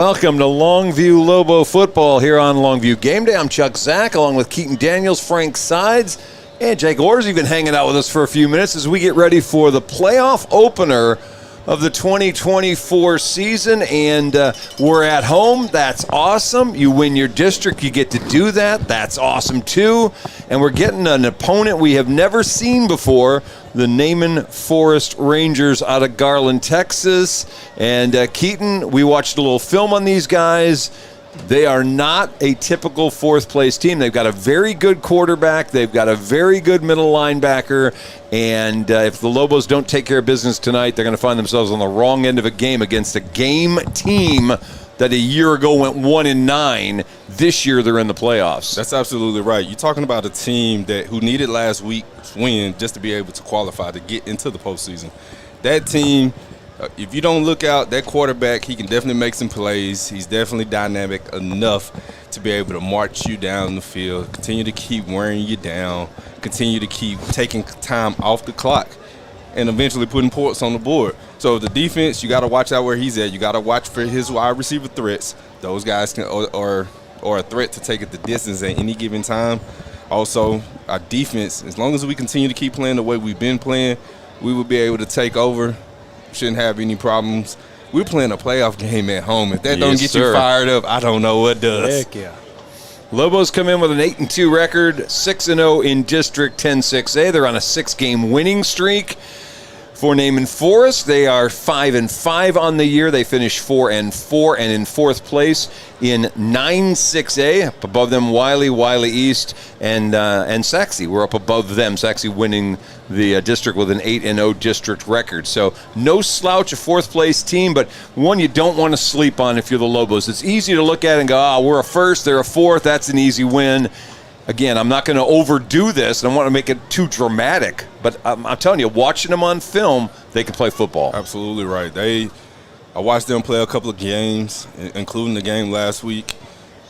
Welcome to Longview Lobo football here on Longview Game Day. I'm Chuck Zach, along with Keaton Daniels, Frank Sides, and Jake Orr's even hanging out with us for a few minutes as we get ready for the playoff opener of the 2024 season. And we're at home. That's awesome. You win your district, you get to do that. That's awesome too. And we're getting an opponent we have never seen before, the Naaman Forest Rangers out of Garland, Texas. And Keaton, we watched a little film on these guys. They are not a typical fourth-place team. They've got a very good quarterback. They've got a very good middle linebacker. And if the Lobos don't take care of business tonight, they're going to find themselves on the wrong end of a game against a game team that a year ago went 1-9. This year they're in the playoffs. That's absolutely right. You're talking about a team who needed last week's win just to be able to qualify to get into the postseason. That team, if you don't look out, that quarterback, he can definitely make some plays. He's definitely dynamic enough to be able to march you down the field, continue to keep wearing you down, continue to keep taking time off the clock, and eventually putting points on the board. So the defense, you got to watch out where he's at. You got to watch for his wide receiver threats. Those guys are a threat to take it the distance at any given time. Also, our defense, as long as we continue to keep playing the way we've been playing, we will be able to take over. Shouldn't have any problems. We're playing a playoff game at home. If that don't get you fired up, I don't know what does. Heck yeah. Lobos come in with an 8-2 record, 6-0 in District 10-6A. They're on a 6-game winning streak. For Naaman Forest, they are 5-5 on the year. They finish 4-4 and in fourth place in 9-6A. Up above them, Wiley East, and Saxe. We're up above them. Saxe winning the district with an 8-0 district record. So no slouch, a fourth place team, but one you don't want to sleep on if you're the Lobos. It's easy to look at it and go, we're a first, they're a fourth. That's an easy win. Again, I'm not going to overdo this. I don't want to make it too dramatic. But I'm telling you, watching them on film, they can play football. Absolutely right. I watched them play a couple of games, including the game last week.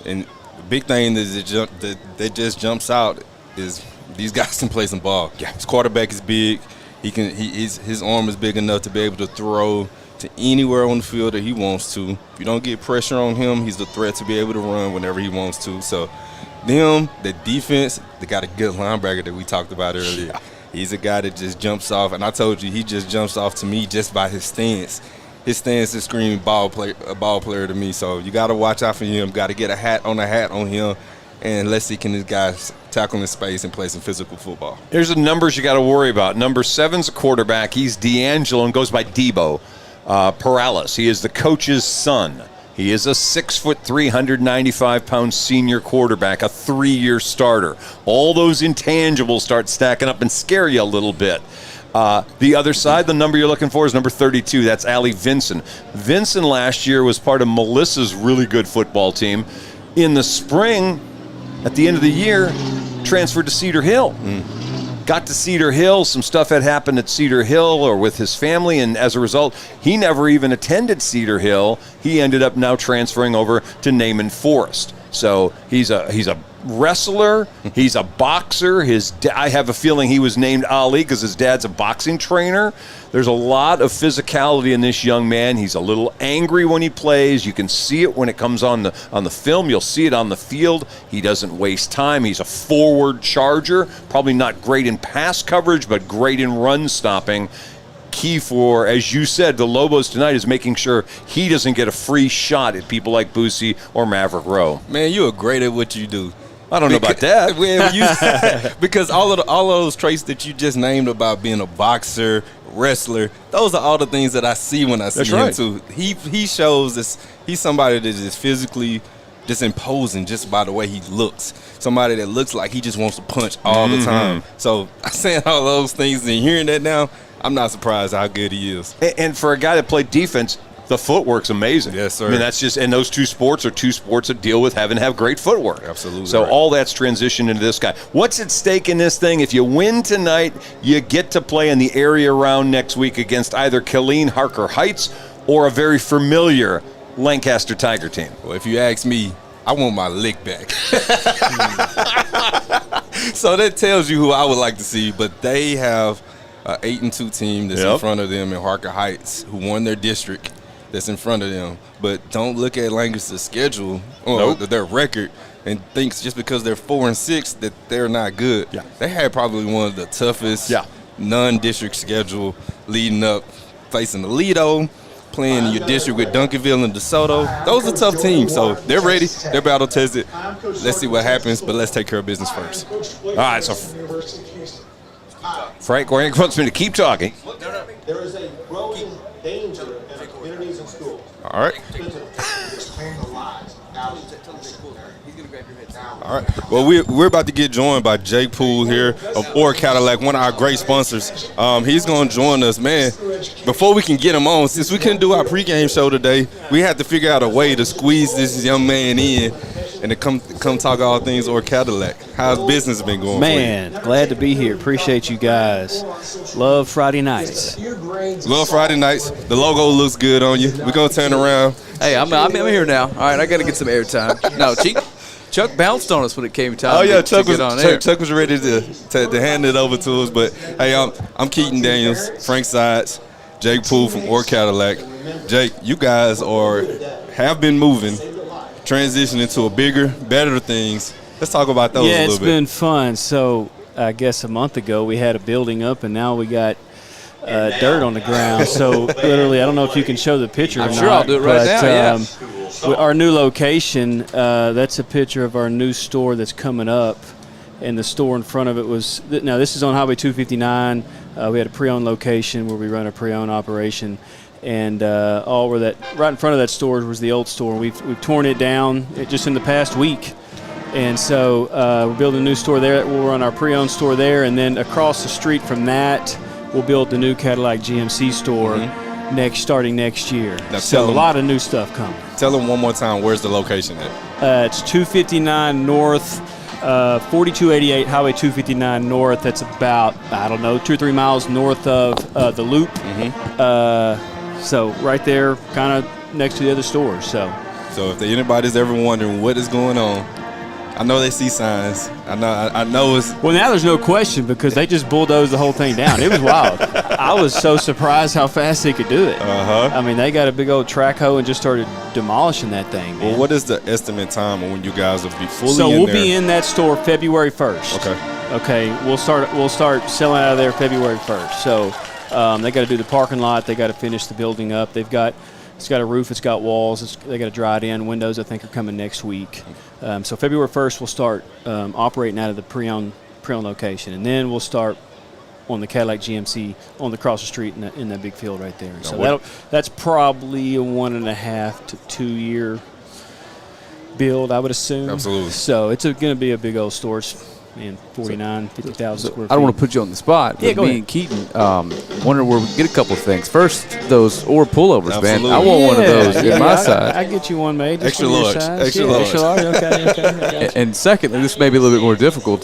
And the big thing that just jumps out is these guys can play some ball. Yeah. His quarterback is big. His arm is big enough to be able to throw to anywhere on the field that he wants to. If you don't get pressure on him, he's the threat to be able to run whenever he wants to. So the defense, they got a good linebacker that we talked about earlier. Yeah. He's a guy that just jumps off, and I told you, he just jumps off to me just by his stance. His stance is screaming a ball player to me. So you got to watch out for him. Got to get a hat on him, and let's see can these guys tackle in space and play some physical football. Here's the numbers you got to worry about. Number 7's a quarterback. He's D'Angelo and goes by Debo Perales. He is the coach's son. He is a 6'3", 395-pound senior quarterback, a 3-year starter. All those intangibles start stacking up and scare you a little bit. The other side, the number you're looking for is number 32. That's Allie Vinson. Vinson last year was part of Melissa's really good football team. In the spring, at the end of the year, transferred to Cedar Hill. Got to Cedar Hill. Some stuff had happened at Cedar Hill or with his family, and as a result, he never even attended Cedar Hill. He ended up now transferring over to Naaman Forest. So he's a wrestler. He's a boxer. I have a feeling he was named Ali because his dad's a boxing trainer. There's a lot of physicality in this young man. He's a little angry when he plays. You can see it when it comes on the film. You'll see it on the field. He doesn't waste time. He's a forward charger. Probably not great in pass coverage, but great in run stopping. Key for, as you said, the Lobos tonight is making sure he doesn't get a free shot at people like Boosie or Maverick Rowe. Man, you are great at what you do. I don't know about that. Because all of those traits that you just named about being a boxer, wrestler, those are all the things that I see when I see him too. He shows this. He's somebody that is physically just imposing just by the way he looks. Somebody that looks like he just wants to punch all the time. So saying all those things and hearing that now, I'm not surprised how good he is. And for a guy that played defense, the footwork's amazing. Yes, sir. I mean, that's just, and those two sports are two sports that deal with having to have great footwork. Absolutely. So all that's transitioned into this guy. What's at stake in this thing? If you win tonight, you get to play in the area round next week against either Killeen Harker Heights or a very familiar Lancaster Tiger team. Well, if you ask me, I want my lick back. So that tells you who I would like to see, but they have an 8-2 team that's in front of them in Harker Heights who won their district. that's in front of them. But don't look at Lancaster's schedule or their record and think just because they're 4-6 that they're not good. Yeah. They had probably one of the toughest non-district schedule leading up, facing Alito, playing in your district with Duncanville and DeSoto. Those are tough teams, so they're ready. They're battle tested. Let's see what happens, but let's take care of business first. All right, so Frank wants me to keep talking. There is a growing danger in communities and schools. All right. All right. Well, we're about to get joined by Jake Poole here of Or Cadillac, one of our great sponsors. He's going to join us, man. Before we can get him on, since we couldn't do our pregame show today, we had to figure out a way to squeeze this young man in and to come talk all things Or Cadillac. How's business been going Man, for you? glad to be here. Appreciate you guys. Love Friday nights. Love Friday nights. The logo looks good on you. We're going to turn around. Hey, I'm here now. All right, I got to get some airtime. No, Chuck bounced on us when it came time. Oh yeah, Chuck was ready to hand it over to us. But hey, I'm Keaton Daniels, Frank Sides, Jake Poole from Or Cadillac. Jake, you guys have been moving, transitioning to a bigger, better things. Let's talk about those a little bit. Yeah, it's been fun. So I guess a month ago we had a building up, and now we got dirt on the ground. So literally, I don't know if you can show the picture. I'm sure I'll do it right now. Yeah. Our new location, that's a picture of our new store that's coming up, and the store in front of it was – now, this is on Highway 259. We had a pre-owned location where we run a pre-owned operation, and right in front of that store was the old store. We've torn it down just in the past week, and so we're building a new store there. We'll run our pre-owned store there, and then across the street from that, we'll build the new Cadillac GMC store starting next year. So a lot of new stuff coming. Tell them one more time, where's the location at? It's 259 North, 4288 Highway 259 North. That's about, 2 or 3 miles north of the Loop. So right there, kind of next to the other stores. So if anybody's ever wondering what is going on, I know they see signs. I know it's. Well, now there's no question because they just bulldozed the whole thing down. It was wild. I was so surprised how fast they could do it. I mean, they got a big old track hoe and just started demolishing that thing, man. Well, what is the estimate time on when you guys will be fully in there? So we'll there? be in that store February 1st. Okay. We'll start selling out of there February 1st. So they got to do the parking lot. They got to finish the building up. It's got a roof. It's got walls. They got to dry it in. Windows, I think, are coming next week. So February 1st, we'll start operating out of the pre-owned location, and then we'll start on the Cadillac GMC on the across the street in that big field right there. So that's probably a 1.5 to 2 year build, I would assume. Absolutely. So it's going to be a big old store. Man, 50,000 square feet. I don't want to put you on the spot, but go me ahead. and Keaton wonder where we can get a couple of things. First, those Or pullovers, Absolutely. man. I want one of those in my size. I get you one made. Extra large. Extra large. Extra large. Okay. And secondly, this may be a little bit more difficult.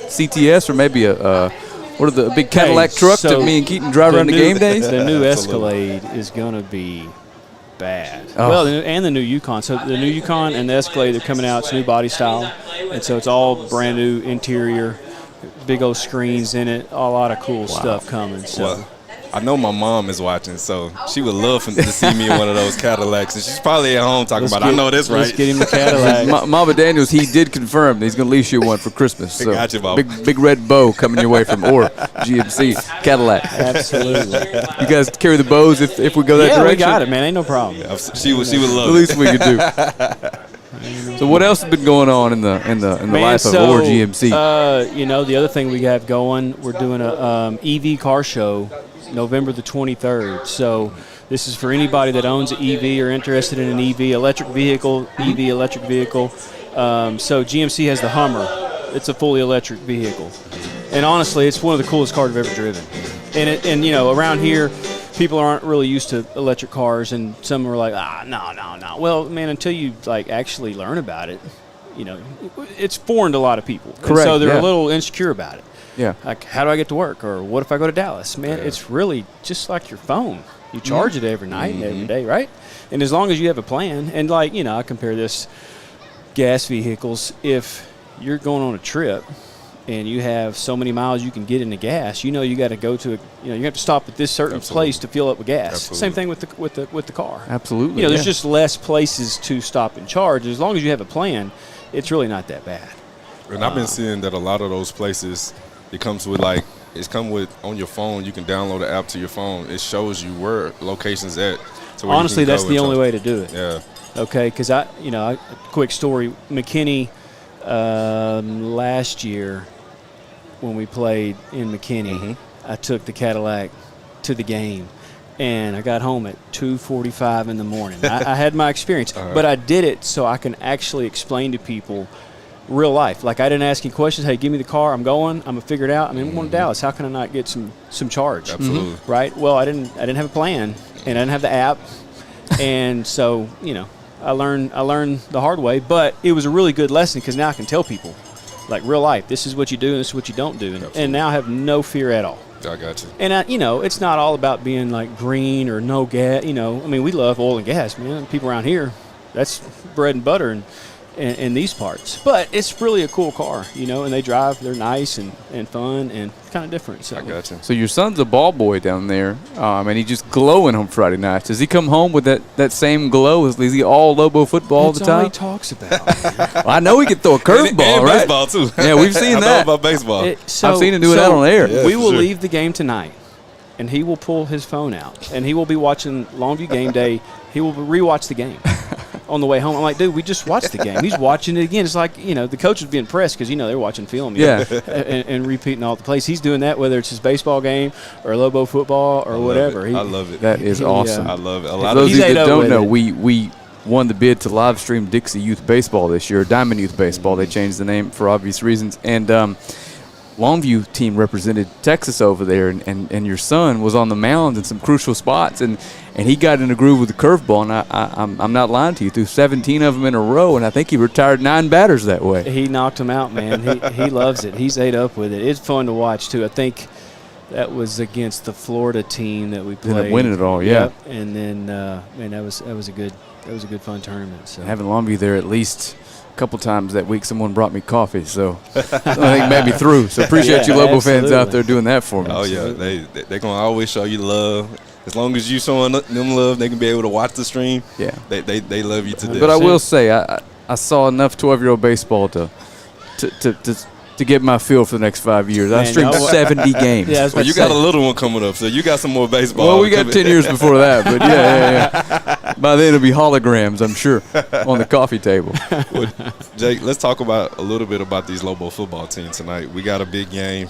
CTS or maybe a big Cadillac truck that me and Keaton drive around the game days? The new Escalade is going to be bad. Well, and the new Yukon. So the new Yukon and the Escalade, they're coming out. It's a new body style. And so it's all brand new interior, big old screens in it, a lot of cool stuff coming. So. Well, I know my mom is watching, so she would love to see me in one of those Cadillacs. And she's probably at home talking about, I know this right. Let's get him a Cadillac. Mama Daniels, he did confirm that he's going to lease you one for Christmas. So Got you, Mama. big red bow coming your way from Or GMC Cadillac. Absolutely. You guys carry the bows if we go that direction? Yeah, we got it, man. Ain't no problem. Yeah, she would love the least we could do. So what else has been going on in the life of Or GMC? The other thing we have going, we're doing a EV car show November the 23rd. So this is for anybody that owns an EV or interested in an EV electric vehicle. So GMC has the Hummer. It's a fully electric vehicle. And honestly, it's one of the coolest cars I've ever driven. And around here, people aren't really used to electric cars, and some are like, no. Well, man, until you actually learn about it, it's foreign to a lot of people. Correct. And so they're a little insecure about it. Yeah. Like, how do I get to work? Or what if I go to Dallas? Man, it's really just like your phone. You charge it every night and every day, right? And as long as you have a plan, and I compare this gas vehicles. If you're going on a trip and you have so many miles you can get into gas, you got to go to you have to stop at this certain place to fill up with gas. Absolutely. Same thing with the car. Absolutely. There's just less places to stop and charge. As long as you have a plan, it's really not that bad. And I've been seeing that a lot of those places, it comes with on your phone. You can download the app to your phone. It shows you where locations at. So where Honestly, you can that's go the and only charge. way to do it. Yeah. Okay, because quick story, McKinney, last year when we played in McKinney, I took the Cadillac to the game, and I got home at 2:45 in the morning. I had my experience, but I did it so I can actually explain to people real life. Like, I didn't ask any questions. Hey, give me the car. I'm going. I'm going to figure it out. I mean, I'm going to Dallas. How can I not get some charge? Absolutely. Right? Well, I didn't have a plan, and I didn't have the app. And so, I learned the hard way, but it was a really good lesson because now I can tell people, like real life, this is what you do and this is what you don't do. And now I have no fear at all. I got you. And, it's not all about being like green or no gas. We love oil and gas, man. People around here, that's bread and butter in these parts. But it's really a cool car, and they drive. They're nice and fun and kind of different. So I got you. So your son's a ball boy down there, and he's just glowing on Friday nights. Does he come home with that same glow? Is he all Lobo football all the time? That's all he talks about. Well, I know he can throw a curveball, and right? baseball, too. Yeah, we've seen I that. know about baseball. I've seen him do it out on air. Yeah, we for will sure. leave the game tonight, and he will pull his phone out, and he will be watching Longview game day. He will rewatch the game on the way home. I'm like, dude, we just watched the game. He's watching it again. It's like, the coach would be impressed because, they're watching film and repeating all the plays. He's doing that whether it's his baseball game or Lobo football or whatever. I love it. That is awesome. I love it. A For lot those of of you He's that ate up don't with know, it. we won the bid to live stream Dixie Youth Baseball this year, Diamond Youth Baseball. They changed the name for obvious reasons. And Longview team represented Texas over there, and your son was on the mound in some crucial spots, and he got in a groove with the curveball, and I'm not lying to you, threw 17 of them in a row, and I think he retired 9 batters that way. He knocked him out, man. He loves it. He's ate up with it. It's fun to watch, too. I think that was against the Florida team that we played. Ended up winning it all, yeah. Yep. And then, that was a good fun tournament. So Having Longview there at least a couple times that week, someone brought me coffee, so I think maybe through. So appreciate you Lobo fans out there doing that for me. Oh, yeah. They're going to always show you love. As long as you showing them love, they can be able to watch the stream. Yeah. They love you to death. But I will say, I saw enough 12-year-old baseball to get my feel for the next 5 years. I streamed 70 games. Yeah, I was Well, about you to got say. a little one coming up, so you got some more baseball. Well, we got 10 years before that, but yeah. By then, it'll be holograms, I'm sure, on the coffee table. Well, Jake, let's talk about a little bit about these Lobo football teams tonight. We got a big game.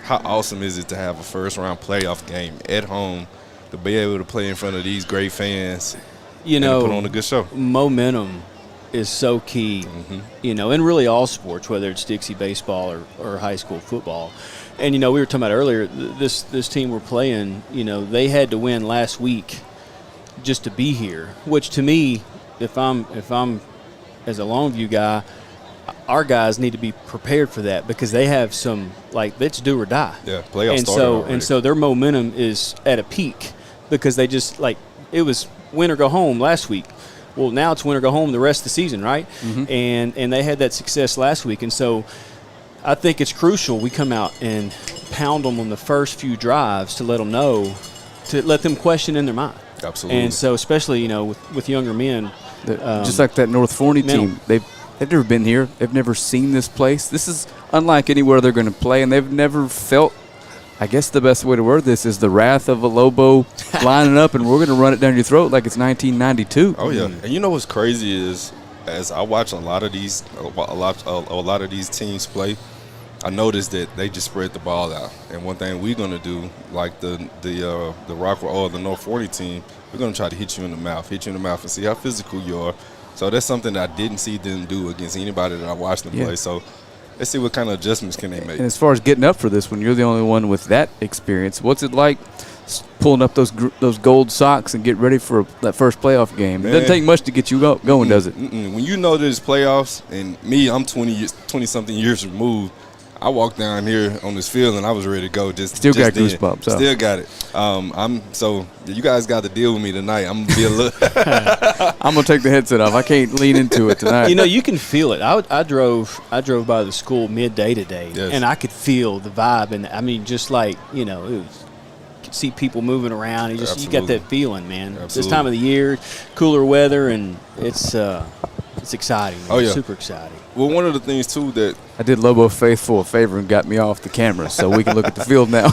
How awesome is it to have a first-round playoff game at home, to be able to play in front of these great fans and to put on a good show? Momentum is so key, in really all sports, whether it's Dixie baseball or high school football. And, we were talking about earlier, this team we're playing, they had to win last week just to be here, which to me, if I'm as a Longview guy, our guys need to be prepared for that because they have some, let's do or die. Yeah, playoff and started already. and so their momentum is at a peak because they just, it was win or go home last week. Well, now it's win or go home the rest of the season, right? And they had that success last week. And so I think it's crucial we come out and pound them on the first few drives to let them know, to let them question in their mind. Absolutely. And so especially, with younger men. Just like that North Forney team, they've never been here. They've never seen this place. This is unlike anywhere they're going to play, and they've never felt, I guess the best way to word this is the wrath of a Lobo lining up, and we're going to run it down your throat like it's 1992. Oh yeah, and you know what's crazy is, as I watch a lot of these teams play, I noticed that they just spread the ball out. And one thing we're gonna do, like the Rockwell or the North 40 team, we're gonna try to hit you in the mouth, and see how physical you are. So that's something that I didn't see them do against anybody that I watched them play. So let's see what kind of adjustments can they make. And as far as getting up for this one, you're the only one with that experience. What's it like pulling up those gold socks and get ready for that first playoff game? Man. It doesn't take much to get you going, does it? When you know there's playoffs, and me, I'm 20-something years removed, I walked down here on this field and I was ready to go. Still got goosebumps. Huh? Still got it. So you guys got to deal with me tonight. I'm gonna be a little. I'm gonna take the headset off. I can't lean into it tonight. You know, you can feel it. I drove by the school midday today, Yes. and I could feel the vibe. And I mean, just like, you know, you could see people moving around. You got Absolutely. that feeling, man. Absolutely. This time of the year, cooler weather, and it's exciting. Man. Oh, yeah. Super exciting. Well, one of the things too that I did Lobo Faithful a favor and got me off the camera, so we can look at the field now.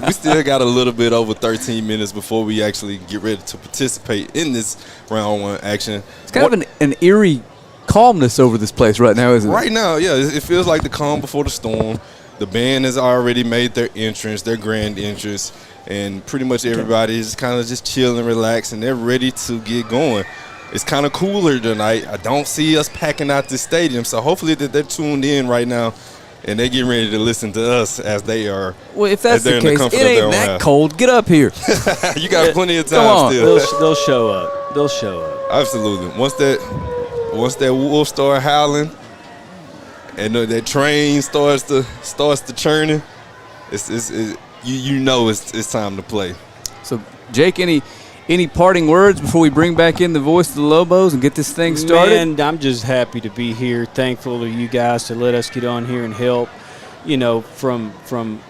we still got a little bit over 13 minutes before we actually get ready to participate in this round one action. It's kind of an eerie calmness over this place right now, isn't it? Right now, yeah, it feels like the calm before the storm. The band has already made their entrance, their grand entrance, and pretty much everybody is kind of just chill and relax, and they're ready to get going. It's kind of cooler tonight. I don't see us packing out this stadium, so hopefully that they're tuned in right now and they're getting ready to listen to us as they are. Well, if that's as they're the in case, comfort it of their ain't own that house. cold. Get up here. You got plenty of Come time on. still. They'll show up. They'll show up. Absolutely. Once that wolf start howling and that train starts to churning, you know it's time to play. So, Jake, any parting words before we bring back in the voice of the Lobos and get this thing started? Man, I'm just happy to be here. Thankful to you guys to let us get on here and help. You know, from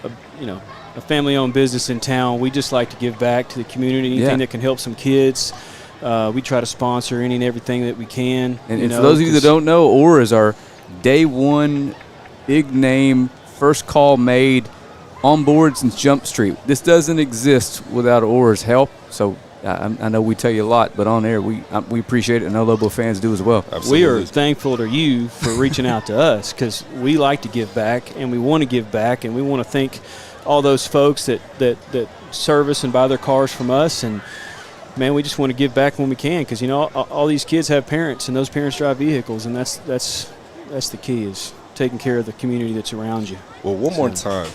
a family-owned business in town, we just like to give back to the community. Anything that can help some kids, we try to sponsor any and everything that we can. And for those of you that don't know, OR is our day one big name, first call made on board since Jump Street. This doesn't exist without OR's help. So I know we tell you a lot, but on air we appreciate it, and our Lobo fans do as well. Absolutely. We are thankful to you for reaching out to us, because we like to give back, and we want to give back, and we want to thank all those folks that service and buy their cars from us. And man, we just want to give back when we can, because you know all these kids have parents, and those parents drive vehicles, and that's the key, is taking care of the community that's around you. Well, one more time,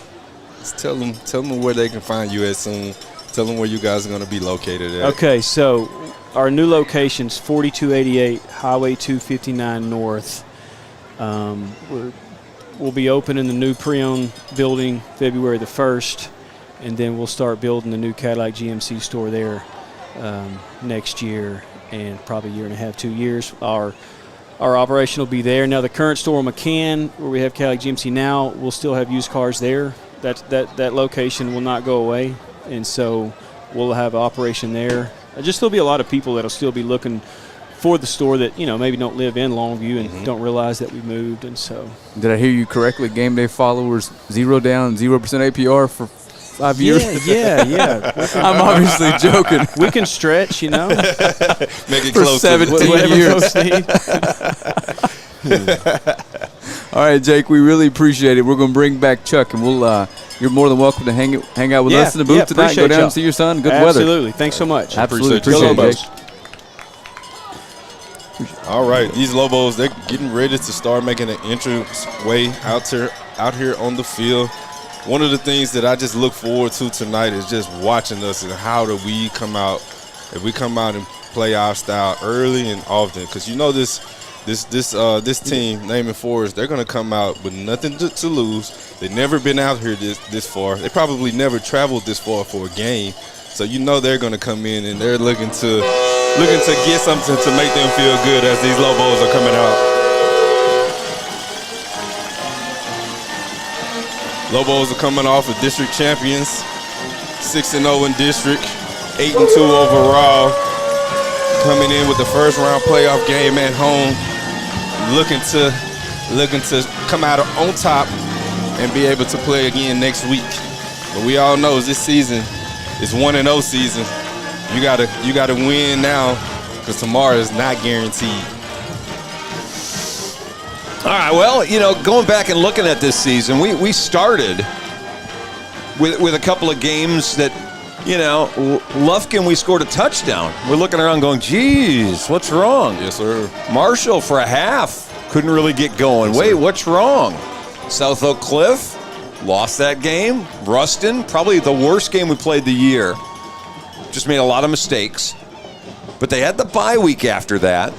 just tell them where they can find you at soon. Tell them where you guys are going to be located at. Okay, so our new location's 4288 Highway 259 North. We'll be opening the new pre-owned building February the 1st, and then we'll start building the new Cadillac GMC store there next year, and probably a year and a half, 2 years. Our operation will be there. Now, the current store in McCann, where we have Cadillac GMC now, we'll still have used cars there. That location will not go away. And so we'll have operation there. There'll be a lot of people that'll still be looking for the store that, you know, maybe don't live in Longview and don't realize that we moved. And so. Did I hear you correctly? Game day followers, 0 down, 0% APR for 5 years? Yeah. I'm obviously joking. We can stretch, you know. Make it For close 17 to years. Folks need. All right, Jake, we really appreciate it. We're going to bring back Chuck, and you're more than welcome to hang out with us in the booth tonight and go down and see your son. Good weather. Absolutely. Thanks so much. Absolutely. Appreciate Appreciate it, you. Jake. All right, these Lobos, they're getting ready to start making an entrance way out here on the field. One of the things that I just look forward to tonight is just watching us and how do we come out. If we come out and play our style early and often, because you know this team, Naaman Forest, they're going to come out with nothing to lose. They've never been out here this far. They probably never traveled this far for a game. So you know they're going to come in and they're looking to get something to make them feel good as these Lobos are coming out. Lobos are coming off of district champions, 6-0 in district, 8-2 overall. Coming in with the first round playoff game at home, looking to come out on top and be able to play again next week. But we all know this season is 1-0 season. You gotta win now, because tomorrow is not guaranteed. All right, well, you know, going back and looking at this season, we started with a couple of games that, you know, Lufkin, we scored a touchdown. We're looking around going, geez, what's wrong? Yes, sir. Marshall for a half couldn't really get going. Yes, wait, sir. what's wrong? South Oak Cliff lost that game. Ruston, probably the worst game we played the year. Just made a lot of mistakes. But they had the bye week after that.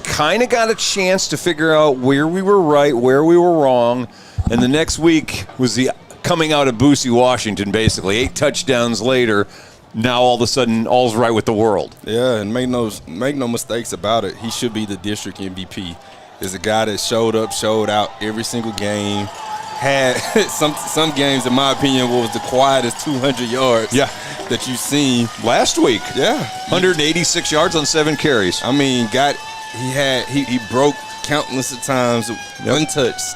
Kind of got a chance to figure out where we were right, where we were wrong. And the next week was the coming out of Boosie, Washington, basically. 8 touchdowns later. now all of a sudden all's right with the world. Yeah, and make no mistakes about it. He should be the district MVP. Is a guy that showed up, showed out every single game. Had some games, in my opinion, was the quietest 200 yards that you've seen Last week, Yeah, 186 yards on 7 carries. I mean, he broke countless of times untouched.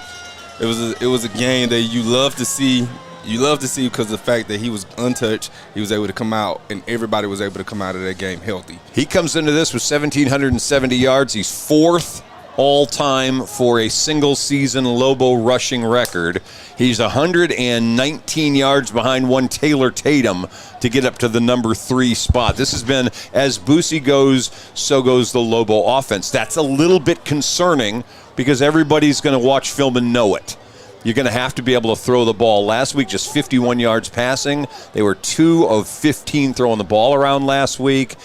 It was a game that you love to see. You love to see because of the fact that he was untouched. He was able to come out, and everybody was able to come out of that game healthy. He comes into this with 1,770 yards. He's 4th all-time for a single-season Lobo rushing record. He's 119 yards behind one Taylor Tatum to get up to the number 3 spot. This has been, as Boosie goes, so goes the Lobo offense. That's a little bit concerning because everybody's going to watch film and know it. You're going to have to be able to throw the ball. Last week, just 51 yards passing. They were 2 of 15 throwing the ball around last week.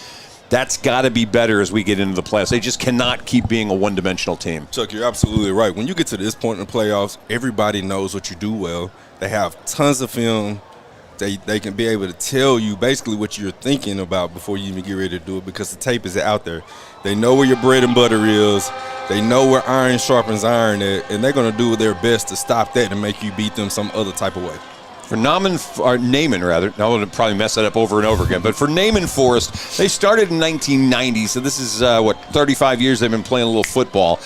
That's got to be better as we get into the playoffs. They just cannot keep being a one-dimensional team. Chuck, you're absolutely right. When you get to this point in the playoffs, everybody knows what you do well. They have tons of film. They can be able to tell you basically what you're thinking about before you even get ready to do it because the tape is out there. They know where your bread and butter is. They know where iron sharpens iron at, and they're going to do their best to stop that and make you beat them some other type of way. For Naaman, I would probably mess that up over and over again, but for Naaman Forest, they started in 1990, so this is, 35 years they've been playing a little football.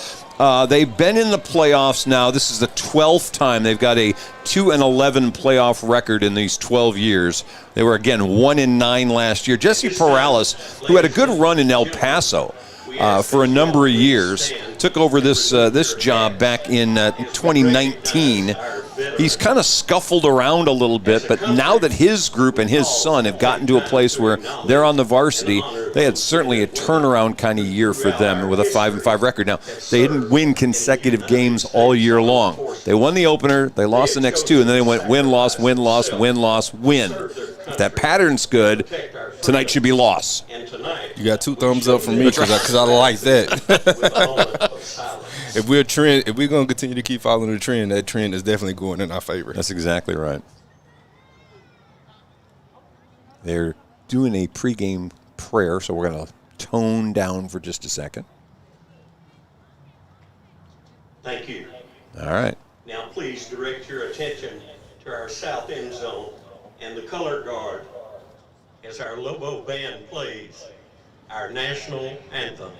They've been in the playoffs now. This is the 12th time. They've got a 2-11 playoff record in these 12 years. They were, again, 1-9 last year. Jesse Perales, who had a good run in El Paso for a number of years, took over this job back in 2019. He's kind of scuffled around a little bit, but now that his group and his son have gotten to a place where they're on the varsity, they had certainly a turnaround kind of year for them with a 5-5 record. Now, they didn't win consecutive games all year long. They won the opener, they lost the next 2, and then they went win-loss, win-loss, win-loss, win. If that pattern's good, tonight should be loss. You got 2 thumbs up from me because I like that. If we're going to continue to keep following the trend, that trend is definitely going in our favor. That's exactly right. They're doing a pregame prayer, so we're going to tone down for just a second. Thank you. All right. Now please direct your attention to our south end zone and the color guard as our Lobo band plays our national anthem.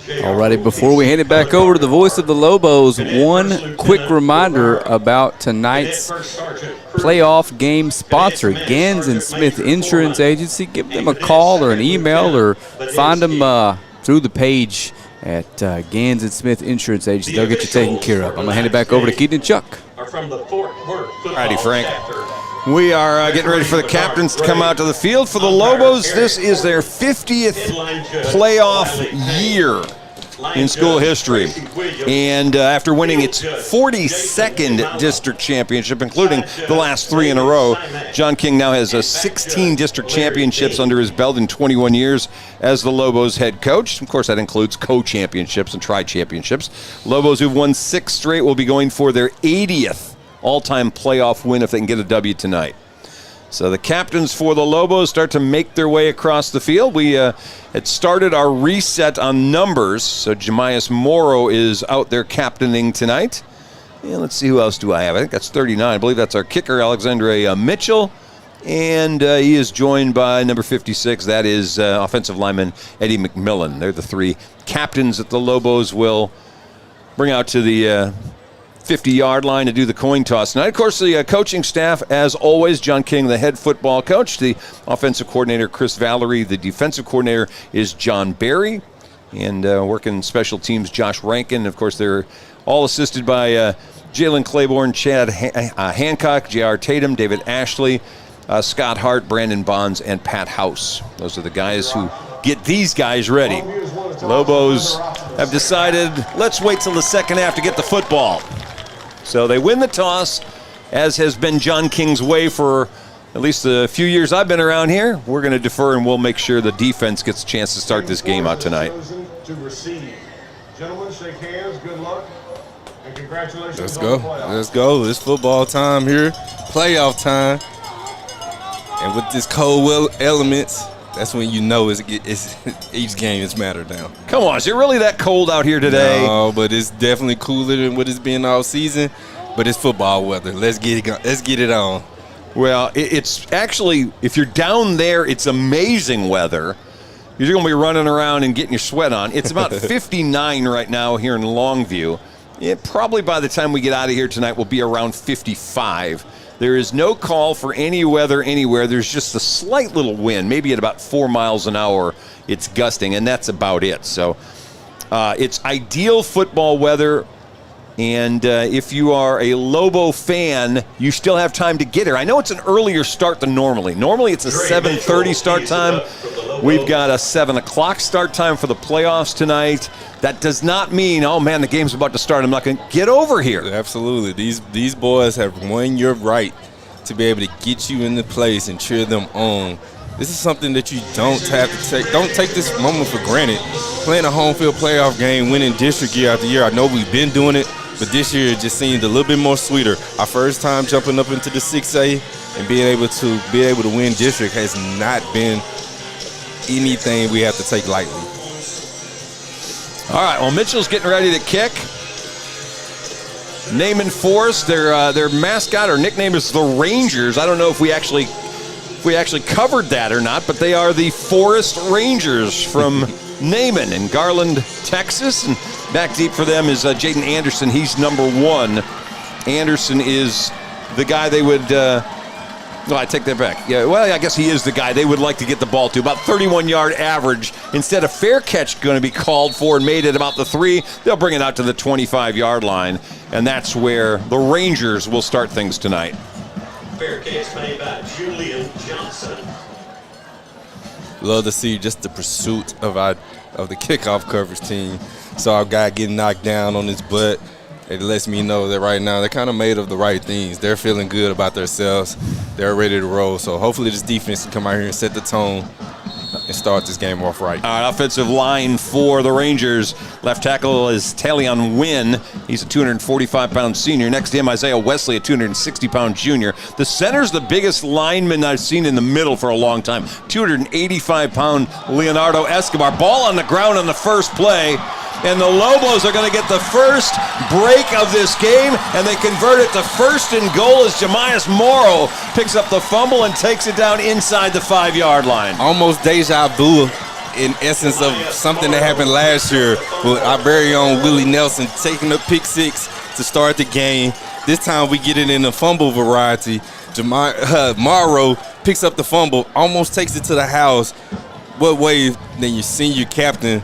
Alrighty, before we hand it back over to the voice of the Lobos, one quick reminder about tonight's playoff game sponsor, Gans and Smith Insurance Agency. Give them a call or an email or find them through the page at Gans and Smith Insurance Agency. They'll get you taken care of. I'm going to hand it back over to Keaton and Chuck. Alrighty, Frank. We are getting ready for the captains to come out to the field for the Lobos. This is their 50th playoff year in school history. And after winning its 42nd district championship, including the last 3 in a row, John King now has 16 district championships under his belt in 21 years as the Lobos head coach. Of course, that includes co-championships and tri-championships. Lobos, who've won 6 straight, will be going for their 80th all-time playoff win if they can get a W tonight. So the captains for the Lobos start to make their way across the field. We had started our reset on numbers, so Jemias Morrow is out there captaining tonight. And let's see, who else do I have? I think that's 39. I believe that's our kicker, Alexandre Mitchell. And he is joined by number 56. That is offensive lineman Eddie McMillan. They're the 3 captains that the Lobos will bring out to the 50-yard line to do the coin toss tonight. Of course, the coaching staff, as always, John King, the head football coach, the offensive coordinator, Chris Valerie, the defensive coordinator is John Barry, and working special teams, Josh Rankin. Of course, they're all assisted by Jalen Claiborne, Chad Hancock, J.R. Tatum, David Ashley, Scott Hart, Brandon Bonds, and Pat House. Those are the guys who get these guys ready. Lobos have decided, let's wait till the second half to get the football. So they win the toss, as has been John King's way for at least the few years I've been around here. We're going to defer, and we'll make sure the defense gets a chance to start this game out tonight. Gentlemen, shake hands. Good luck. And congratulations. Let's go. Let's go. It's football time here. Playoff time. And with this cold elements, that's when you know it's each game is mattered down. Come on, is it really that cold out here today? No, but it's definitely cooler than what it's been all season. But it's football weather. Let's get it on. Well, it's actually, if you're down there, it's amazing weather. You're going to be running around and getting your sweat on. It's about 59 right now here in Longview. It probably by the time we get out of here tonight will be around 55. There is no call for any weather anywhere. There's just a slight little wind, maybe at about 4 miles an hour. It's gusting, and that's about it. So it's ideal football weather. And if you are a Lobo fan, you still have time to get here. I know it's an earlier start than normally. Normally it's a 7:30 start time. We've got a 7 o'clock start time for the playoffs tonight. That does not mean, oh, man, the game's about to start. I'm not going to get over here. Absolutely. These boys have won your right to be able to get you into place and cheer them on. This is something that you don't have to take. Don't take this moment for granted. Playing a home field playoff game, winning district year after year. I know we've been doing it, but this year it just seemed a little bit more sweeter. Our first time jumping up into the 6A and being able to win district has not been anything we have to take lightly. All right, well, Mitchell's getting ready to kick. Naaman Forest, their mascot or nickname is the Rangers. I don't know if we actually covered that or not, but they are the Forest Rangers from Naaman in Garland, Texas. And back deep for them is Jaden Anderson. He's number 1. Anderson is the guy they would no, I take that back. Yeah, well, I guess he is the guy they would like to get the ball to. About 31-yard average. Instead of fair catch going to be called for and made at about the 3, they'll bring it out to the 25-yard line. And that's where the Rangers will start things tonight. Fair catch made by Julian Johnson. Love to see just the pursuit of the kickoff coverage team. Saw a guy getting knocked down on his butt. It lets me know that right now they're kind of made of the right things. They're feeling good about themselves. They're ready to roll. So hopefully this defense can come out here and set the tone and start this game off right. All right, offensive line for the Rangers. Left tackle is Talion Wynn. He's a 245-pound senior. Next to him, Isaiah Wesley, a 260-pound junior. The center's the biggest lineman I've seen in the middle for a long time. 285-pound Leonardo Escobar. Ball on the ground on the first play. And the Lobos are going to get the first break of this game, and they convert it to 1st and goal as Jemias Morrow picks up the fumble and takes it down inside the 5-yard line. Almost deja vu in essence of something that happened last year with our very own Willie Nelson taking the pick six to start the game. This time we get it in the fumble variety. Morrow picks up the fumble, almost takes it to the house. What way than your senior captain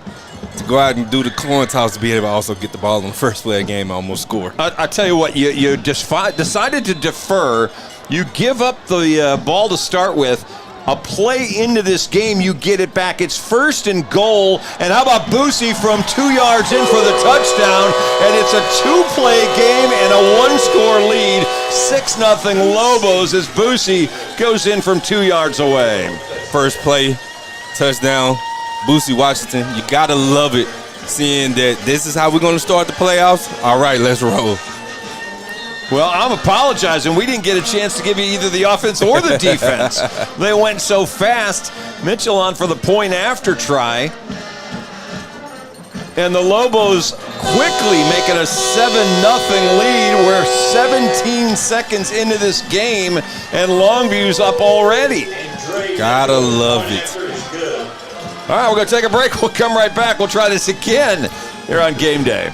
to go out and do the coin toss to be able to also get the ball in the first play of the game and almost score? I tell you what, you decided to defer. You give up the ball to start with. A play into this game, you get it back. It's 1st and goal. And how about Boosie from 2 yards in for the touchdown? And it's a 2-play game and a 1-score lead. 6-0 Lobos as Boosie goes in from 2 yards away. First play, touchdown, Boosie Washington. You got to love it, seeing that this is how we're going to start the playoffs. All right, let's roll. Well, I'm apologizing. We didn't get a chance to give you either the offense or the defense. They went so fast. Mitchell on for the point after try. And the Lobos quickly making a 7-0 lead. We're 17 seconds into this game, and Longview's up already. Gotta love it. All right, we're going to take a break. We'll come right back. We'll try this again here on Game Day.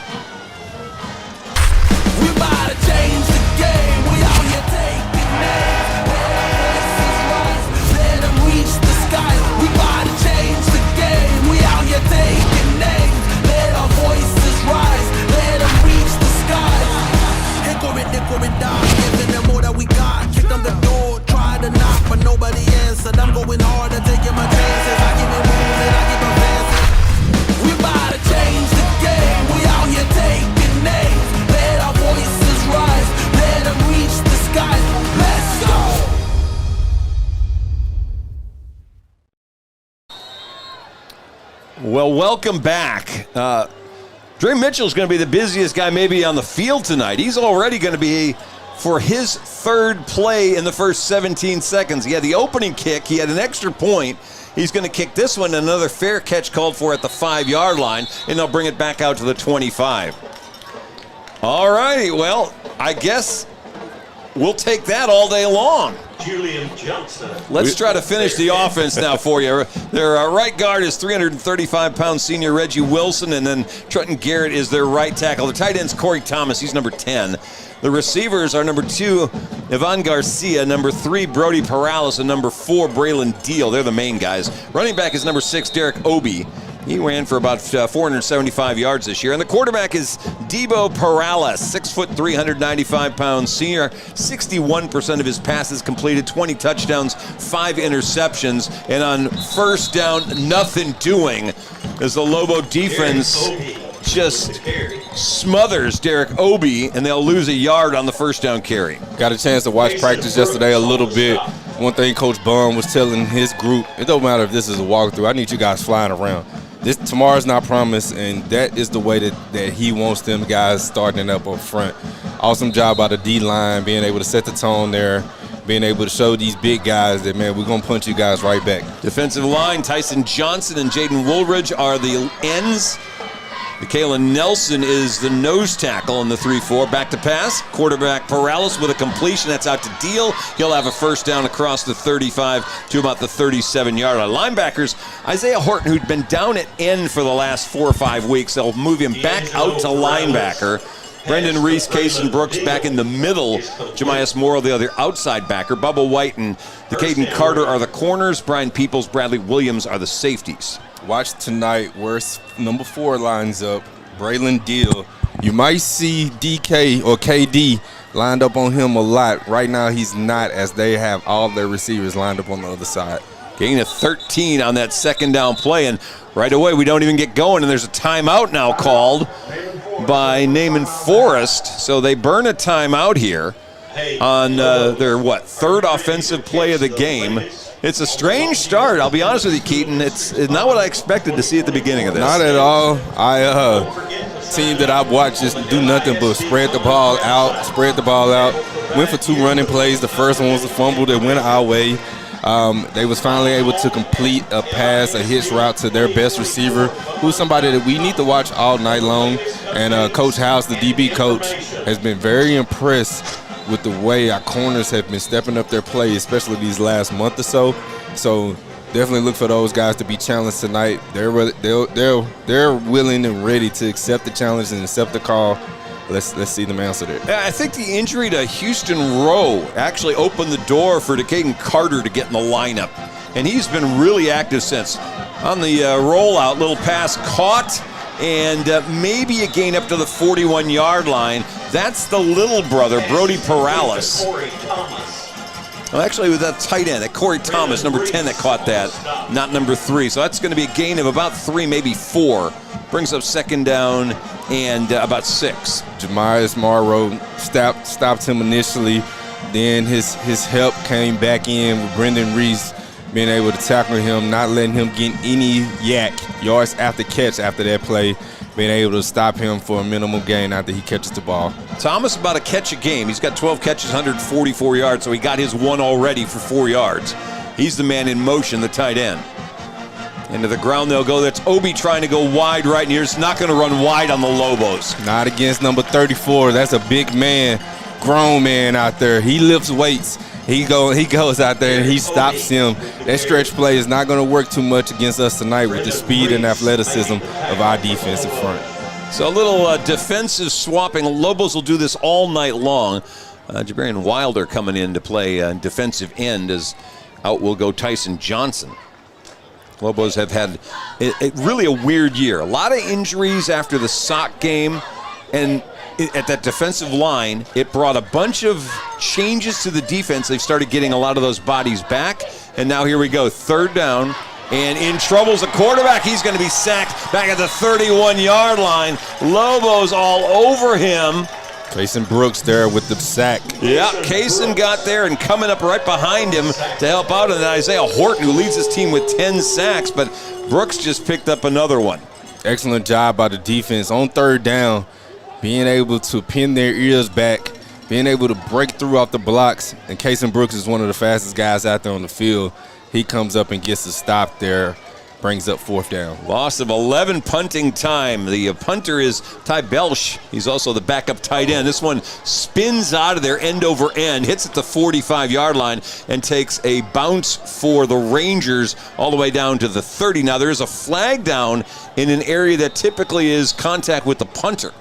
I'm going hard and taking my chances. I give it moves and I give them fancy. We about to change the game. We out here taking names. Let our voices rise. Let them reach the skies. Let's go. Well, welcome back. Dre Mitchell's going to be the busiest guy maybe on the field tonight. He's already going to be for his 3rd play in the first 17 seconds. He had the opening kick. He had an extra point. He's going to kick this one. Another fair catch called for at the 5-yard line, and they'll bring it back out to the 25. All righty. Well, I guess we'll take that all day long. Julian Johnson. Let's try to finish the offense now for you. Their right guard is 335-pound senior Reggie Wilson, and then Trenton Garrett is their right tackle. The tight end's Corey Thomas. He's number 10. The receivers are number 2, Ivan Garcia, number 3, Brody Perales, and number 4, Braylon Deal. They're the main guys. Running back is number 6, Derek Obi. He ran for about 475 yards this year. And the quarterback is Debo Perales, 6'3", 395-pound senior. 61% of his passes completed, 20 touchdowns, 5 interceptions. And on first down, nothing doing as the Lobo defense just smothers Derek Obi, and they'll lose a yard on the first down carry. Got a chance to watch practice yesterday a little bit. One thing Coach Bum was telling his group, it don't matter if this is a walkthrough. I need you guys flying around. Tomorrow's not promised, and that is the way that he wants them guys starting up front. Awesome job by the D-line, being able to set the tone there, being able to show these big guys that, man, we're going to punch you guys right back. Defensive line, Tyson Johnson and Jaden Woolridge are the ends. Michaela Nelson is the nose tackle in the 3-4. Back to pass. Quarterback Perales with a completion. That's out to Deal. He'll have a first down across the 35 to about the 37-yard line. Linebackers, Isaiah Horton, who'd been down at end for the last 4 or 5 weeks. They'll move him back out to linebacker. Brendan Reese, Kason Brooks back in the middle. Jemias Morrow, the other outside backer. Bubba White and Caden Carter are the corners. Brian Peoples, Bradley Williams are the safeties. Watch tonight where number 4 lines up, Braylon Deal. You might see DK or KD lined up on him a lot. Right now he's not, as they have all their receivers lined up on the other side. Gain of 13 on that second down play, and right away we don't even get going, and there's a timeout now called by Naaman Forrest. So they burn a timeout here on their, third offensive play of the game. It's a strange start. I'll be honest with you, Keaton. It's not what I expected to see at the beginning of this. Not at all. Team that I've watched just do nothing but spread the ball out. Went for 2 running plays. The first one was a fumble that went our way. They was finally able to complete a pass, a hitch route to their best receiver, who's somebody that we need to watch all night long. And Coach House, the DB coach, has been very impressed with the way our corners have been stepping up their play, especially these last month or so. So definitely look for those guys to be challenged tonight. They're willing and ready to accept the challenge and accept the call. Let's see them answer that. Yeah, I think the injury to Houston Rowe actually opened the door for Decaden Carter to get in the lineup, and he's been really active since. On the rollout, little pass caught, and maybe a gain up to the 41-yard line. That's the little brother, Brody Perales. Well, actually, with that tight end, that Corey Thomas, number 10, that caught that, not number 3. So that's going to be a gain of about 3, maybe 4. Brings up second down and about 6. Jamias Morrow stopped him initially. Then his help came back in with Brendan Reese being able to tackle him, not letting him get any yards after catch after that play, being able to stop him for a minimal gain after he catches the ball. Thomas about a catch a game. He's got 12 catches, 144 yards, so he got his one already for 4 yards. He's the man in motion, the tight end. Into the ground they'll go. That's Obi trying to go wide right, and he's not going to run wide on the Lobos. Not against number 34. That's a big man, grown man out there. He lifts weights. He goes out there and he stops him. That stretch play is not going to work too much against us tonight with the speed and athleticism of our defensive front. So a little defensive swapping. Lobos will do this all night long. Jabarian Wilder coming in to play defensive end, as out will go Tyson Johnson. Lobos have had really a weird year. A lot of injuries after the sock game, and at that defensive line, it brought a bunch of changes to the defense. They've started getting a lot of those bodies back, and now here we go, third down, and in trouble's the quarterback. He's going to be sacked back at the 31-yard line. Lobos all over him. Kaysen Brooks there with the sack. Yeah, Kaysen got there and coming up right behind him to help out, and then Isaiah Horton, who leads his team with 10 sacks, but Brooks just picked up another one. Excellent job by the defense on third down, being able to pin their ears back, being able to break through off the blocks, and Kaysen Brooks is one of the fastest guys out there on the field. He comes up and gets a stop there, brings up fourth down. Loss of 11 punting time. The punter is Ty Belsh. He's also the backup tight end. This one spins out of there end over end, hits at the 45-yard line, and takes a bounce for the Rangers all the way down to the 30. Now, there is a flag down in an area that typically is contact with the punter.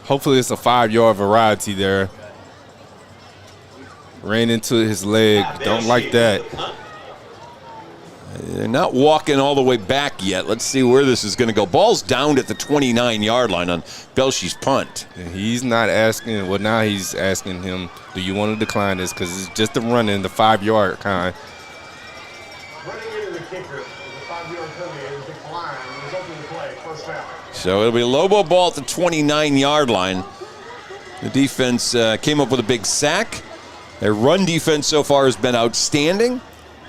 Hopefully it's a 5-yard variety there. Ran into his leg. Don't like that. They're not walking all the way back yet. Let's see where this is going to go. Ball's down at the 29-yard line on Belsh's punt. And he's not asking. Well, now he's asking him, do you want to decline this? Because it's just a run in the 5-yard kind. Running into the kicker is a 5-yard penalty and decline. Resulting in play, first down. So it'll be Lobo ball at the 29-yard line. The defense came up with a big sack. Their run defense so far has been outstanding.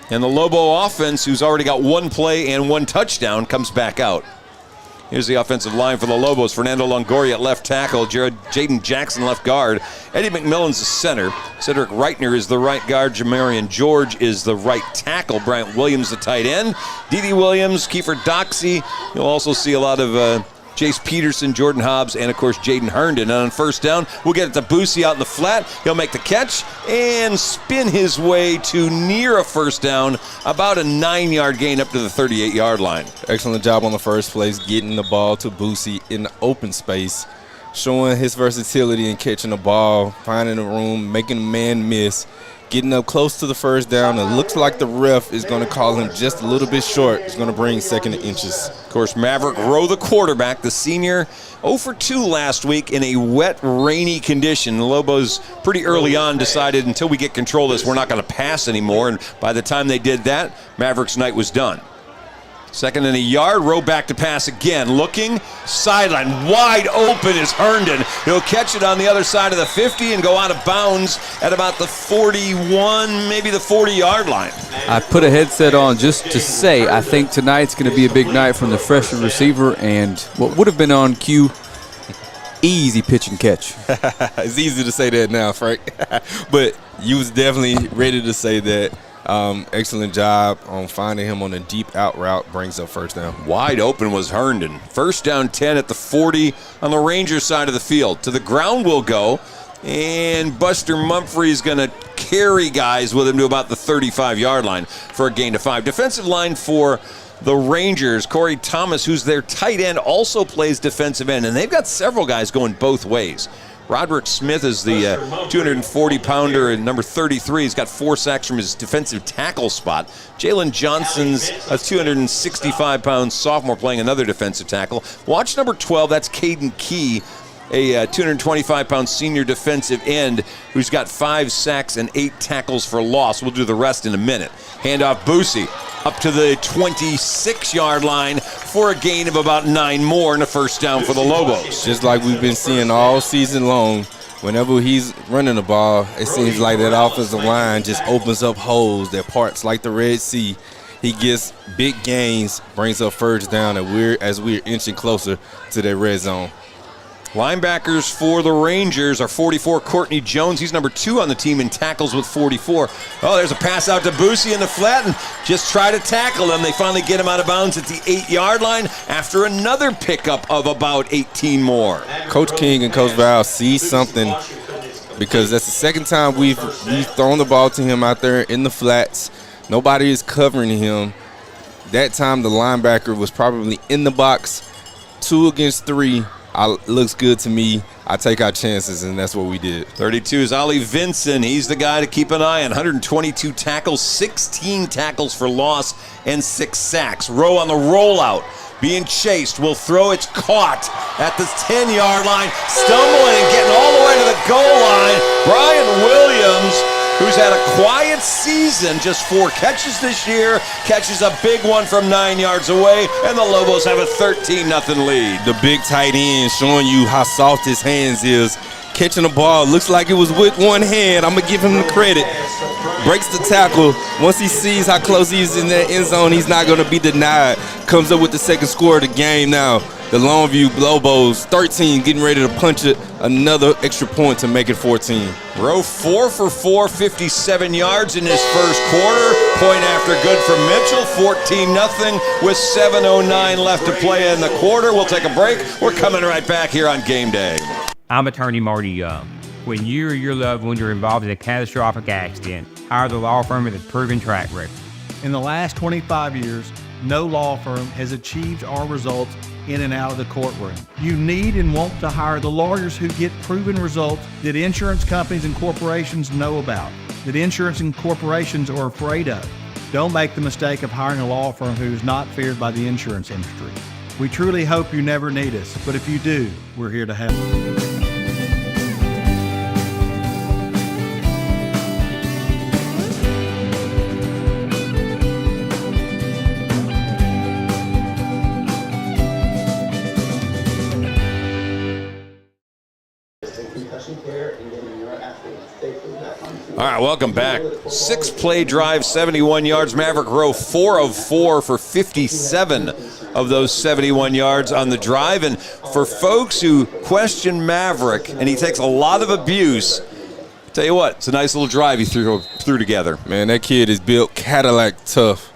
And the Lobo offense, who's already got 1 play and 1 touchdown, comes back out. Here's the offensive line for the Lobos. Fernando Longoria at left tackle. Jaden Jackson left guard. Eddie McMillan's the center. Cedric Reitner is the right guard. Jamarian George is the right tackle. Bryant Williams the tight end. Dede Williams, Kiefer Doxey. You'll also see a lot of Jace Peterson, Jordan Hobbs, and, of course, Jaden Herndon. And on first down, we'll get it to Boosie out in the flat. He'll make the catch and spin his way to near a first down, about a 9-yard gain up to the 38-yard line. Excellent job on the first place, getting the ball to Boosie in the open space, showing his versatility in catching the ball, finding the room, making a man miss, getting up close to the first down. It looks like the ref is going to call him just a little bit short. It's going to bring second inches. Of course, Maverick Rowe, the quarterback, the senior, 0 for 2 last week in a wet, rainy condition. The Lobos pretty early on decided until we get control of this, we're not going to pass anymore. And by the time they did that, Maverick's night was done. Second and a yard, Rowe back to pass again. Looking, sideline, wide open is Herndon. He'll catch it on the other side of the 50 and go out of bounds at about the 41, maybe the 40-yard line. I put a headset on just to say I think tonight's going to be a big night from the freshman receiver, and what would have been on cue, easy pitch and catch. It's easy to say that now, Frank. But you was definitely ready to say that. Excellent job on finding him on a deep out route, brings up first down. Wide open was Herndon. First down 10 at the 40 on the Rangers side of the field. To the ground we'll go, and Buster Mumphrey's going to carry guys with him to about the 35-yard line for a gain of 5. Defensive line for the Rangers, Corey Thomas, who's their tight end, also plays defensive end, and they've got several guys going both ways. Roderick Smith is the 240-pounder and number 33. He's got 4 sacks from his defensive tackle spot. Jalen Johnson's a 265-pound sophomore playing another defensive tackle. Watch number 12. That's Caden Key, a 225-pound senior defensive end who's got 5 sacks and 8 tackles for loss. We'll do the rest in a minute. Handoff Boosie up to the 26-yard line for a gain of about 9 more and a first down for the Lobos. Just like we've been seeing all season long, whenever he's running the ball, it seems like that offensive line just opens up holes that parts like the Red Sea. He gets big gains, brings up first down, and as we're inching closer to that red zone. Linebackers for the Rangers are 44, Courtney Jones. He's number 2 on the team in tackles with 44. Oh, there's a pass out to Boosie in the flat, and just try to tackle him. They finally get him out of bounds at the 8-yard line after another pickup of about 18 more. Coach King and Coach Val see something, because that's the second time we've thrown the ball to him out there in the flats. Nobody is covering him. That time the linebacker was probably in the box. 2 against 3. Looks good to me. I take our chances, and that's what we did. 32 is Ollie Vinson. He's the guy to keep an eye on. 122 tackles, 16 tackles for loss, and 6 sacks. Rowe on the rollout, being chased. Will throw. It's caught at the 10-yard line, stumbling and getting all the way to the goal line. Brian Williams, who's had a quiet season, just 4 catches this year, catches a big one from 9 yards away, and the Lobos have a 13-0 lead. The big tight end showing you how soft his hands is. Catching the ball, looks like it was with one hand. I'm going to give him the credit. Breaks the tackle. Once he sees how close he is in that end zone, he's not going to be denied. Comes up with the second score of the game now. The Longview Lobos, 13, getting ready to punch it another extra point to make it 14. Rowe 4 for 4, 57 yards in his first quarter. Point after good for Mitchell, 14-0 with 7:09 left to play in the quarter. We'll take a break. We're coming right back here on Game Day. I'm attorney Marty Young. When you or your loved ones are involved in a catastrophic accident, hire the law firm with a proven track record. In the last 25 years, no law firm has achieved our results in and out of the courtroom. You need and want to hire the lawyers who get proven results that insurance companies and corporations know about, that insurance and corporations are afraid of. Don't make the mistake of hiring a law firm who is not feared by the insurance industry. We truly hope you never need us, but if you do, we're here to help. All right, welcome back. 6-play drive, 71 yards. Maverick Rowe 4 of 4 for 57 of those 71 yards on the drive. And for folks who question Maverick, and he takes a lot of abuse, tell you what, it's a nice little drive he threw together. Man, that kid is built Cadillac tough.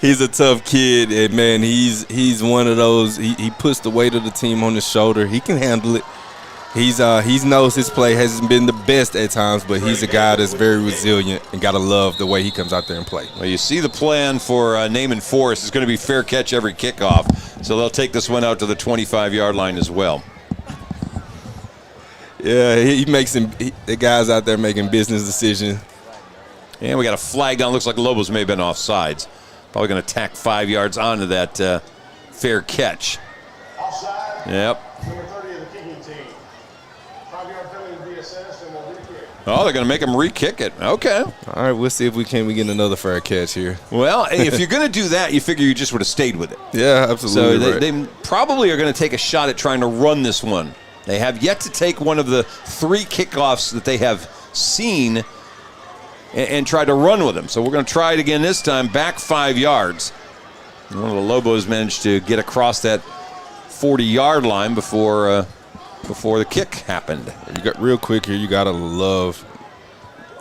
He's a tough kid, and man, he's one of those. He puts the weight of the team on his shoulder. He can handle it. He knows his play hasn't been the best at times, but he's a guy that's very resilient, and gotta love the way he comes out there and play. Well, you see the plan for Naaman Forrest is going to be fair catch every kickoff, so they'll take this one out to the 25-yard line as well. Yeah, the guys out there making business decisions. And we got a flag down. Looks like Lobos may have been offsides. Probably going to tack 5 yards onto that fair catch. Offside. Yep. Number 30 of the kicking team. 5-yard penalty will be assessed and we'll re-kick. Oh, they're going to make him re-kick it. Okay. All right, we'll see if we get another fair catch here. Well, if you're going to do that, you figure you just would have stayed with it. Yeah, absolutely. So they probably are going to take a shot at trying to run this one. They have yet to take one of the 3 kickoffs that they have seen and try to run with them. So we're going to try it again this time, back 5 yards. One of the Lobos managed to get across that 40-yard line before the kick happened. You got real quick here. You gotta love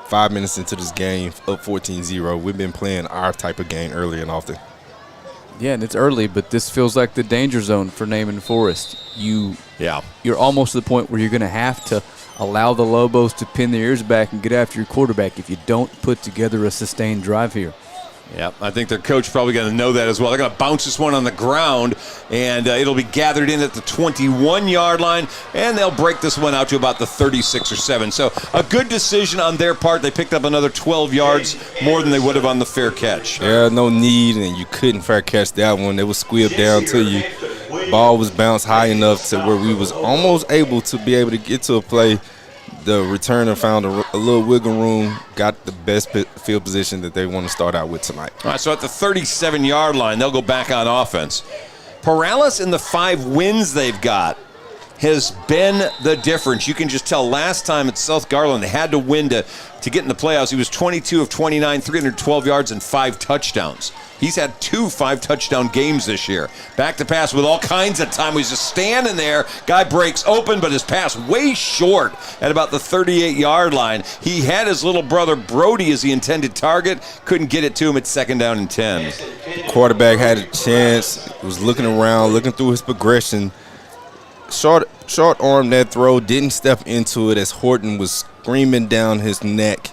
5 minutes into this game, up 14-0. We've been playing our type of game early and often. Yeah, and it's early, but this feels like the danger zone for Naaman Forest. You're almost to the point where you're going to have to allow the Lobos to pin their ears back and get after your quarterback if you don't put together a sustained drive here. Yeah, I think their coach probably going to know that as well. They're going to bounce this one on the ground, and it'll be gathered in at the 21-yard line, and they'll break this one out to about the 36 or 7. So a good decision on their part. They picked up another 12 yards more than they would have on the fair catch. Yeah, no need, and you couldn't fair catch that one. It was squealed down to you. Ball was bounced high enough to where we was almost able to be able to get to a play. The returner found a little wiggle room, got the best field position that they want to start out with tonight. All right, so at the 37-yard line, they'll go back on offense. Paralis in the 5 wins they've got has been the difference. You can just tell last time at South Garland they had to win to get in the playoffs. He was 22 of 29, 312 yards and 5 touchdowns. He's had 2 5-touchdown games this year. Back to pass with all kinds of time. He's just standing there. Guy breaks open, but his pass way short at about the 38-yard line. He had his little brother Brody as the intended target. Couldn't get it to him at 2nd down and 10. Quarterback had a chance. Was looking around, looking through his progression. Short arm that throw, didn't step into it as Horton was screaming down his neck.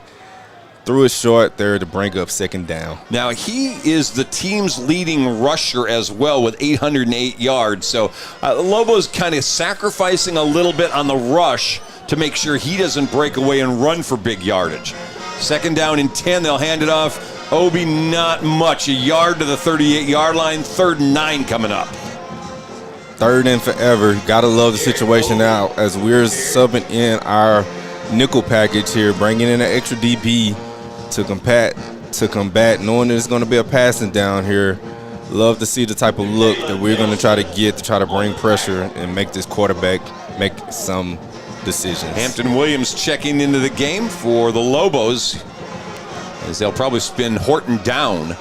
Threw it short there to bring up 2nd down. Now, he is the team's leading rusher as well with 808 yards. So Lobo's kind of sacrificing a little bit on the rush to make sure he doesn't break away and run for big yardage. 2nd down and 10, they'll hand it off. Obi, not much. A yard to the 38-yard line. 3rd and 9 coming up. 3rd and forever. Gotta love the situation now as we're subbing in our nickel package here, bringing in an extra DB to combat, knowing there's going to be a passing down here. Love to see the type of look that we're going to try to get to try to bring pressure and make this quarterback make some decisions. Hampton Williams checking into the game for the Lobos as they'll probably spin Horton down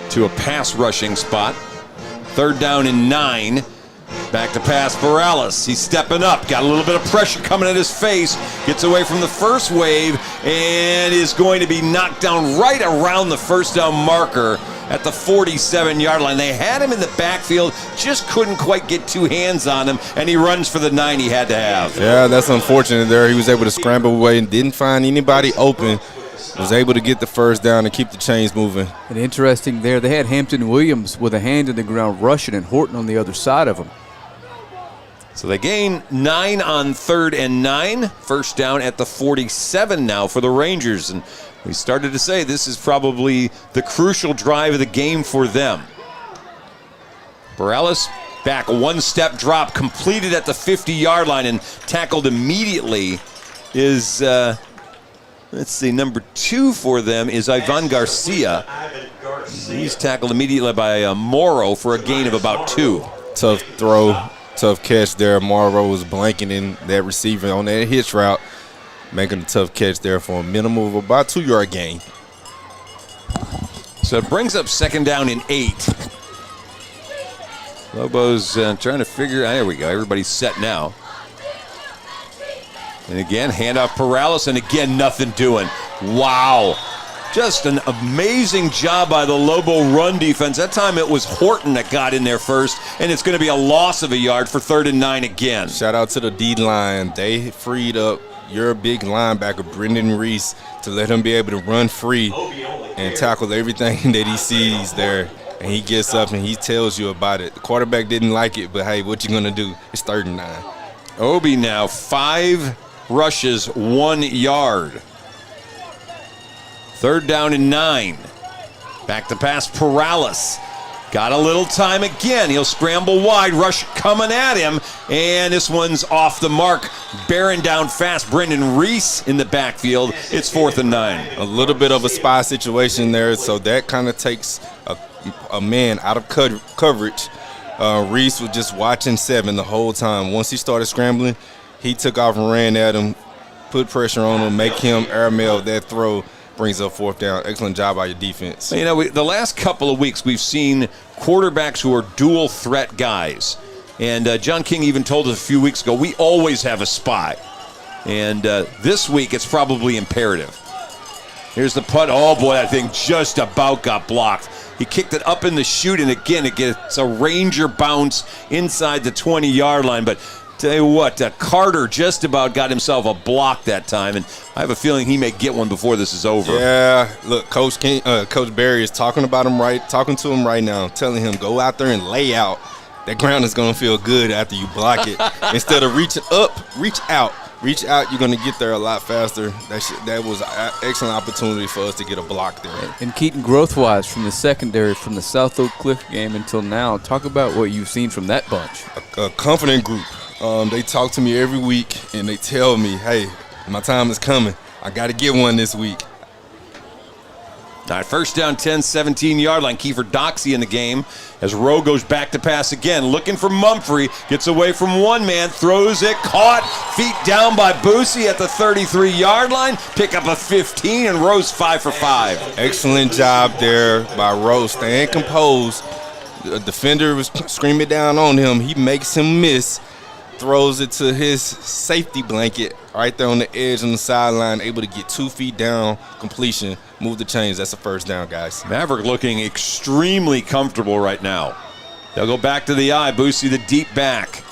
to a pass rushing spot. 3rd down and 9. Back to pass, Paralis. He's stepping up. Got a little bit of pressure coming at his face. Gets away from the first wave and is going to be knocked down right around the 1st down marker at the 47-yard line. They had him in the backfield, just couldn't quite get 2 hands on him, and he runs for the 9 he had to have. Yeah, that's unfortunate there. He was able to scramble away and didn't find anybody open. Was able to get the 1st down and keep the chains moving. And interesting there, they had Hampton Williams with a hand in the ground rushing and Horton on the other side of him. So they gain 9 on 3rd and 9. 1st down at the 47 now for the Rangers. And we started to say this is probably the crucial drive of the game for them. Paralis back, 1-step drop, completed at the 50-yard line and tackled immediately is, let's see, number 2 for them is Ivan Garcia. He's tackled immediately by Morrow for a gain of about 2. Tough throw. Tough catch there. Morrow was blanketing that receiver on that hitch route, making a tough catch there for a minimum of about 2-yard gain. So it brings up 2nd down and 8. Lobo's trying to figure. There we go. Everybody's set now. And again, handoff Paralis, and again, nothing doing. Wow. Just an amazing job by the Lobo run defense. That time it was Horton that got in there first, and it's going to be a loss of a yard for 3rd and 9 again. Shout out to the D-line. They freed up your big linebacker, Brendan Reese, to let him be able to run free and tackle everything that he sees there. And he gets up and he tells you about it. The quarterback didn't like it, but hey, what you going to do? It's 3rd and 9. Obi now 5 rushes, 1 yard. 3rd down and 9. Back to pass, Paralis. Got a little time again. He'll scramble wide. Rush coming at him. And this one's off the mark. Bearing down fast. Brendan Reese in the backfield. It's 4th and 9. A little bit of a spy situation there, so that kind of takes a man out of coverage. Reese was just watching 7 the whole time. Once he started scrambling, he took off and ran at him, put pressure on him, make him airmail that throw. Brings up 4th down. Excellent job by your defense. You know, the last couple of weeks we've seen quarterbacks who are dual threat guys. And John King even told us a few weeks ago, we always have a spy. And this week it's probably imperative. Here's the putt. Oh, boy, that thing just about got blocked. He kicked it up in the chute, and again, it gets a Ranger bounce inside the 20-yard line. But tell you what, Carter just about got himself a block that time, and I have a feeling he may get one before this is over. Yeah, look, Coach Barry is talking to him right now, telling him go out there and lay out. That ground is going to feel good after you block it. Instead of reaching up, reach out. Reach out, you're going to get there a lot faster. That was an excellent opportunity for us to get a block there. And Keaton, growth-wise, from the secondary, from the South Oak Cliff game until now, talk about what you've seen from that bunch. A confident group. They talk to me every week, and they tell me, hey, my time is coming. I got to get one this week. All right, first down, 10, 17-yard line. Kiefer Doxey in the game as Rowe goes back to pass again. Looking for Mumphrey. Gets away from one man. Throws it. Caught. Feet down by Boosie at the 33-yard line. Pick up a 15, and Rowe's 5 for 5. Excellent job there by Rowe. Staying composed. The defender was screaming down on him. He makes him miss. Throws it to his safety blanket right there on the edge on the sideline, able to get 2 feet down, completion, move the chains. That's a first down, guys. Maverick looking extremely comfortable right now. They'll go back to the eye. Boosie the deep back.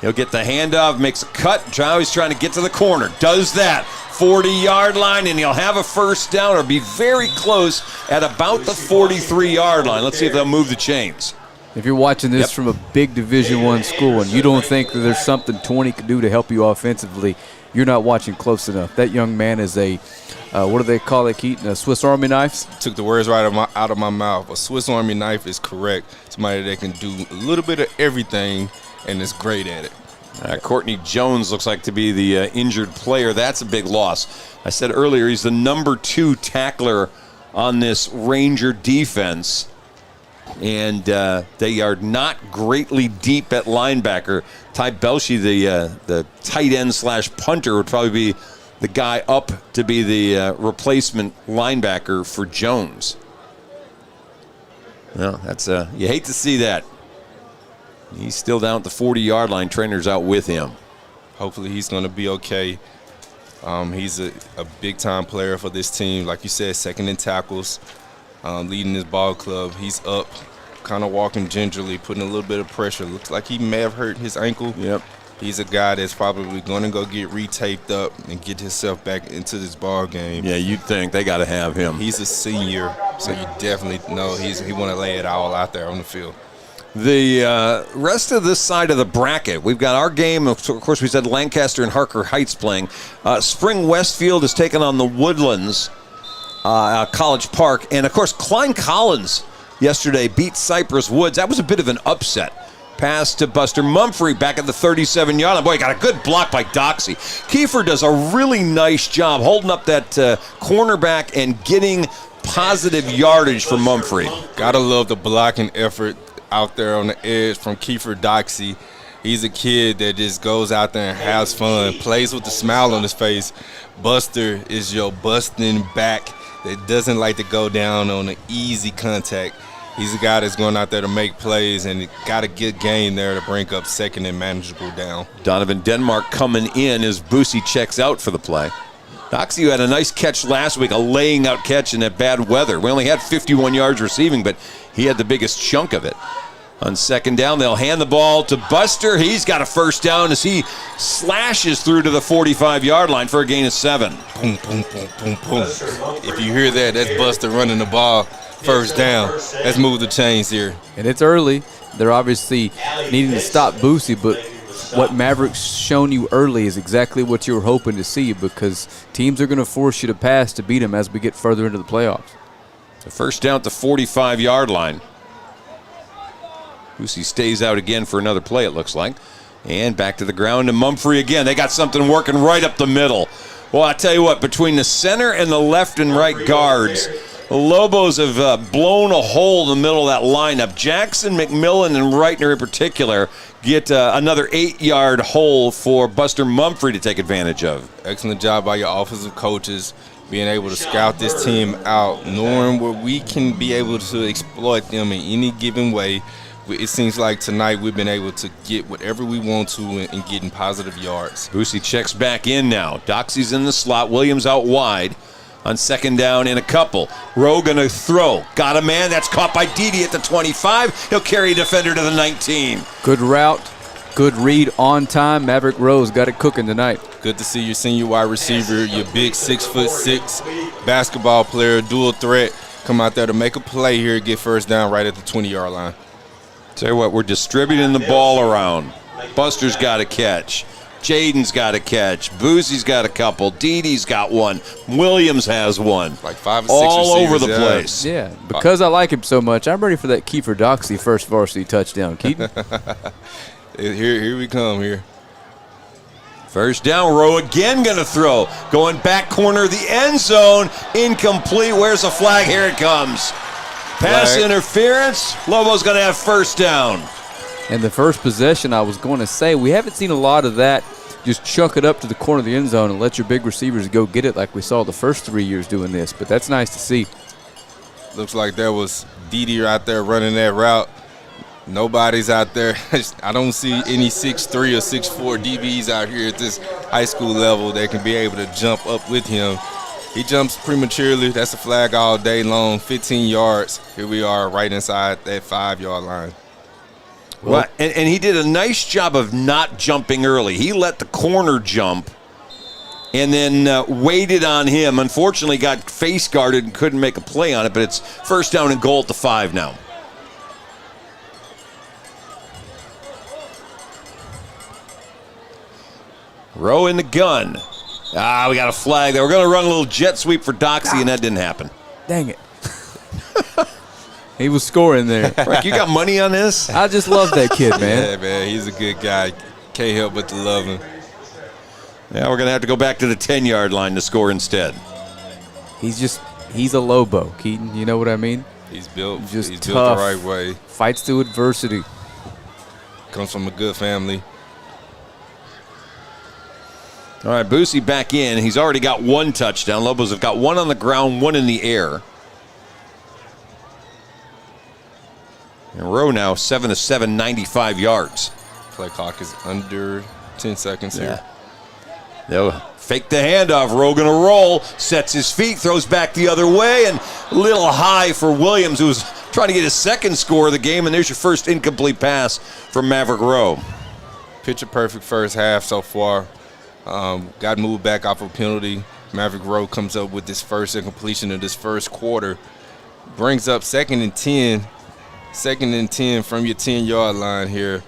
He'll get the handoff, makes a cut. Now he's trying to get to the corner. Does that. 40-yard line, and he'll have a first down or be very close at about the 43-yard line. Let's see if they'll move the chains. If you're watching this from a big Division I school and you don't think that there's something 20 could do to help you offensively, you're not watching close enough. That young man is a, what do they call it, Keaton, a Swiss Army knife? Took the words right out of my mouth. A Swiss Army knife is correct. Somebody that can do a little bit of everything and is great at it. Courtney Jones looks like to be the injured player. That's a big loss. I said earlier he's the number 2 tackler on this Ranger defense. And they are not greatly deep at linebacker. Ty Belshey, the tight end / punter, would probably be the guy up to be the replacement linebacker for Jones. Well, that's you hate to see that. He's still down at the 40-yard line. Trainer's out with him. Hopefully he's going to be okay. He's a big-time player for this team. Like you said, second in tackles. Leading his ball club. He's up, kind of walking gingerly, putting a little bit of pressure. Looks like he may have hurt his ankle. Yep. He's a guy that's probably going to go get retaped up and get himself back into this ball game. Yeah, you'd think they got to have him. He's a senior, so you definitely know he want to lay it all out there on the field. The rest of this side of the bracket, we've got our game. Of course, we said Lancaster and Harker Heights playing. Spring Westfield is taking on the Woodlands. College Park. And, of course, Klein Collins yesterday beat Cypress Woods. That was a bit of an upset. Pass to Buster Mumphrey back at the 37-yard line. Boy, got a good block by Doxey. Kiefer does a really nice job holding up that cornerback and getting positive yardage for Mumphrey. Gotta love the blocking effort out there on the edge from Kiefer Doxey. He's a kid that just goes out there and has fun, plays with a smile on his face. Buster is your busting back that doesn't like to go down on an easy contact. He's a guy that's going out there to make plays and got a good game there to bring up second and manageable down. Donovan Denmark coming in as Boosie checks out for the play. Doxey had a nice catch last week, a laying out catch in that bad weather. We only had 51 yards receiving, but he had the biggest chunk of it. On second down, they'll hand the ball to Buster. He's got a first down as he slashes through to the 45-yard line for a gain of 7. Boom, boom, boom, boom, boom. If you hear that, that's Buster running the ball. First down. Let's move the chains here. And it's early. They're obviously needing to stop Boosie, but what Maverick's shown you early is exactly what you were hoping to see, because teams are going to force you to pass to beat them as we get further into the playoffs. The first down at the 45-yard line. Boosie stays out again for another play, it looks like. And back to the ground to Mumphrey again. They got something working right up the middle. Well, I tell you what, between the center and the left and right guards, the Lobos have blown a hole in the middle of that lineup. Jackson, McMillan, and Reitner in particular get another 8-yard hole for Buster Mumphrey to take advantage of. Excellent job by your offensive coaches being able to scout this team out, knowing where we can be able to exploit them in any given way. It seems like tonight we've been able to get whatever we want to and getting positive yards. Boosie checks back in now. Doxey's in the slot. Williams out wide. on second down and a couple. Rowe going to throw. Got a man. That's caught by Dede at the 25. He'll carry a defender to the 19. Good route, good read on time. Maverick Rowe's got it cooking tonight. Good to see your senior wide receiver, your big 6'6" basketball player, dual threat, come out there to make a play here, get first down right at the 20-yard line. Tell you what, we're distributing the ball around. Buster's got a catch. Jaden's got a catch. Boosie's got a couple. Dede's got one. Williams has one. Like 5 or 6 all over the receivers, place. Yeah, because I like him so much, I'm ready for that Kiefer Doxey first varsity touchdown. Keaton. Here we come here. First down, Rowe again going to throw. Going back corner of the end zone. Incomplete. Where's the flag? Here it comes. Pass interference. Lobo's going to have first down. And the first possession, I was going to say, we haven't seen a lot of that. Just chuck it up to the corner of the end zone and let your big receivers go get it like we saw the first 3 years doing this. But that's nice to see. Looks like there was Dede out there running that route. Nobody's out there. I don't see any 6'3" or 6'4" DBs out here at this high school level that can be able to jump up with him. He jumps prematurely. That's a flag all day long, 15 yards. Here we are right inside that 5-yard line. Well, and he did a nice job of not jumping early. He let the corner jump and then waited on him. Unfortunately, got face guarded and couldn't make a play on it, but it's first down and goal at the 5 now. Rowe in the gun. We got a flag there. We're going to run a little jet sweep for Doxey, and that didn't happen. Dang it. He was scoring there. Frank, you got money on this? I just love that kid, man. Yeah, man, he's a good guy. Can't help but to love him. Yeah, we're going to have to go back to the 10-yard line to score instead. He's a Lobo, Keaton. You know what I mean? He's built Just built tough, the right way. Fights through adversity. Comes from a good family. All right, Boosie back in. He's already got one touchdown. Lobos have got one on the ground, one in the air. And Rowe now 7 of 7, 95 yards. Play clock is under 10 seconds here. They'll fake the handoff. Rowe going to roll, sets his feet, throws back the other way, and a little high for Williams, who was trying to get his second score of the game, and there's your first incomplete pass from Maverick Rowe. Picture perfect first half so far. Got moved back off a penalty. Maverick Rowe comes up with this first incompletion of this first quarter. Brings up second and 10. Second and 10 from your 10-yard line here.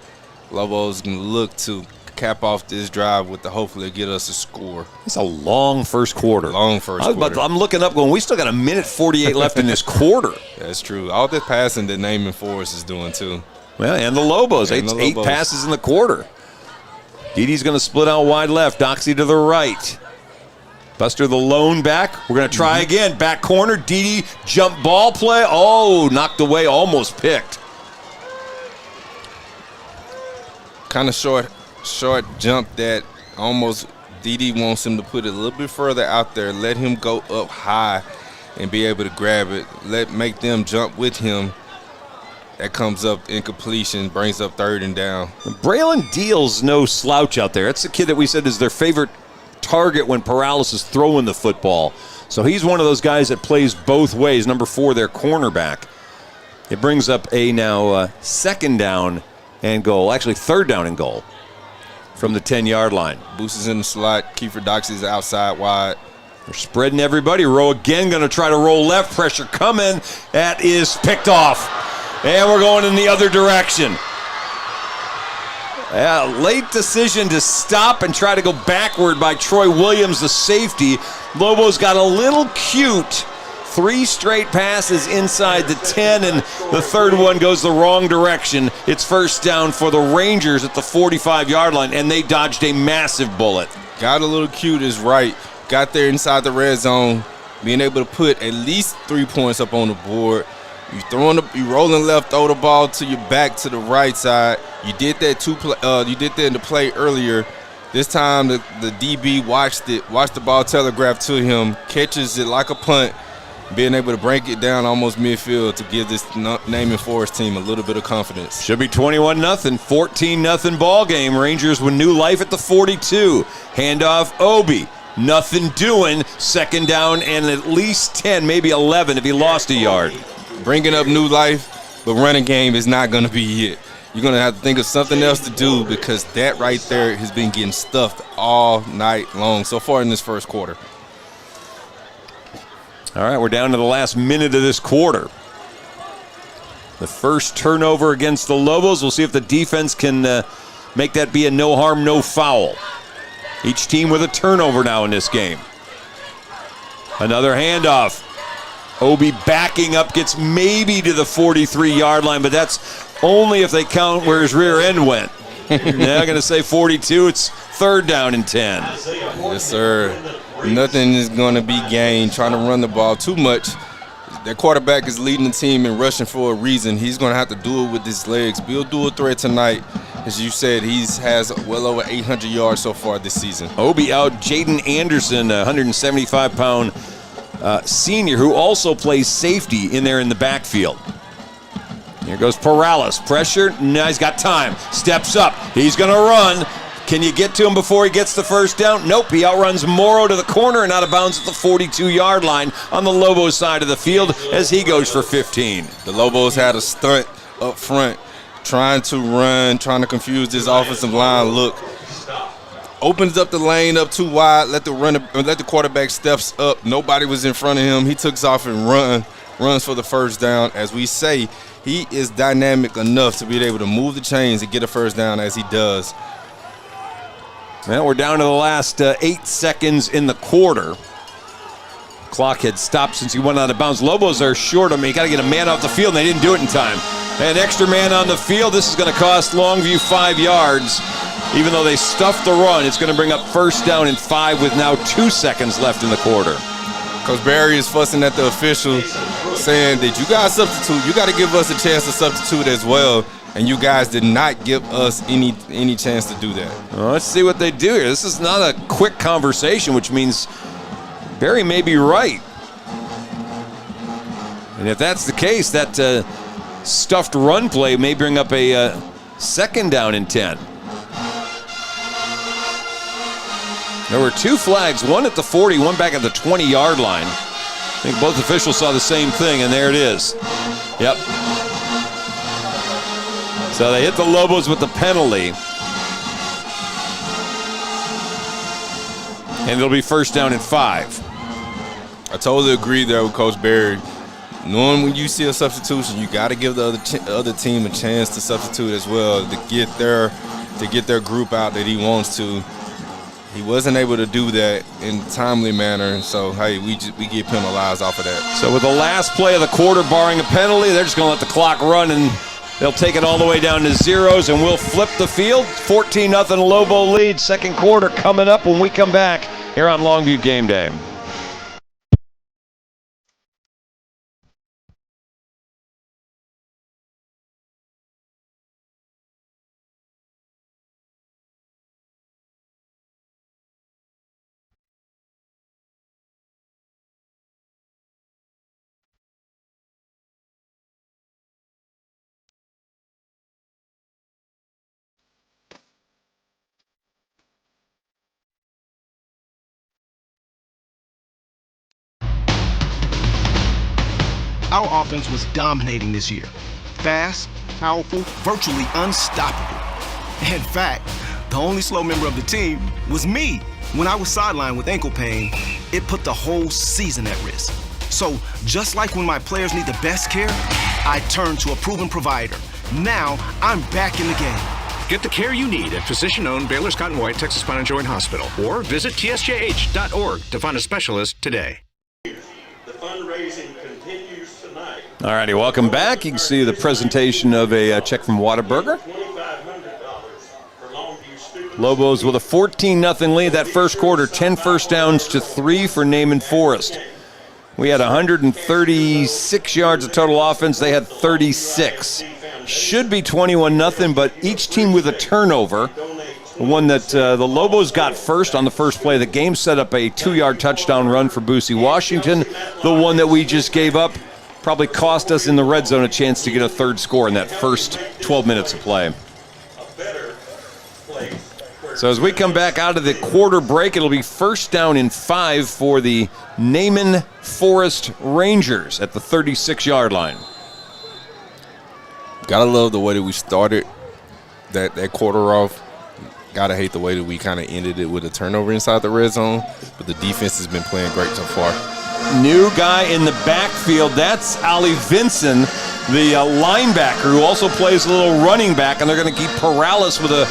Lobos going to look to cap off this drive with the hopefully get us a score. It's a long first quarter. I'm looking up going, we still got a minute 48 left in this quarter. That's true. All the passing that Naaman Forest is doing too. Well, and the Lobos. Eight passes in the quarter. Dede's going to split out wide left. Doxey to the right. Buster the lone back. We're going to try again. Back corner. Dede jump ball play. Oh, knocked away. Almost picked. Kind of short jump that almost Dede wants him to put it a little bit further out there. Let him go up high and be able to grab it. Make them jump with him. That comes up incompletion, brings up third and down. Braylon Deal's no slouch out there. That's the kid that we said is their favorite target when Paralysis is throwing the football. So he's one of those guys that plays both ways. Number 4, their cornerback. It brings up a now second down and goal. Actually, third down and goal from the 10-yard line. Boost is in the slot. Kiefer Doxey is outside wide. They're spreading everybody. Rowe again going to try to roll left. Pressure coming. That is picked off. And we're going in the other direction. Late decision to stop and try to go backward by Troy Williams, the safety. Lobo's got a little cute. 3 straight passes inside the 10, and the third one goes the wrong direction. It's first down for the Rangers at the 45-yard line, and they dodged a massive bullet. Got a little cute is right. Got there inside the red zone, being able to put at least 3 points up on the board. You rolling left, throw the ball to your back to the right side. You did that in the play earlier. This time the DB watched the ball telegraphed to him, catches it like a punt, being able to break it down almost midfield to give this Naaman Forest team a little bit of confidence. Should be 21-0, 14-0 ball game. Rangers with new life at the 42. Handoff Obi. Nothing doing. Second down and at least 10, maybe 11 if he lost a yard. Bringing up new life, but running game is not going to be it. You're going to have to think of something else to do because that right there has been getting stuffed all night long so far in this first quarter. All right, we're down to the last minute of this quarter. The first turnover against the Lobos. We'll see if the defense can make that be a no harm, no foul. Each team with a turnover now in this game. Another handoff. Obi backing up, gets maybe to the 43-yard line, but that's only if they count where his rear end went. Now going to say 42. It's third down and 10. Yes, sir. Nothing is going to be gained trying to run the ball too much. Their quarterback is leading the team in rushing for a reason. He's going to have to do it with his legs. Be a dual threat tonight. As you said, he has well over 800 yards so far this season. Obi out. Jaden Anderson, a 175-pound senior who also plays safety in there in the backfield. Here goes Perales. Pressure. Now he's got time. Steps up. He's going to run. Can you get to him before he gets the first down? Nope. He outruns Morrow to the corner and out of bounds at the 42-yard line on the Lobos side of the field as he goes for 15. The Lobos had a stunt up front, trying to run, trying to confuse this offensive line look. Opens up the lane up too wide, let the quarterback steps up. Nobody was in front of him. He takes off and runs for the first down. As we say, he is dynamic enough to be able to move the chains and get a first down as he does. Well, we're down to the last 8 seconds in the quarter. Clock had stopped since he went out of bounds. Lobos are short of me. Got to get a man off the field, and they didn't do it in time. An extra man on the field. This is going to cost Longview 5 yards. Even though they stuffed the run, it's going to bring up first down and 5 with now 2 seconds left in the quarter. Coach Barry is fussing at the officials, saying that you guys substitute. You got to give us a chance to substitute as well. And you guys did not give us any chance to do that. Well, let's see what they do here. This is not a quick conversation, which means Barry may be right. And if that's the case, that stuffed run play may bring up a second down and 10. There were 2 flags, one at the 40, one back at the 20-yard line. I think both officials saw the same thing, and there it is. Yep. So they hit the Lobos with the penalty. And it'll be first down and 5. I totally agree there with Coach Barry. Knowing when you see a substitution, you got to give the other team a chance to substitute as well to get their group out that he wants to. He wasn't able to do that in a timely manner, so, hey, we get penalized off of that. So with the last play of the quarter, barring a penalty, they're just going to let the clock run, and they'll take it all the way down to zeros, and we'll flip the field. 14-0 Lobo lead. Second quarter coming up when we come back here on Longview Game Day. Our offense was dominating this year. Fast, powerful, virtually unstoppable. In fact, the only slow member of the team was me. When I was sidelined with ankle pain, it put the whole season at risk. So, just like when my players need the best care, I turned to a proven provider. Now, I'm back in the game. Get the care you need at physician-owned Baylor Scott & White Texas Spine and Joint Hospital or visit tsjh.org to find a specialist today. The fundraising continues tonight. All righty, welcome back. You can see the presentation of a check from Whataburger. For Longview students. Lobos with a 14-0 lead. That first quarter, 10 first downs to 3 for Naaman Forest. We had 136 yards of total offense. They had 36. Should be 21-0, but each team with a turnover. The one that the Lobos got first on the first play of the game set up a 2-yard touchdown run for Boosie Washington. The one that we just gave up probably cost us in the red zone a chance to get a third score in that first 12 minutes of play. A better place where So as we come back out of the quarter break, it'll be 1st down and 5 for the Naaman Forest Rangers at the 36-yard line. Gotta love the way that we started that quarter off. Gotta hate the way that we kind of ended it with a turnover inside the red zone. But the defense has been playing great so far. New guy in the backfield. That's Ali Vinson, the linebacker, who also plays a little running back. And they're going to keep Perales with a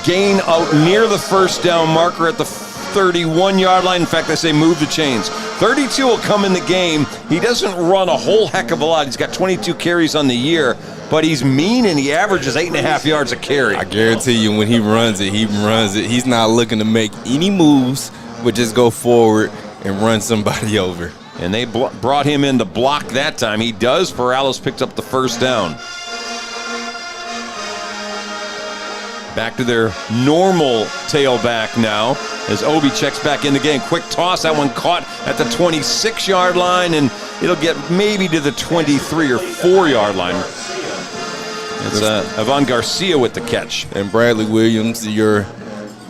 gain out near the 1st down marker at the 31-yard line. In fact, they say move the chains. 32 will come in the game. He doesn't run a whole heck of a lot. He's got 22 carries on the year, but he's mean and he averages 8.5 yards a carry. I guarantee you when he runs it, he runs it. He's not looking to make any moves, but just go forward and run somebody over. And they brought him in to block that time. He does. Perales picked up the 1st down. Back to their normal tailback now as Obi checks back in the game. Quick toss. That one caught at the 26-yard line, and it'll get maybe to the 23 or 4-yard line. It's Ivan Garcia with the catch. And Bradley Williams, your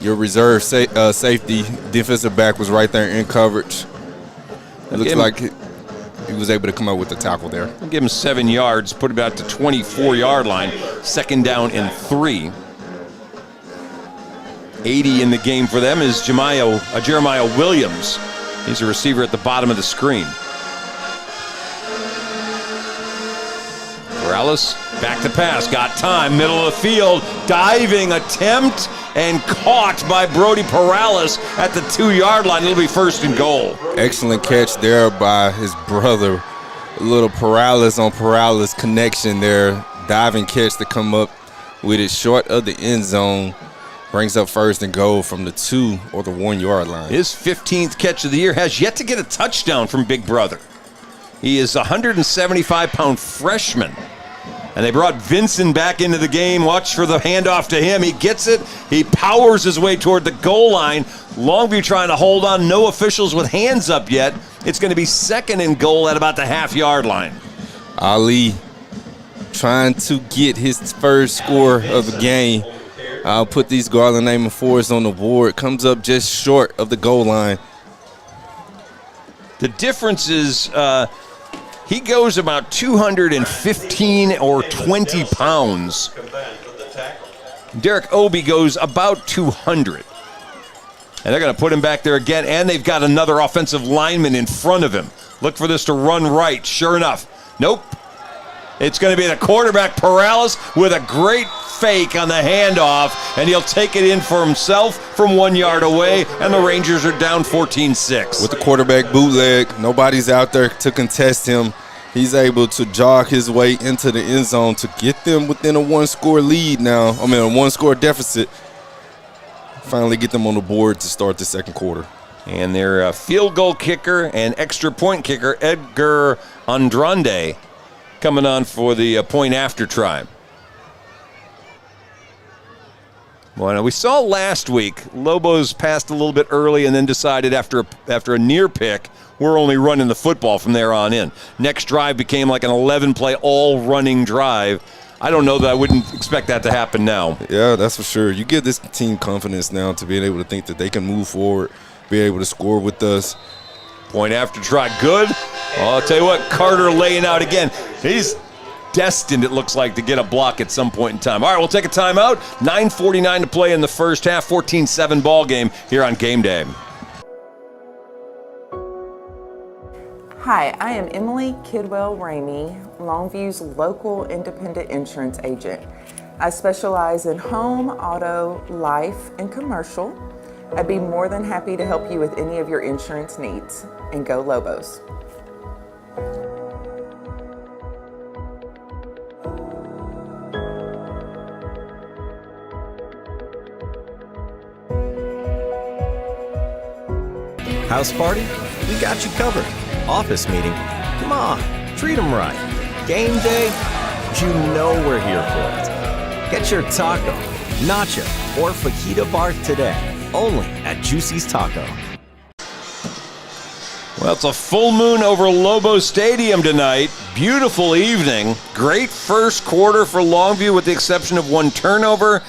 reserve safety defensive back, was right there in coverage. It looks like he was able to come up with the tackle there. I'll give him 7 yards, put him out to 24-yard line. 2nd down and 3. 80 in the game for them is Jeremiah Williams. He's a receiver at the bottom of the screen. Perales back to pass, got time, middle of the field, diving attempt, and caught by Brody Perales at the 2-yard line. It'll be 1st and goal. Excellent catch there by his brother. A little Perales on Perales connection there. Diving catch to come up with it short of the end zone. Brings up 1st and goal from the 2 or the 1-yard line. His 15th catch of the year, has yet to get a touchdown from Big Brother. He is a 175-pound freshman. And they brought Vincent back into the game. Watch for the handoff to him. He gets it. He powers his way toward the goal line. Longview trying to hold on. No officials with hands up yet. It's going to be 2nd and goal at about the half-yard line. Ali trying to get his first score of the game. I'll put these Garland Naaman Forest on the board. Comes up just short of the goal line. The difference is he goes about 215 or 20 pounds. Derek Obi goes about 200. And they're going to put him back there again, and they've got another offensive lineman in front of him. Look for this to run right. Sure enough. Nope. It's going to be the quarterback, Perales, with a great fake on the handoff, and he'll take it in for himself from 1 yard away, and the Rangers are down 14-6. With the quarterback bootleg, nobody's out there to contest him. He's able to jog his way into the end zone to get them within a 1-score lead now. I mean, a 1-score deficit. Finally get them on the board to start the 2nd quarter. And their field goal kicker and extra point kicker, Edgar Andrade, coming on for the point after try. Well, we saw last week, Lobos passed a little bit early and then decided after a near pick, we're only running the football from there on in. Next drive became like an 11-play all-running drive. I don't know that I wouldn't expect that to happen now. Yeah, that's for sure. You give this team confidence now to being able to think that they can move forward, be able to score with us. Point after try, good. I'll tell you what, Carter laying out again. He's destined, it looks like, to get a block at some point in time. All right, we'll take a timeout. 9:49 to play in the first half. 14-7 ball game here on Game Day. Hi, I am Emily Kidwell Ramey, Longview's local independent insurance agent. I specialize in home, auto, life, and commercial. I'd be more than happy to help you with any of your insurance needs. And go Lobos. House party? We got you covered. Office meeting? Come on, treat them right. Game day? You know we're here for it. Get your taco, nacho, or fajita bar today, only at Juicy's Taco. Well, it's a full moon over Lobo Stadium tonight. Beautiful evening. Great first quarter for Longview with the exception of one turnover.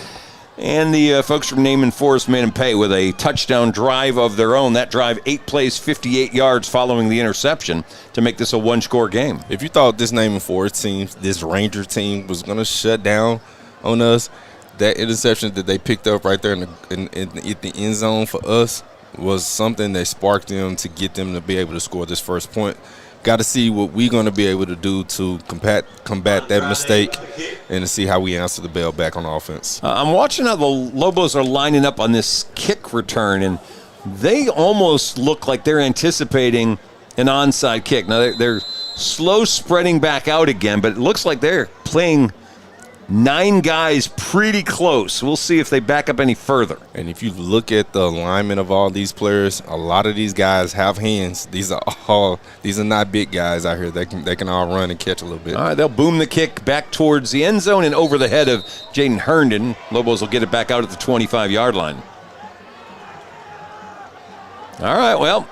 And the folks from Naaman Forest made them pay with a touchdown drive of their own. That drive, 8 plays, 58 yards following the interception to make this a one-score game. If you thought this Naaman Forest team, this Ranger team, was going to shut down on us, that interception that they picked up right there in the end zone for us was something that sparked them to get them to be able to score this first point. Got to see what we're going to be able to do to combat that mistake and to see how we answer the bell back on offense. I'm watching how the Lobos are lining up on this kick return, and they almost look like they're anticipating an onside kick. Now, they're slow spreading back out again, but it looks like they're playing 9 guys pretty close. We'll see if they back up any further. And if you look at the alignment of all these players, a lot of these guys have hands. These are not big guys out here. They can all run and catch a little bit. All right, they'll boom the kick back towards the end zone and over the head of Jaden Herndon. Lobos will get it back out at the 25-yard line. All right, well,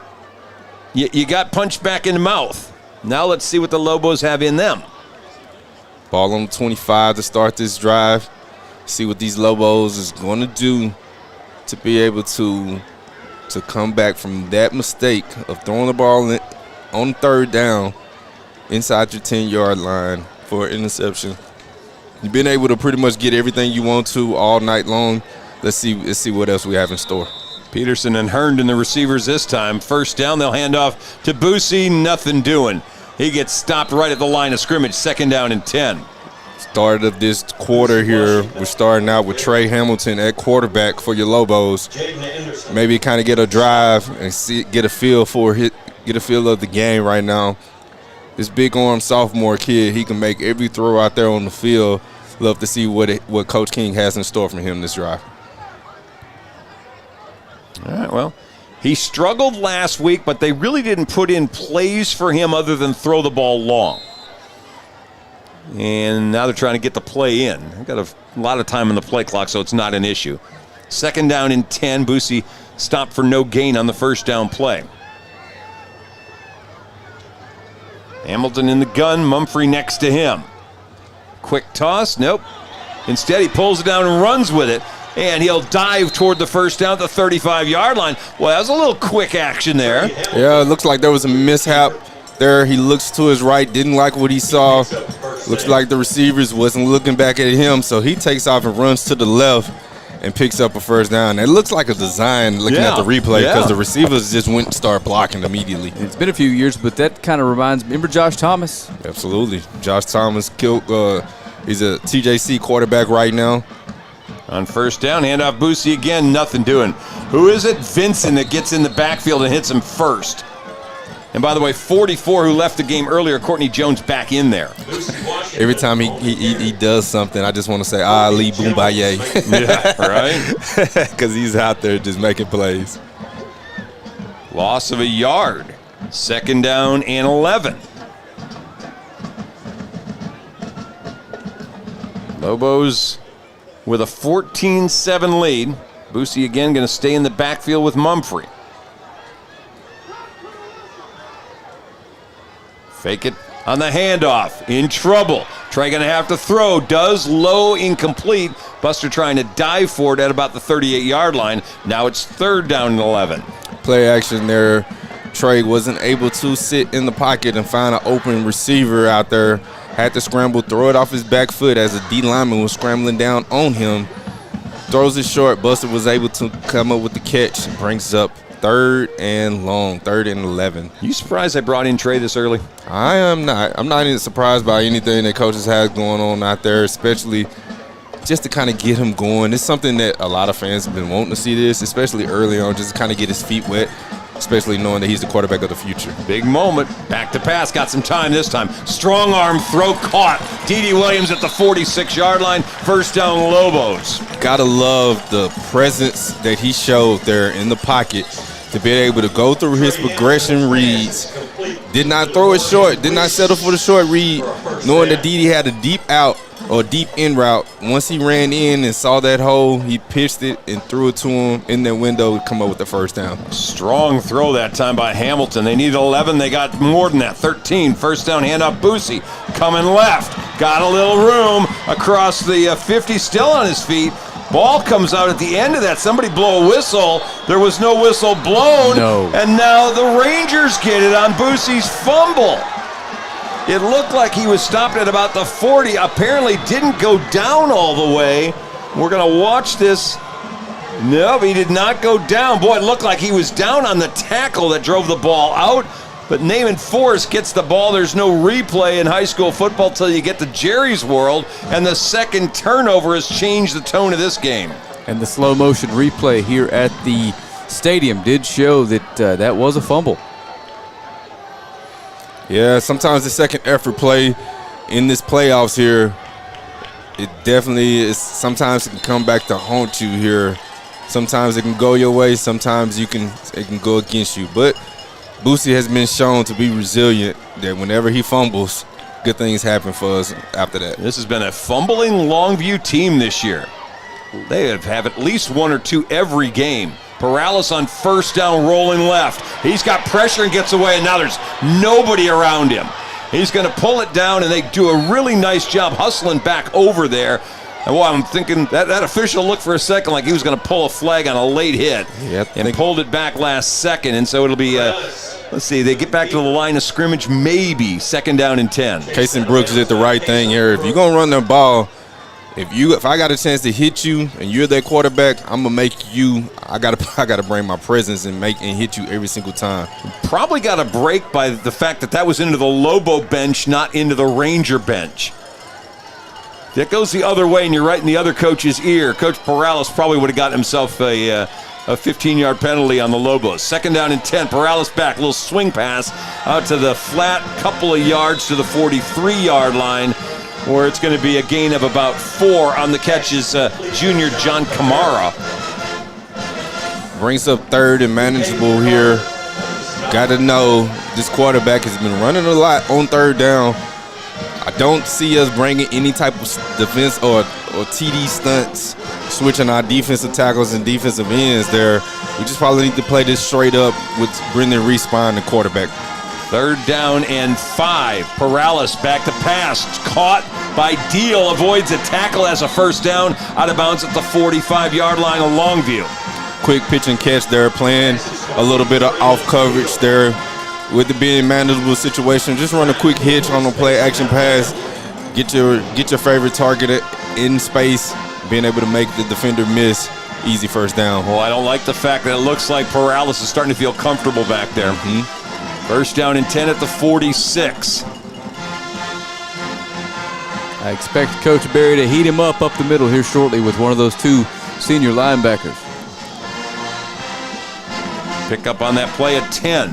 you got punched back in the mouth. Now let's see what the Lobos have in them. Ball on 25 to start this drive. See what these Lobos is going to do to be able to come back from that mistake of throwing the ball on third down inside your 10-yard line for an interception. You've been able to pretty much get everything you want to all night long. Let's see what else we have in store. Peterson and Herndon, the receivers this time. First down, they'll hand off to Boosie. Nothing doing. He gets stopped right at the line of scrimmage. 2nd down and 10. Start of this quarter here, we're starting out with Trey Hamilton at quarterback for your Lobos. Maybe kind of get a drive and get a feel of the game right now. This big arm sophomore kid, he can make every throw out there on the field. Love to see what Coach King has in store for him this drive. All right, well, he struggled last week, but they really didn't put in plays for him other than throw the ball long. And now they're trying to get the play in. They've got a lot of time on the play clock, so it's not an issue. 2nd down and 10. Boosie stopped for no gain on the first down play. Hamilton in the gun. Mumphrey next to him. Quick toss. Nope. Instead, he pulls it down and runs with it. And he'll dive toward the first down at the 35-yard line. Well, that was a little quick action there. Yeah, it looks like there was a mishap there. He looks to his right, didn't like what he saw. Looks like the receivers wasn't looking back at him, so he takes off and runs to the left and picks up a first down. It looks like a design looking at the replay because the receivers just went and started blocking immediately. It's been a few years, but that kind of reminds me. Remember Josh Thomas? Absolutely. Josh Thomas killed. He's a TJC quarterback right now. On first down, handoff Boosie again, nothing doing. Who is it? Vincent that gets in the backfield and hits him first. And by the way, 44 who left the game earlier, Courtney Jones back in there. Every time he does something, I just want to say, Ali Boombaye. Yeah, right? Because he's out there just making plays. Loss of a yard. 2nd down and 11. Lobos with a 14-7 lead. Boosie again going to stay in the backfield with Mumphrey. Fake it on the handoff. In trouble. Trey going to have to throw. Does low, incomplete. Buster trying to dive for it at about the 38-yard line. Now it's 3rd down and 11. Play action there. Trey wasn't able to sit in the pocket and find an open receiver out there. Had to scramble, throw it off his back foot as a D lineman was scrambling down on him. Throws it short. Buster was able to come up with the catch. Brings up 3rd and long, 3rd and 11. You surprised I brought in Trey this early? I am not. I'm not even surprised by anything that coaches have going on out there, especially just to kind of get him going. It's something that a lot of fans have been wanting to see this, especially early on, just to kind of get his feet wet, especially knowing that he's the quarterback of the future. Big moment. Back to pass. Got some time this time. Strong arm throw caught. D.D. Williams at the 46-yard line. First down, Lobos. Gotta love the presence that he showed there in the pocket to be able to go through his progression reads. Did not throw it short. Did not settle for the short read, knowing that D.D. had a deep out or deep in route. Once he ran in and saw that hole, he pitched it and threw it to him in that window to come up with the first down. Strong throw that time by Hamilton. They needed 11. They got more than that. 13. First down, handoff Boosie. Coming left. Got a little room across the 50. Still on his feet. Ball comes out at the end of that. Somebody blow a whistle. There was no whistle blown. No. And now the Rangers get it on Boosie's fumble. It looked like he was stopped at about the 40. Apparently didn't go down all the way. We're going to watch this. No, he did not go down. Boy, it looked like he was down on the tackle that drove the ball out. But Naaman Forrest gets the ball. There's no replay in high school football till you get to Jerry's World. And the second turnover has changed the tone of this game. And the slow motion replay here at the stadium did show that that was a fumble. Yeah, sometimes the second effort play in this playoffs here, it definitely is. Sometimes it can come back to haunt you here. Sometimes it can go your way. Sometimes it can go against you. But Boosie has been shown to be resilient, that whenever he fumbles, good things happen for us after that. This has been a fumbling Longview team this year. They have at least one or two every game. Paralis on first down, rolling left. He's got pressure and gets away, and now there's nobody around him. He's going to pull it down, and they do a really nice job hustling back over there. And well, I'm thinking that official looked for a second like he was going to pull a flag on a late hit, and pulled it back last second. And so it'll be, let's see, they get back to the line of scrimmage, maybe second down and 10. Casey Brooks did the right thing here. If you're going to run the ball, if I got a chance to hit you and you're that quarterback, I'm gonna make you. I gotta bring my presence and hit you every single time. Probably got a break by the fact that was into the Lobo bench, not into the Ranger bench. That goes the other way, and you're right in the other coach's ear. Coach Paralis probably would have gotten himself a 15-yard penalty on the Lobos. Second down and 10. Paralis back, little swing pass out to the flat, couple of yards to the 43-yard line, where it's going to be a gain of about 4 on the catch is junior John Kamara. Brings up third and manageable here. Got to know this quarterback has been running a lot on third down. I don't see us bringing any type of defense or TD stunts, switching our defensive tackles and defensive ends there. We just probably need to play this straight up with Brendan Respond, the quarterback. Third down and 5. Paralis back to pass. Caught by Deal. Avoids a tackle as a first down. Out of bounds at the 45-yard line of Longview. Quick pitch and catch there. Playing a little bit of off coverage there. With it being a manageable situation, just run a quick hitch on the play action pass. Get your favorite target in space. Being able to make the defender miss. Easy first down. Well, I don't like the fact that it looks like Paralis is starting to feel comfortable back there. First down and 10 at the 46. I expect Coach Berry to heat him up the middle here shortly with one of those two senior linebackers. Pick up on that play at 10.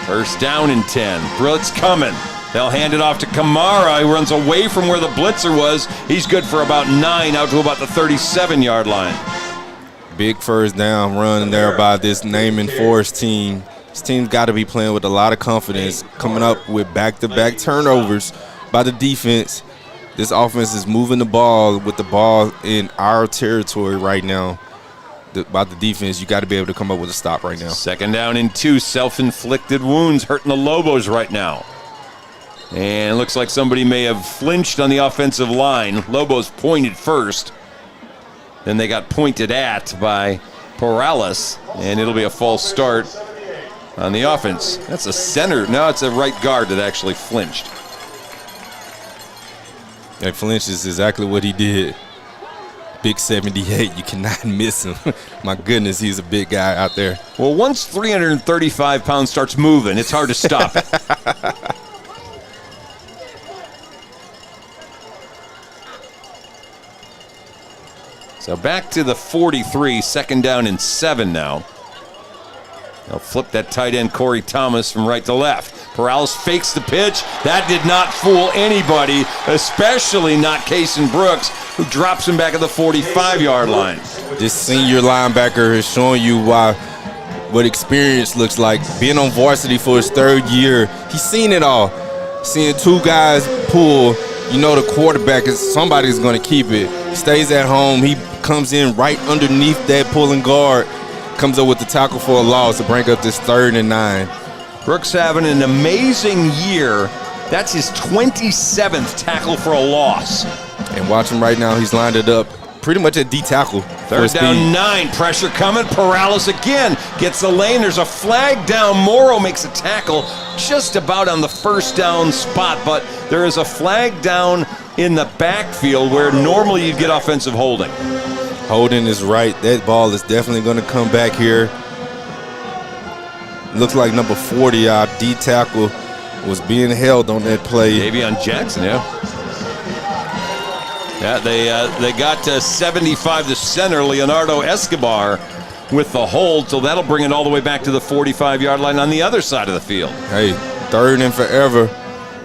First down and 10. Blitz coming. They'll hand it off to Kamara. He runs away from where the blitzer was. He's good for about 9 out to about the 37-yard line. Big first down run there by this Naaman Forrest team. This team's got to be playing with a lot of confidence, coming up with back-to-back turnovers by the defense. This offense is moving the ball with the ball in our territory right now. By the defense, you got to be able to come up with a stop right now. Second down and 2. Self-inflicted wounds hurting the Lobos right now. And it looks like somebody may have flinched on the offensive line. Lobos pointed first. Then they got pointed at by Paralis, and it'll be a false start on the offense. That's a center. No, it's a right guard that actually flinched. That flinch is exactly what he did. Big 78, you cannot miss him. My goodness, he's a big guy out there. Well, once 335 pounds starts moving, it's hard to stop it. So back to the 43, second down and 7 now. They'll flip that tight end Corey Thomas from right to left. Paralis fakes the pitch. That did not fool anybody, especially not Casey Brooks, who drops him back at the 45-yard line. This senior linebacker is showing you what experience looks like. Being on varsity for his 3rd year, he's seen it all. Seeing 2 guys pull, you know the quarterback somebody's going to keep it. He stays at home. He comes in right underneath that pulling guard, comes up with the tackle for a loss to bring up this 3rd and 9. Brooks having an amazing year. That's his 27th tackle for a loss. And watch him right now. He's lined it up pretty much at D tackle. Third down 9. Pressure coming. Perales again gets the lane. There's a flag down. Morrow makes a tackle just about on the first down spot, but there is a flag down in the backfield where normally you'd get offensive holding. Holding is right. That ball is definitely going to come back here. Looks like number 40, our D tackle, was being held on that play. Davion Jackson, yeah. Yeah, they got 75 to center. Leonardo Escobar with the hold, so that'll bring it all the way back to the 45-yard line on the other side of the field. Hey, third and forever.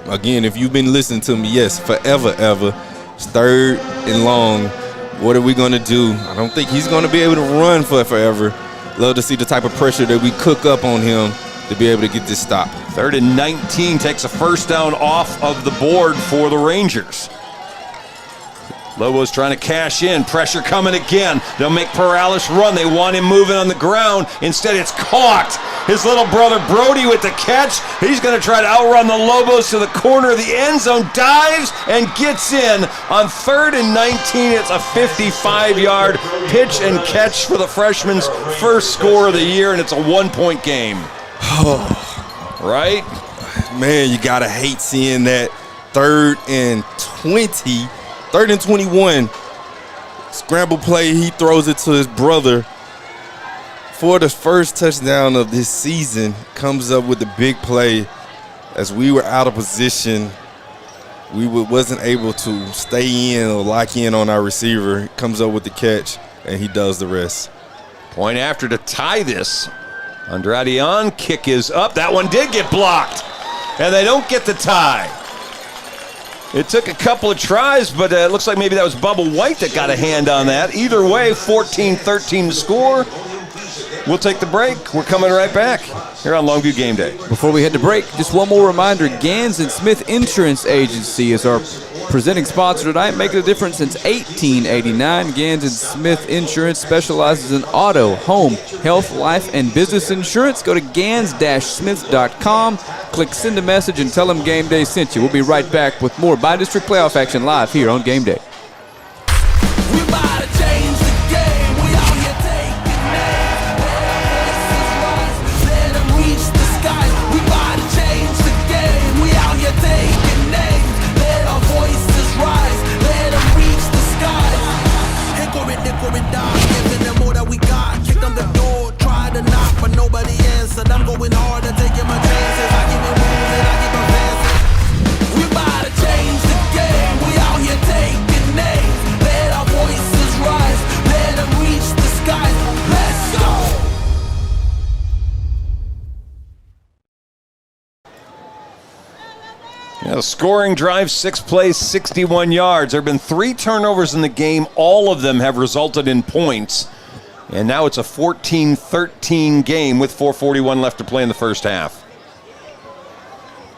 Again, if you've been listening to me, yes, forever, ever. It's third and long. What are we going to do? I don't think he's going to be able to run for forever. Love to see the type of pressure that we cook up on him to be able to get this stop. 3rd and 19 takes a first down off of the board for the Rangers. Lobos trying to cash in. Pressure coming again. They'll make Perales run. They want him moving on the ground. Instead, it's caught. His little brother Brody with the catch. He's going to try to outrun the Lobos to the corner of the end zone. Dives and gets in on 3rd and 19. It's a 55-yard pitch and catch for the freshman's first score of the year, and it's a 1-point game. Right? Man, you got to hate seeing that 3rd and 20. 3rd and 21, scramble play, he throws it to his brother for the first touchdown of this season. Comes up with the big play as we were out of position. We wasn't able to stay in or lock in on our receiver. Comes up with the catch, and he does the rest. Point after to tie this. Andrade kick is up. That one did get blocked, and they don't get the tie. It took a couple of tries, but it looks like maybe that was Bubba White that got a hand on that. Either way, 14-13 to score. We'll take the break. We're coming right back here on Longview Game Day. Before we head to break, just one more reminder. Gans and Smith Insurance Agency is our presenting sponsor tonight, making a difference since 1889. Gans and Smith Insurance specializes in auto, home, health, life, and business insurance. Go to gans-smith.com, click send a message, and tell them Game Day sent you. We'll be right back with more bi-district playoff action live here on Game Day. I'm going hard and taking my chances. I give it moves and I give advances. We about to change the game. We out here taking names. Let our voices rise. Let them reach the skies. Let's go. Yeah, the scoring drive, 6 plays, 61 yards. There have been 3 turnovers in the game. All of them have resulted in points. And now it's a 14-13 game with 4:41 left to play in the first half.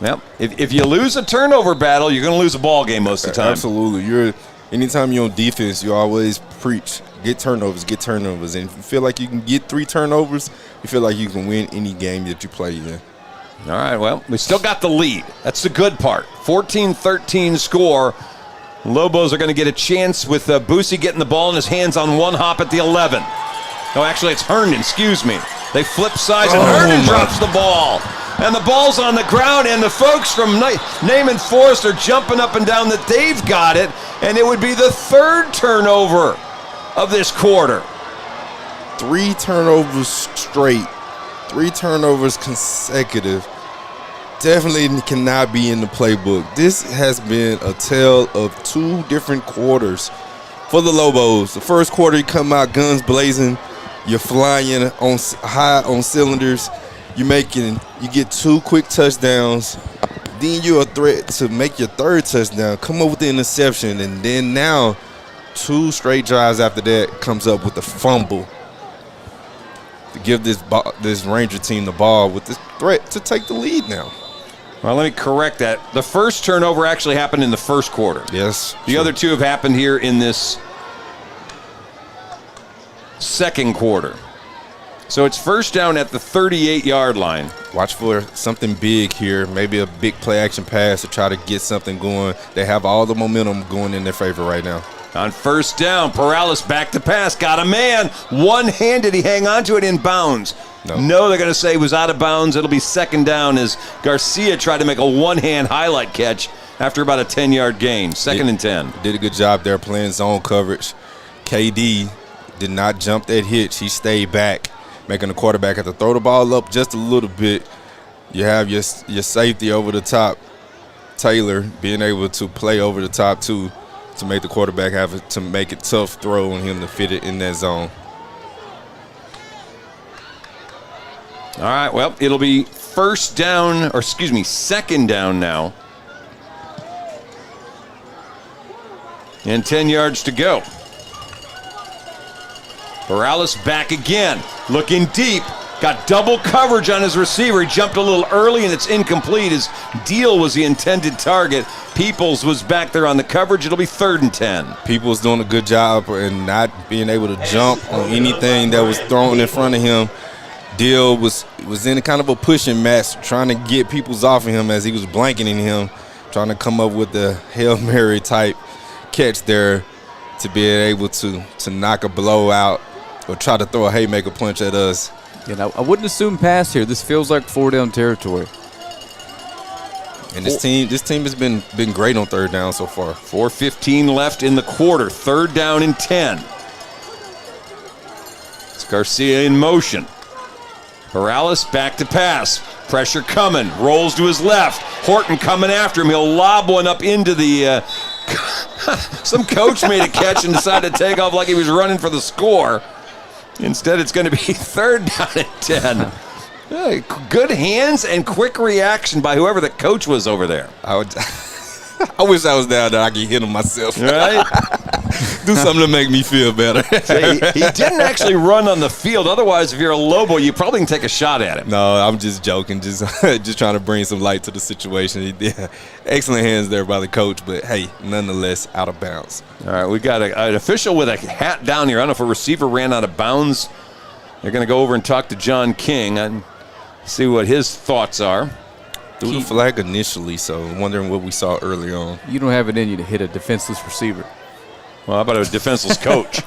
Well, if you lose a turnover battle, you're going to lose a ball game most of the time. Absolutely. Anytime you're on defense, you always preach, get turnovers. And if you feel like you can get 3 turnovers, you feel like you can win any game that you play in. All right, well, we still got the lead. That's the good part. 14-13 score. Lobos are going to get a chance with Boosie getting the ball in his hands on one hop at the 11. No, actually, it's Herndon, excuse me. They flip sides, and Herndon drops the ball. And the ball's on the ground, and the folks from Naaman Forest are jumping up and down that they've got it, and it would be the 3rd turnover of this quarter. 3 turnovers straight. 3 turnovers consecutive. Definitely cannot be in the playbook. This has been a tale of 2 different quarters for the Lobos. The first quarter, you come out guns blazing. You're flying on high on cylinders. You get 2 quick touchdowns. Then you're a threat to make your 3rd touchdown. Come up with the interception, and then now 2 straight drives after that comes up with the fumble to give this Ranger team the ball with the threat to take the lead now. Well, let me correct that. The first turnover actually happened in the first quarter. Yes. The other 2 have happened here in this second quarter. So it's first down at the 38-yard line. Watch for something big here, maybe a big play-action pass to try to get something going. They have all the momentum going in their favor right now. On first down, Perales back to pass, got a man. One-handed, he hang on to it in bounds. No, they're going to say he was out of bounds. It'll be second down as Garcia tried to make a one-hand highlight catch after about a 10-yard gain. Second and 10. Did a good job there playing zone coverage. KD did not jump that hitch. He stayed back, making the quarterback have to throw the ball up just a little bit. You have your safety over the top, Taylor, being able to play over the top too, to make the quarterback have to make it tough throw on him to fit it in that zone. All right, well, it'll be second down now. And 10 yards to go. Perales back again, looking deep. Got double coverage on his receiver. He jumped a little early, and it's incomplete. His Deal was the intended target. Peoples was back there on the coverage. It'll be 3rd and 10. Peoples doing a good job and not being able to jump on anything that was thrown in front of him. Deal was in a kind of a pushing match, trying to get Peoples off of him as he was blanketing him, trying to come up with the Hail Mary type catch there to be able to knock a blow out or try to throw a haymaker punch at us. Yeah, I wouldn't assume pass here. This feels like 4-down territory. And this team has been great on 3rd down so far. 4:15 left in the quarter. 3rd down and 10. It's Garcia in motion. Perales back to pass. Pressure coming. Rolls to his left. Horton coming after him. He'll lob one up into the some coach made a catch and decided to take off like he was running for the score. Instead, it's going to be 3rd down and 10. Good hands and quick reaction by whoever the coach was over there. I wish I was down there. I could hit him myself. Right? Do something to make me feel better. He didn't actually run on the field. Otherwise, if you're a Lobo, you probably can take a shot at him. No, I'm just joking. Just trying to bring some light to the situation. He did excellent hands there by the coach, but hey, nonetheless, out of bounds. All right, we got an official with a hat down here. I don't know if a receiver ran out of bounds. They're going to go over and talk to John King and see what his thoughts are. Threw the flag initially, so I'm wondering what we saw early on. You don't have it in you to hit a defenseless receiver. Well, how about a defenseless coach?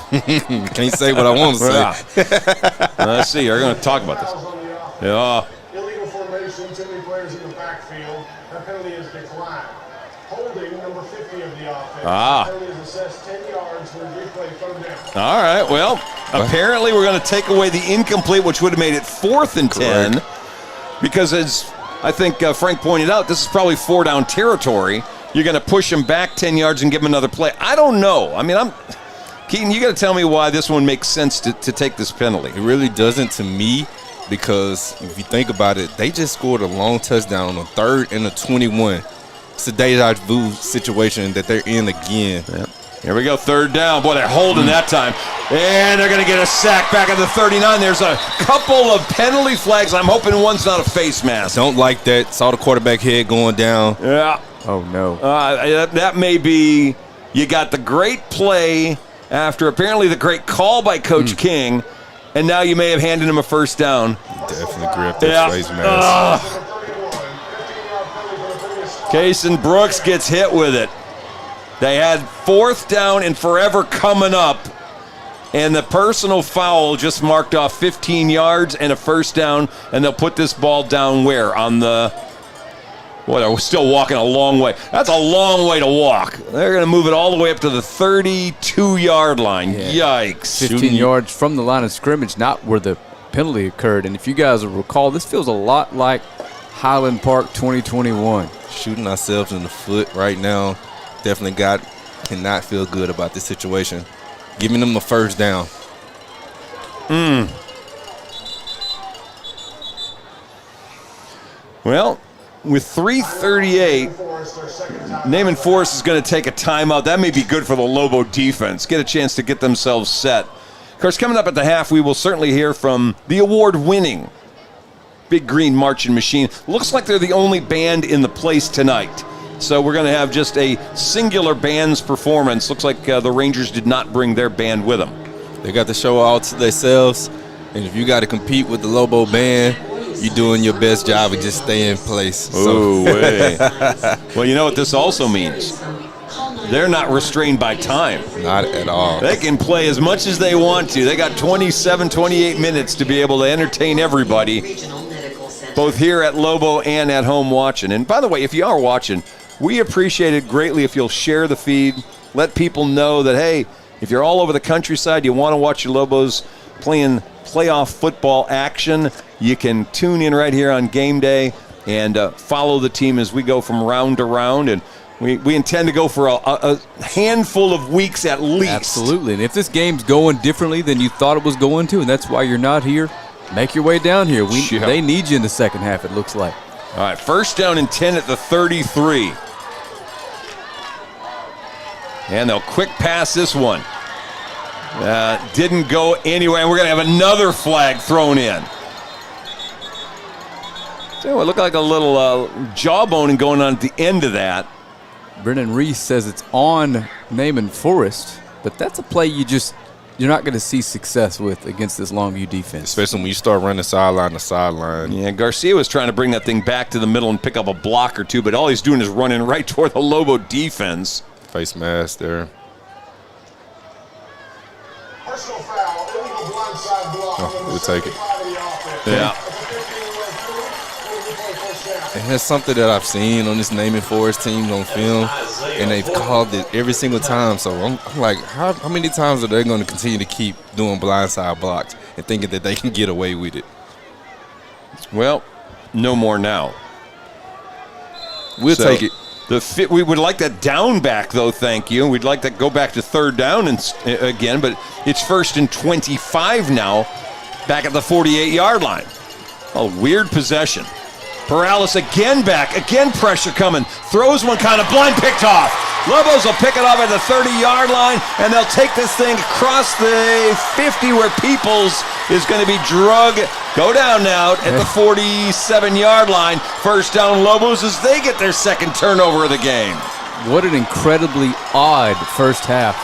Can't say what I want to say. Let's see. We're going to talk about this. Yeah. Illegal formation, too many players in the backfield. That penalty is declined. Holding number 50 of the offense. Penalty is assessed 10 yards with replay 3rd down. All right. Well, apparently we're going to take away the incomplete, which would have made it 4th and 10. Because as I think Frank pointed out, this is probably 4-down territory. You're going to push him back 10 yards and give him another play. I don't know. I mean, Keaton, you got to tell me why this one makes sense to take this penalty. It really doesn't to me, because if you think about it, they just scored a long touchdown on a 3rd and a 21. It's a deja vu situation that they're in again. Yep. Here we go, 3rd down. Boy, they're holding that time. And they're going to get a sack back at the 39. There's a couple of penalty flags. I'm hoping one's not a face mask. Don't like that. Saw the quarterback head going down. Yeah. Oh, no. That may be, you got the great play after apparently the great call by Coach King, and now you may have handed him a 1st down. Definitely gripped that face mask. Kason Brooks gets hit with it. They had 4th down and forever coming up, and the personal foul just marked off 15 yards and a 1st down, and they'll put this ball down where? On the, they're still walking a long way. That's a long way to walk. They're going to move it all the way up to the 32-yard line. Yeah. Yikes. 15 yards from the line of scrimmage, not where the penalty occurred. And if you guys will recall, this feels a lot like Highland Park 2021. Shooting ourselves in the foot right now. Definitely cannot feel good about this situation. Giving them a 1st down. Well, with 3:38, Naaman Forest is going to take a timeout. That may be good for the Lobo defense. Get a chance to get themselves set. Of course, coming up at the half, we will certainly hear from the award-winning Big Green Marching Machine. Looks like they're the only band in the place tonight. So we're going to have just a singular band's performance. Looks like the Rangers did not bring their band with them. They got the show all to themselves. And if you got to compete with the Lobo band, you're doing your best job of just staying in place. Oh, way. Well, you know what this also means? They're not restrained by time. Not at all. They can play as much as they want to. They got 27, 28 minutes to be able to entertain everybody, both here at Lobo and at home watching. And by the way, if you are watching, we appreciate it greatly if you'll share the feed. Let people know that, hey, if you're all over the countryside, you want to watch your Lobos playing playoff football action, you can tune in right here on game day and follow the team as we go from round to round. And we intend to go for a handful of weeks at least. Absolutely. And if this game's going differently than you thought it was going to, and that's why you're not here, make your way down here. They need you in the second half, it looks like. All right, first down and 10 at the 33. And they'll quick pass this one. Didn't go anywhere, and we're going to have another flag thrown in. So it looked like a little jawboning going on at the end of that. Brennan Reese says it's on Naaman Forrest, but that's a play you're not going to see success with against this Longview defense. Especially when you start running sideline to sideline. Yeah, Garcia was trying to bring that thing back to the middle and pick up a block or two, but all he's doing is running right toward the Lobo defense. Face mask there. Personal foul, illegal blindside block. Oh, we'll take it. Yeah. And that's something that I've seen on this Naaman Forest team on film, and they've called it every single time. So I'm like, how many times are they going to continue to keep doing blindside blocks and thinking that they can get away with it? Well, no more now. We'll take it. We would like that down back, though, thank you. We'd like to go back to third down again, but it's 1st and 25 now, back at the 48-yard line. A weird possession. Perales again back, again pressure coming. Throws one kind of blind, picked off. Lobos will pick it off at the 30-yard line, and they'll take this thing across the 50 where Peoples is going to be drug. Go down now at the 47-yard line. First down Lobos as they get their second turnover of the game. What an incredibly odd first half.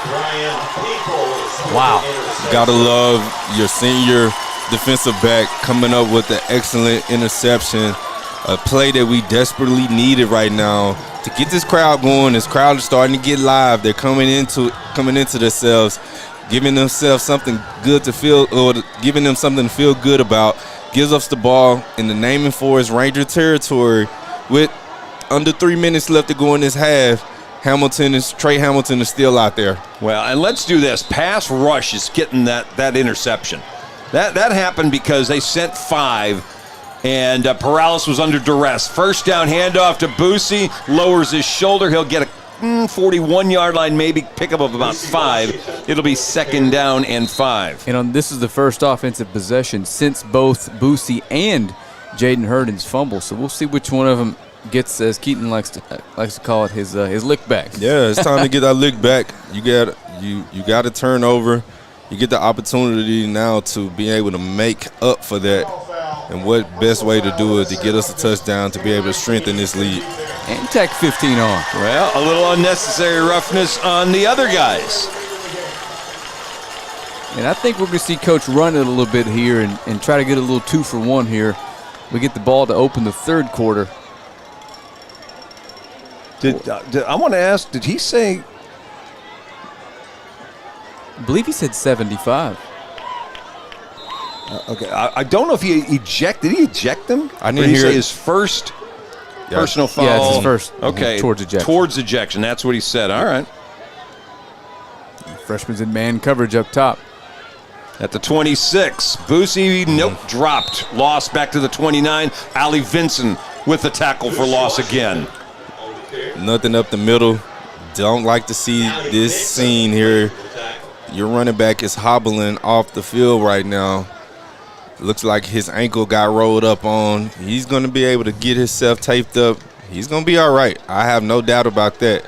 Wow. Gotta love your senior defensive back coming up with an excellent interception. A play that we desperately needed right now to get this crowd going. This crowd is starting to get live. They're coming into themselves, giving themselves something good to feel, or giving them something to feel good about. Gives us the ball in the Naaman Forest Ranger territory with under 3 minutes left to go in this half. Trey Hamilton is still out there. Well, and let's do this. Pass rush is getting that interception. That happened because they sent 5. And Perales was under duress. First down, handoff to Boosie. Lowers his shoulder. He'll get a 41-yard line, maybe pickup of about 5. It'll be second down and 5. And this is the first offensive possession since both Boosie and Jaden Herndon's fumble. So we'll see which one of them gets, as Keaton likes to call it, his lick back. Yeah, it's time to get that lick back. You got a turnover. You get the opportunity now to be able to make up for that. And what best way to do it to get us a touchdown to be able to strengthen this lead. And tack 15 on. Well, a little unnecessary roughness on the other guys. And I think we're going to see Coach run it a little bit here and try to get a little 2-for-1 here. We get the ball to open the third quarter. I want to ask, did he say? I believe he said 75. Okay, I don't know if he ejected. Did he eject them? I didn't hear say his first personal foul. Yeah, it's his first. Okay, towards ejection. Towards ejection. That's what he said. All right. Freshman's in man coverage up top. At the 26, Boosie, dropped. Lost back to the 29. Ali Vinson with the tackle for loss again. Nothing up the middle. Don't like to see this scene here. Your running back is hobbling off the field right now. Looks like his ankle got rolled up on. He's going to be able to get himself taped up. He's going to be all right. I have no doubt about that.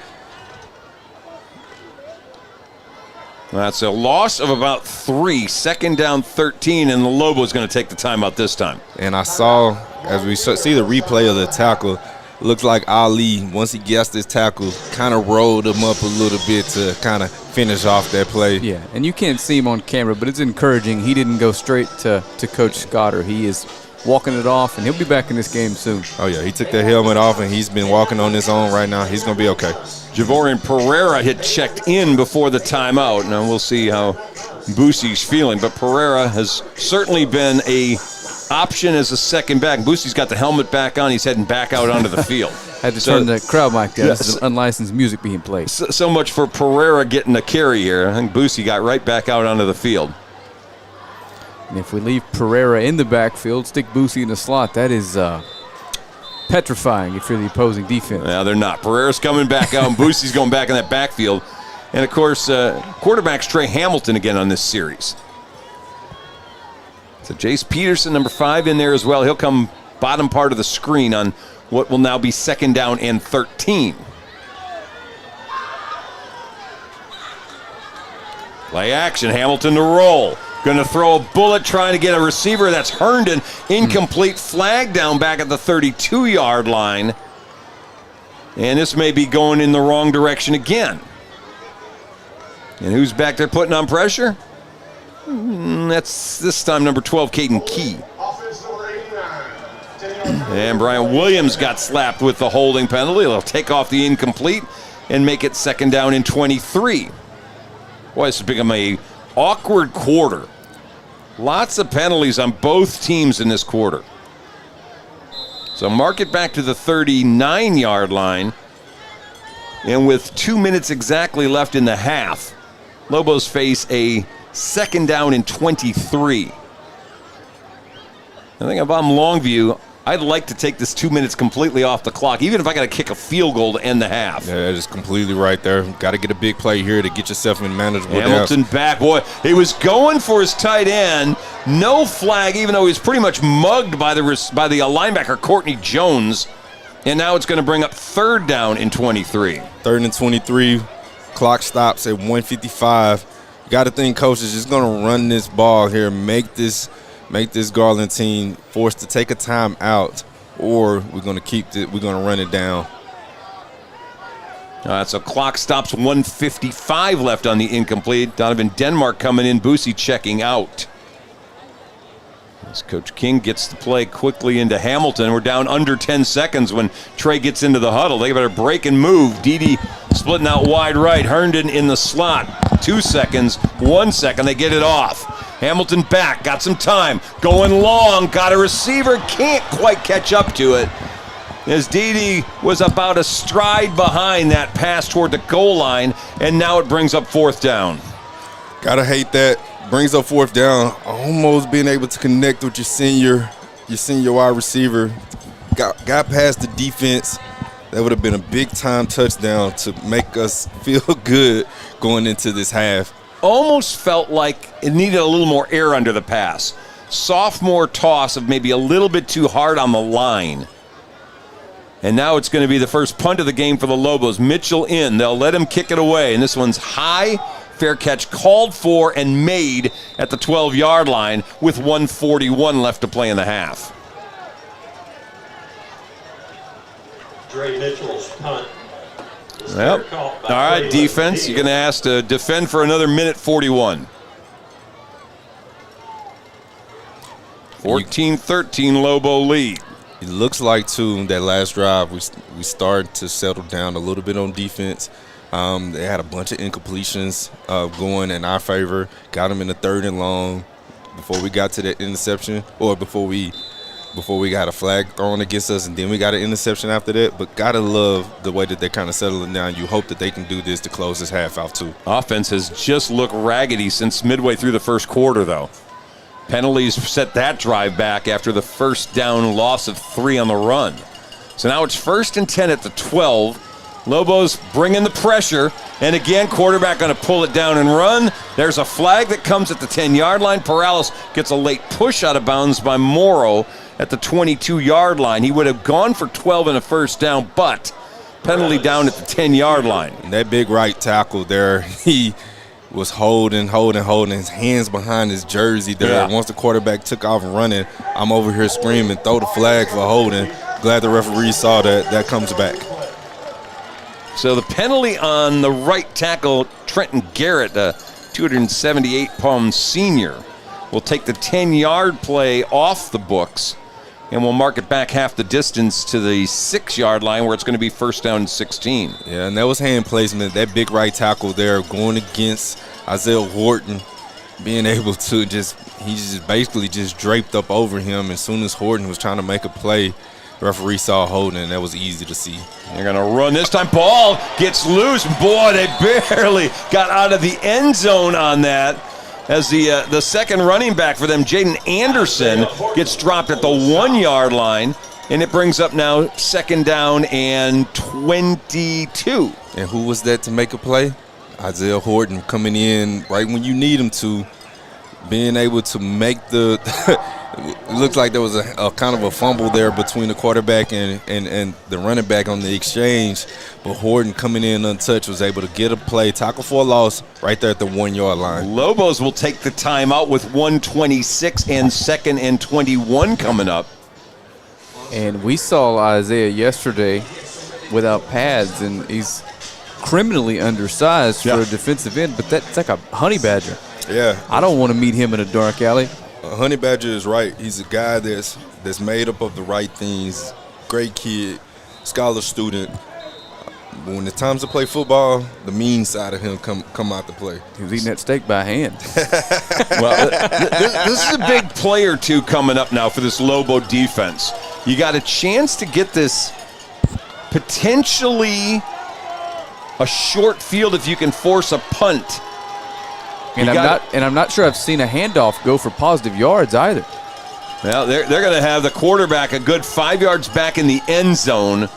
That's a loss of about 3. Second down 13, and the Lobo's going to take the timeout this time. And I saw, as we see the replay of the tackle, looks like Ali, once he gets this tackle, kind of rolled him up a little bit to kind of finish off that play. Yeah, and you can't see him on camera, but it's encouraging. He didn't go straight to Coach Scotter. He is walking it off, and he'll be back in this game soon. Oh, yeah, he took that helmet off, and he's been walking on his own right now. He's going to be okay. Javorian Pereira had checked in before the timeout. Now we'll see how Boosie's feeling, but Pereira has certainly been a option as a second back. Boosie's got the helmet back on. He's heading back out onto the field. Had to turn the crowd mic down. This is unlicensed music being played. So much for Pereira getting a carry here. I think Boosie got right back out onto the field. And if we leave Pereira in the backfield, stick Boosie in the slot, that is petrifying if you're the opposing defense. Yeah, they're not. Pereira's coming back out, and Boosie's going back in that backfield. And, of course, quarterback's Trey Hamilton again on this series. So Jace Peterson, number 5, in there as well. He'll come bottom part of the screen on what will now be 2nd down and 13. Play action, Hamilton to roll. Going to throw a bullet trying to get a receiver. That's Herndon. Incomplete flag down back at the 32-yard line. And this may be going in the wrong direction again. And who's back there putting on pressure? That's this time number 12, Caden Key. And Brian Williams got slapped with the holding penalty. They'll take off the incomplete and make it 2nd down and 23. Boy, this has become a awkward quarter. Lots of penalties on both teams in this quarter. So mark it back to the 39-yard line. And with 2 minutes exactly left in the half, Lobos face a 2nd down and 23. I think if I'm Longview, I'd like to take this 2 minutes completely off the clock, even if I got to kick a field goal to end the half. Yeah, that is completely right there. Got to get a big play here to get yourself in manageable downs. Hamilton back. Boy, he was going for his tight end. No flag, even though he was pretty much mugged by the linebacker, Courtney Jones. And now it's going to bring up 3rd down and 23. 3rd and 23. Clock stops at 1:55. Got to think coach is just going to run this ball here, make this Garland team forced to take a time out, or we're going to run it down. So clock stops, 1:55 left on the incomplete. Donovan Denmark coming in, Boosie checking out. As Coach King gets the play quickly into Hamilton. We're down under 10 seconds when Trey gets into the huddle. They better break and move. Dede splitting out wide right. Herndon in the slot. 2 seconds, 1 second. They get it off. Hamilton back, got some time. Going long, got a receiver. Can't quite catch up to it. As Dede was about a stride behind that pass toward the goal line, and now it brings up 4th down. Gotta hate that. Brings up 4th down, almost being able to connect with your senior wide receiver. Got past the defense. That would have been a big-time touchdown to make us feel good going into this half. Almost felt like it needed a little more air under the pass. Sophomore toss of maybe a little bit too hard on the line. And now it's going to be the first punt of the game for the Lobos. Mitchell in. They'll let him kick it away. And this one's high. Fair catch called for and made at the 12-yard line with 1:41 left to play in the half. Dre Mitchell's punt. Yep. All right, defense. You're going to ask to defend for another minute 41. 14-13 Lobo lead. It looks like, too, that last drive we started to settle down a little bit on defense. They had a bunch of incompletions going in our favor. Got them in the 3rd and long before we got to that interception, or before we got a flag thrown against us, and then we got an interception after that. But gotta love the way that they're kind of settling down. You hope that they can do this to close this half out too. Offense has just looked raggedy since midway through the first quarter, though. Penalties set that drive back after the 1st down loss of 3 on the run. So now it's 1st and 10 at the 12. Lobos bringing the pressure, and again, quarterback going to pull it down and run. There's a flag that comes at the 10-yard line. Perales gets a late push out of bounds by Morrow at the 22-yard line. He would have gone for 12 and a 1st down, but penalty down at the 10-yard line. And that big right tackle there, he was holding his hands behind his jersey there. Yeah. Once the quarterback took off running, I'm over here screaming, throw the flag for holding. glad the referee saw that. That comes back. So the penalty on the right tackle, Trenton Garrett, a 278-pound senior, will take the 10-yard play off the books, and we'll mark it back half the distance to the 6-yard line where it's going to be first down and 16. Yeah, and that was hand placement. That big right tackle there going against Isaiah Horton, being able to he just basically just draped up over him. As soon as Horton was trying to make a play, the referee saw holding, and that was easy to see. They're going to run this time. Ball gets loose. Boy, they barely got out of the end zone on that, as the second running back for them, Jaden Anderson, gets dropped at the 1-yard line, and it brings up now second down and 22. And who was that to make a play? Isaiah Horton coming in right when you need him to, being able to make the it looked like there was a kind of a fumble there between the quarterback and the running back on the exchange, but Horton coming in untouched was able to get a play, tackle for a loss right there at the 1-yard line. Lobos will take the timeout with 1:26 and second and 21 coming up. And we saw Isaiah yesterday without pads, and he's criminally undersized for a defensive end, but that's like a honey badger. Yeah. I don't want to meet him in a dark alley. Honey Badger is right. He's a guy that's made up of the right things. Great kid, scholar student. But when it's time to play football, the mean side of him come out to play. He was eating that steak by hand. Well, this is a big play or two coming up now for this Lobo defense. You got a chance to get this potentially a short field if you can force a punt. And I'm not sure I've seen a handoff go for positive yards either. Well, they're going to have the quarterback a good 5 yards back in the end zone.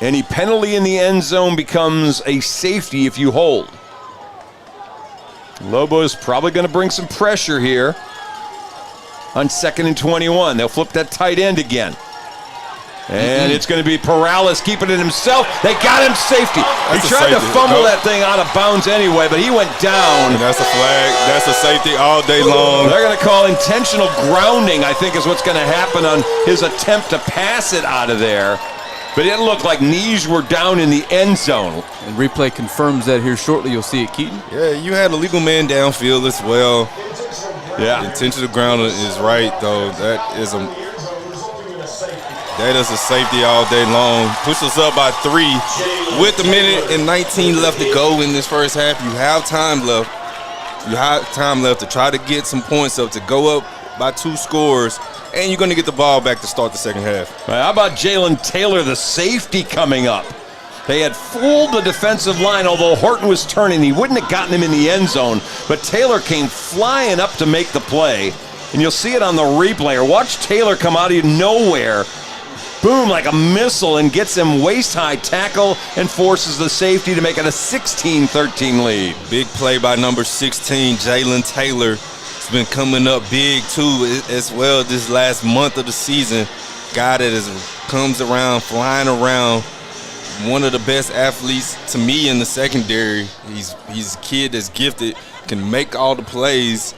Any penalty in the end zone becomes a safety if you hold. Lobo is probably going to bring some pressure here on second and 21. They'll flip that tight end again. And it's going to be Perales keeping it himself. They got him safety. He tried to fumble that thing out of bounds anyway, but he went down. And that's a flag. That's a safety all day long. They're going to call intentional grounding, I think, is what's going to happen on his attempt to pass it out of there. But it looked like knees were down in the end zone. And replay confirms that here shortly. You'll see it, Keaton. Yeah, you had a legal man downfield as well. Yeah. Intentional grounding is right, though. That is a safety all day long. Push us up by 3 with a minute and 19 left to go in this first half. You have time left. You have time left to try to get some points up, to go up by 2 scores, and you're going to get the ball back to start the second half. Right, how about Jalen Taylor, the safety, coming up? They had fooled the defensive line, although Horton was turning. He wouldn't have gotten him in the end zone, but Taylor came flying up to make the play, and you'll see it on the replay. Or watch Taylor come out of nowhere, boom, like a missile, and gets him waist-high tackle and forces the safety to make it a 16-13 lead. Big play by number 16, Jalen Taylor. It's been coming up big, too, as well this last month of the season. Guy that comes around, flying around. One of the best athletes, to me, in the secondary. He's a kid that's gifted, can make all the plays,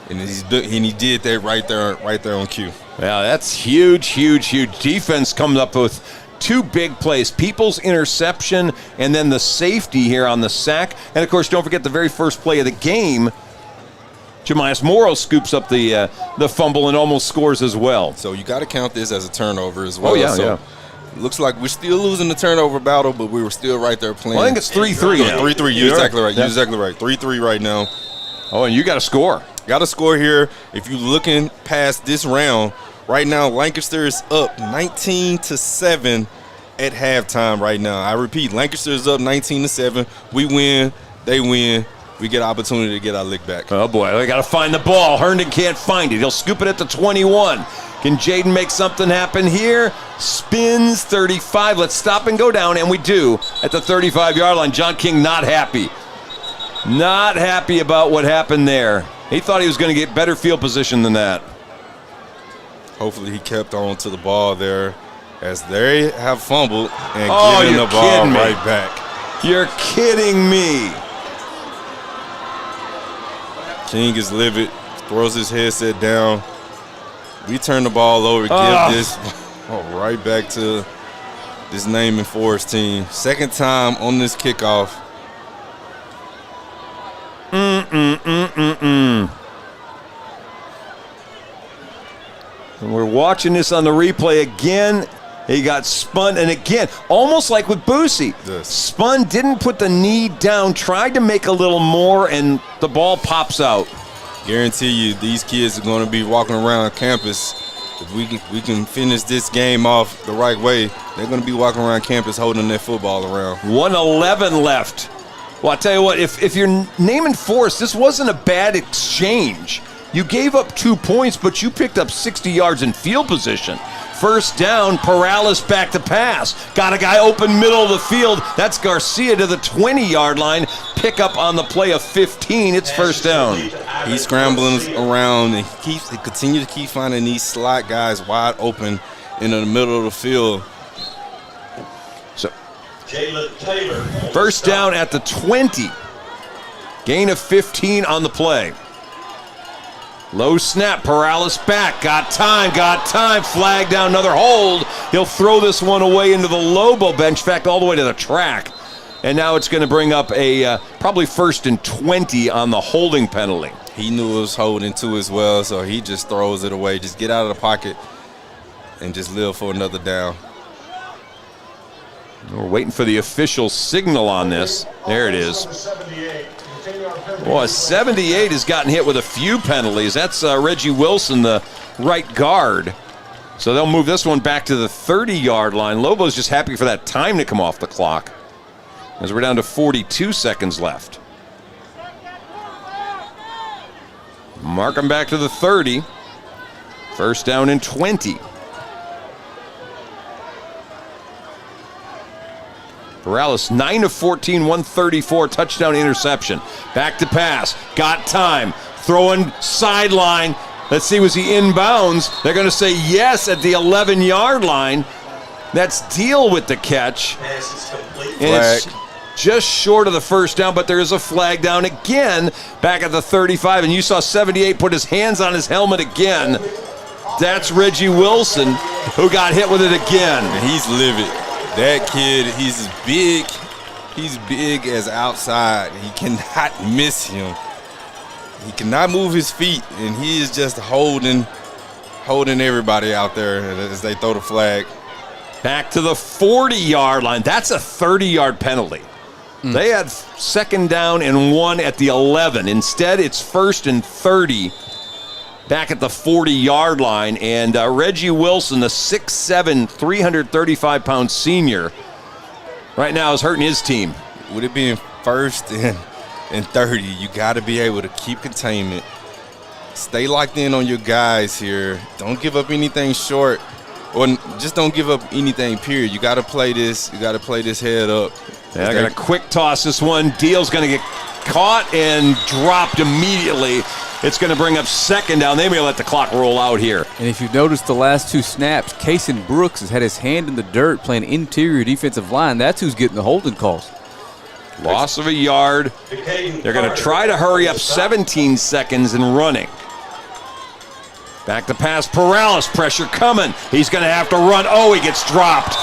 and he did that right there on cue. Yeah, that's huge, huge, huge. Defense comes up with 2 big plays. People's interception and then the safety here on the sack. And, of course, don't forget the very first play of the game. Jemias Morrow scoops up the fumble and almost scores as well. So you got to count this as a turnover as well. Oh, yeah, yeah. Looks like we're still losing the turnover battle, but we were still right there playing. Well, I think it's 3-3 now. 3-3, you're exactly right. You're exactly right. 3-3 right now. Oh, and you got to score. Got to score here. If you're looking past this round, right now Lancaster is up 19-7 at halftime right now. I repeat, Lancaster is up 19-7. We win, they win. We get an opportunity to get our lick back. Oh, boy, they got to find the ball. Herndon can't find it. He'll scoop it at the 21. Can Jaden make something happen here? Spins 35. Let's stop and go down, and we do at the 35-yard line. John King not happy. Not happy about what happened there. He thought he was going to get better field position than that. Hopefully he kept on to the ball there as they have fumbled and given the ball right back. You're kidding me. King is livid, throws his headset down. We turn the ball over, give this right back to this Naaman Forest team. Second time on this kickoff. And we're watching this on the replay again. He got spun, and again, almost like with Boosie. Yes. Spun, didn't put the knee down, tried to make a little more, and the ball pops out. Guarantee you these kids are going to be walking around campus. If we can finish this game off the right way, they're going to be walking around campus holding their football around. 1:11 left. Well, I tell you what, if you're Naaman Forest, this wasn't a bad exchange. You gave up 2 points, but you picked up 60 yards in field position. First down, Paralis back to pass. Got a guy open middle of the field. That's Garcia to the 20-yard line. Pick up on the play of 15. It's first down. He's scrambling around, and he continues to keep finding these slot guys wide open in the middle of the field. So, Jalen Taylor. first down at the 20. Gain of 15 on the play. Low snap, Paralis back, got time, flag down, another hold. He'll throw this one away into the Lobo bench, in fact, all the way to the track. And now it's going to bring up a probably 1st and 20 on the holding penalty. He knew it was holding too as well, so he just throws it away. Just get out of the pocket and just live for another down. We're waiting for the official signal on this. There it is. Boy, 78 has gotten hit with a few penalties. That's Reggie Wilson, the right guard. So they'll move this one back to the 30-yard line. Lobo's just happy for that time to come off the clock, as we're down to 42 seconds left. Mark them back to the 30. First down and 20. Paralis, 9 of 14, 134, touchdown interception. Back to pass, got time, throwing sideline. Let's see, was he inbounds? They're going to say yes at the 11-yard line. That's Deal with the catch. Pass is complete. And it's just short of the first down, but there is a flag down again back at the 35. And you saw 78 put his hands on his helmet again. That's Reggie Wilson, who got hit with it again. And he's livid. That kid, he's big. He's big as outside. He cannot miss him. He cannot move his feet, and he is just holding everybody out there as they throw the flag. Back to the 40-yard line. That's a 30-yard penalty. They had second down and 1 at the 11. Instead, it's 1st and 30 back at the 40-yard line. And Reggie Wilson, the 6'7", 335-pound senior, right now is hurting his team. With it being 1st and 30, you got to be able to keep containment. Stay locked in on your guys here. Don't give up anything short, or just don't give up anything, period. You got to play this. You got to play this head up. They're going to quick toss this one. Deal's going to get caught and dropped immediately. It's going to bring up second down. They may let the clock roll out here. And if you've noticed the last 2 snaps, Kason Brooks has had his hand in the dirt playing interior defensive line. That's who's getting the holding calls. Loss of a yard. They're going to try to hurry up 17 seconds and running. Back to pass, Paralis, pressure coming. He's going to have to run. Oh, he gets dropped.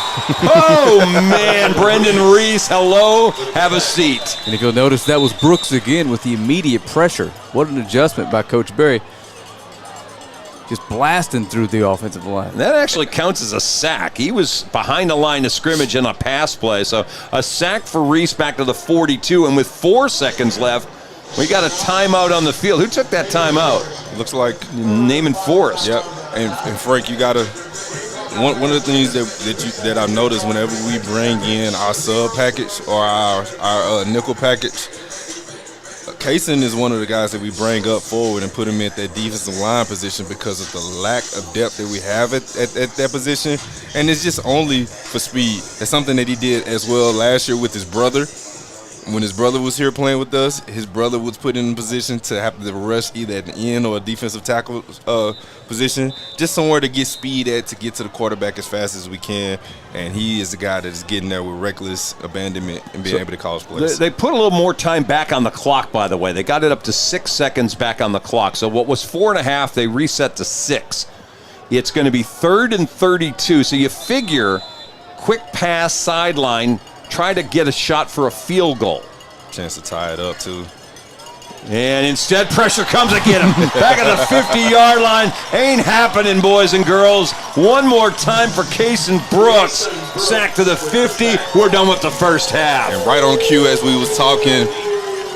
Oh, man, Brendan Reese, hello, have a seat. And if you'll notice, that was Brooks again with the immediate pressure. What an adjustment by Coach Berry. Just blasting through the offensive line. That actually counts as a sack. He was behind the line of scrimmage in a pass play. So a sack for Reese back to the 42, and with 4 seconds left, we got a timeout on the field. Who took that timeout? It looks like Naaman Forest. Yep. And Frank, you gotta. One of the things that I've noticed whenever we bring in our sub package or our nickel package, Kason is one of the guys that we bring up forward and put him at that defensive line position because of the lack of depth that we have at that position, and it's just only for speed. That's something that he did as well last year with his brother. When his brother was here playing with us, his brother was put in a position to have to rush either at the end or a defensive tackle position, just somewhere to get speed at, to get to the quarterback as fast as we can. And he is the guy that is getting there with reckless abandonment and being able to cause plays. They put a little more time back on the clock, by the way. They got it up to 6 seconds back on the clock. So what was 4.5, they reset to 6. It's going to be 3rd and 32. So you figure quick pass sideline, try to get a shot for a field goal. Chance to tie it up, too. And instead, pressure comes to get him. Back at the 50-yard line. Ain't happening, boys and girls. One more time for Kason Brooks. Sack to the 50. We're done with the first half. And right on cue as we was talking,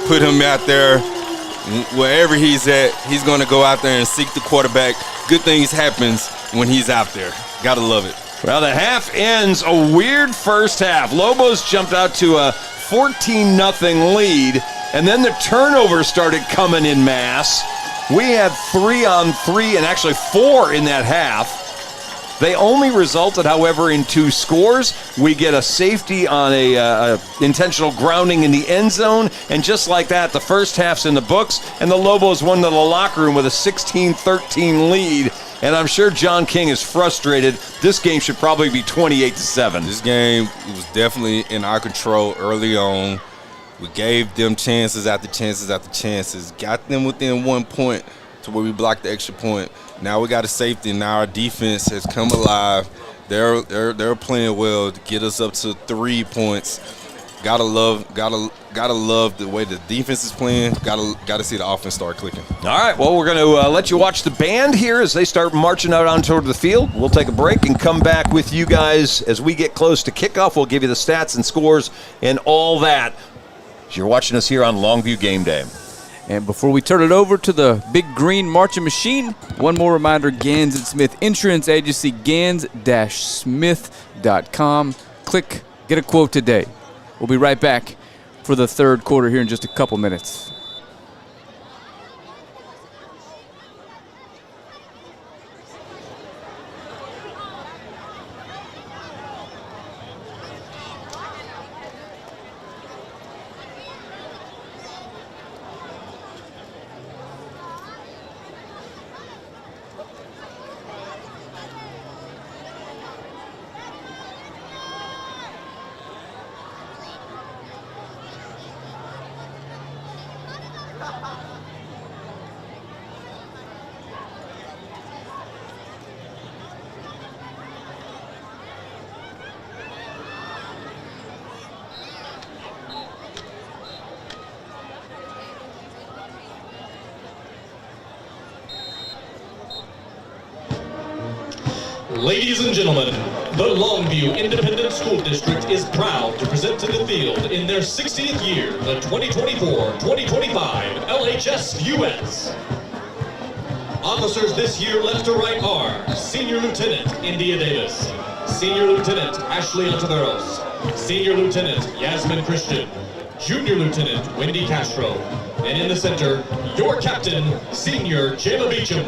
put him out there. Wherever he's at, he's going to go out there and seek the quarterback. Good things happens when he's out there. Got to love it. Well, the half ends a weird first half. Lobos jumped out to a 14-0 lead. And then the turnovers started coming in mass. We had 3-on-3 and actually 4 in that half. They only resulted, however, in 2 scores. We get a safety on a intentional grounding in the end zone. And just like that, the first half's in the books. And the Lobos won to the locker room with a 16-13 lead. And I'm sure John King is frustrated. This game should probably be 28-7. This game was definitely in our control early on. We gave them chances after chances after chances, got them within 1 point to where we blocked the extra point. Now we got a safety, and now our defense has come alive. They're playing well to get us up to 3 points. Gotta love the way the defense is playing. Gotta see the offense start clicking. All right, well, we're going to let you watch the band here as they start marching out on toward the field. We'll take a break and come back with you guys as we get close to kickoff. We'll give you the stats and scores and all that. You're watching us here on Longview Game Day. And before we turn it over to the big green marching machine, one more reminder, Gans & Smith Insurance Agency, gans-smith.com. Click, get a quote today. We'll be right back for the third quarter here in just a couple minutes. Ladies and gentlemen, the Longview Independent School District is proud to present to the field in their 60th year the 2024-2025 LHS US. Officers this year left to right are Senior Lieutenant India Davis, Senior Lieutenant Ashley Ontiveros, Senior Lieutenant Yasmin Christian, Junior Lieutenant Wendy Castro, and in the center, your captain, Senior Jayla Beecham.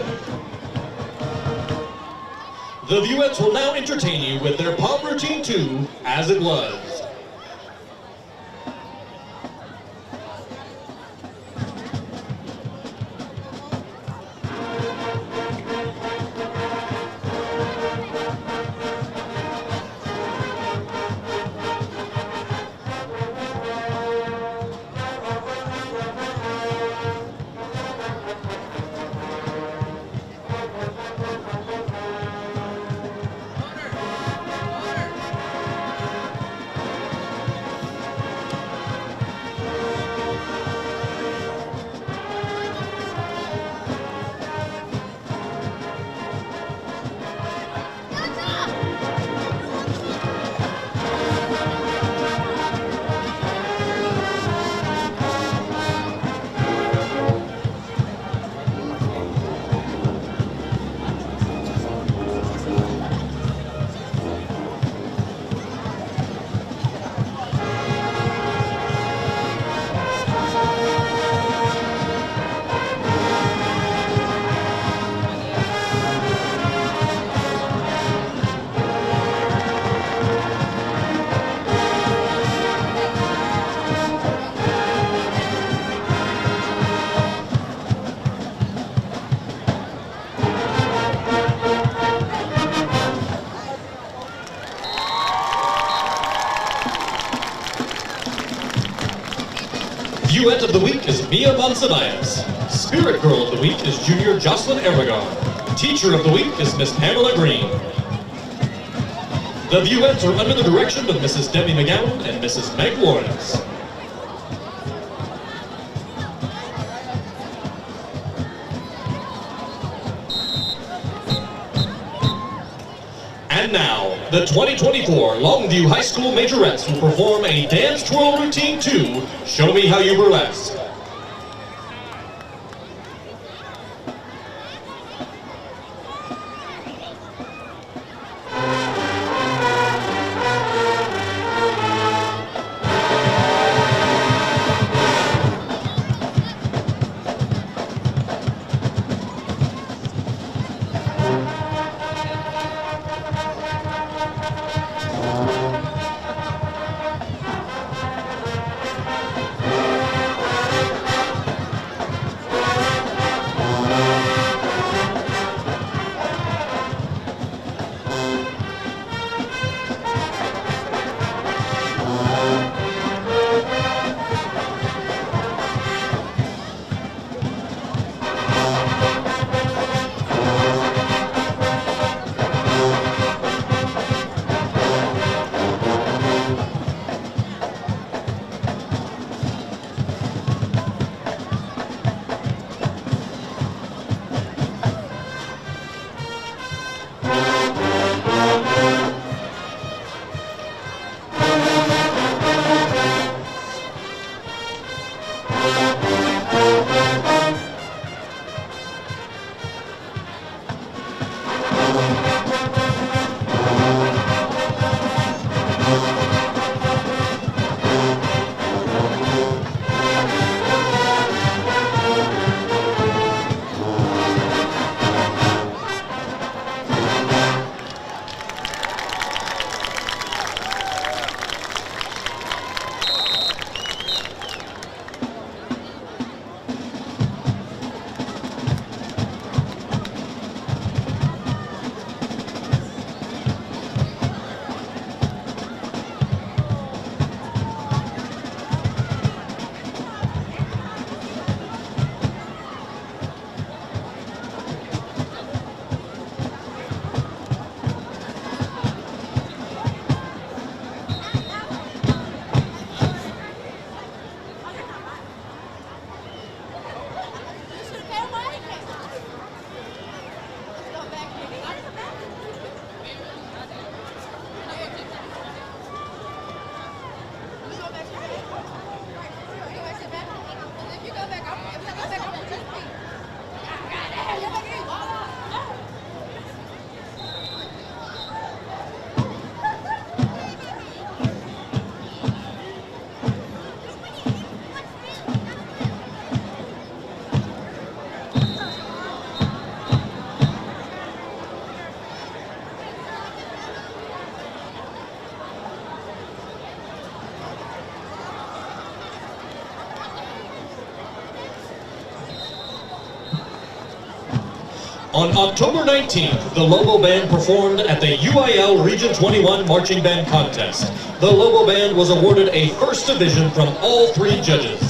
The Vuettes will now entertain you with their pom routine 2, As It Was. Duet of the Week is Mia Bonsabayas. Spirit Girl of the Week is Junior Jocelyn Aragon. Teacher of the Week is Miss Pamela Green. The Vuettes are under the direction of Mrs. Debbie McGowan and Mrs. Meg Lawrence. And now, the 2024 Longview High School Majorettes will perform a dance twirl routine to Show Me How You Burlesque. On October 19th, the Lobo Band performed at the UIL Region 21 Marching Band Contest. The Lobo Band was awarded a first division from all three judges.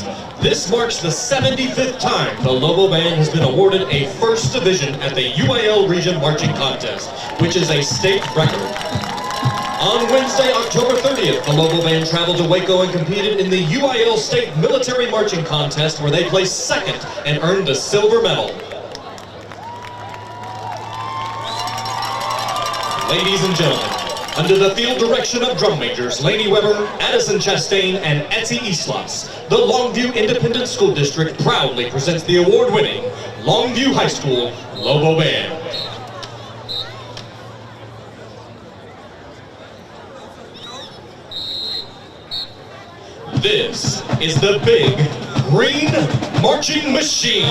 This marks the 75th time the Lobo Band has been awarded a first division at the UIL Region Marching Contest, which is a state record. On Wednesday, October 30th, the Lobo Band traveled to Waco and competed in the UIL State Military Marching Contest, where they placed second and earned the silver medal. Ladies and gentlemen, under the field direction of drum majors Laney Weber, Addison Chastain, and Etsy Islas, the Longview Independent School District proudly presents the award-winning Longview High School Lobo Band. This is the Big Green Marching Machine.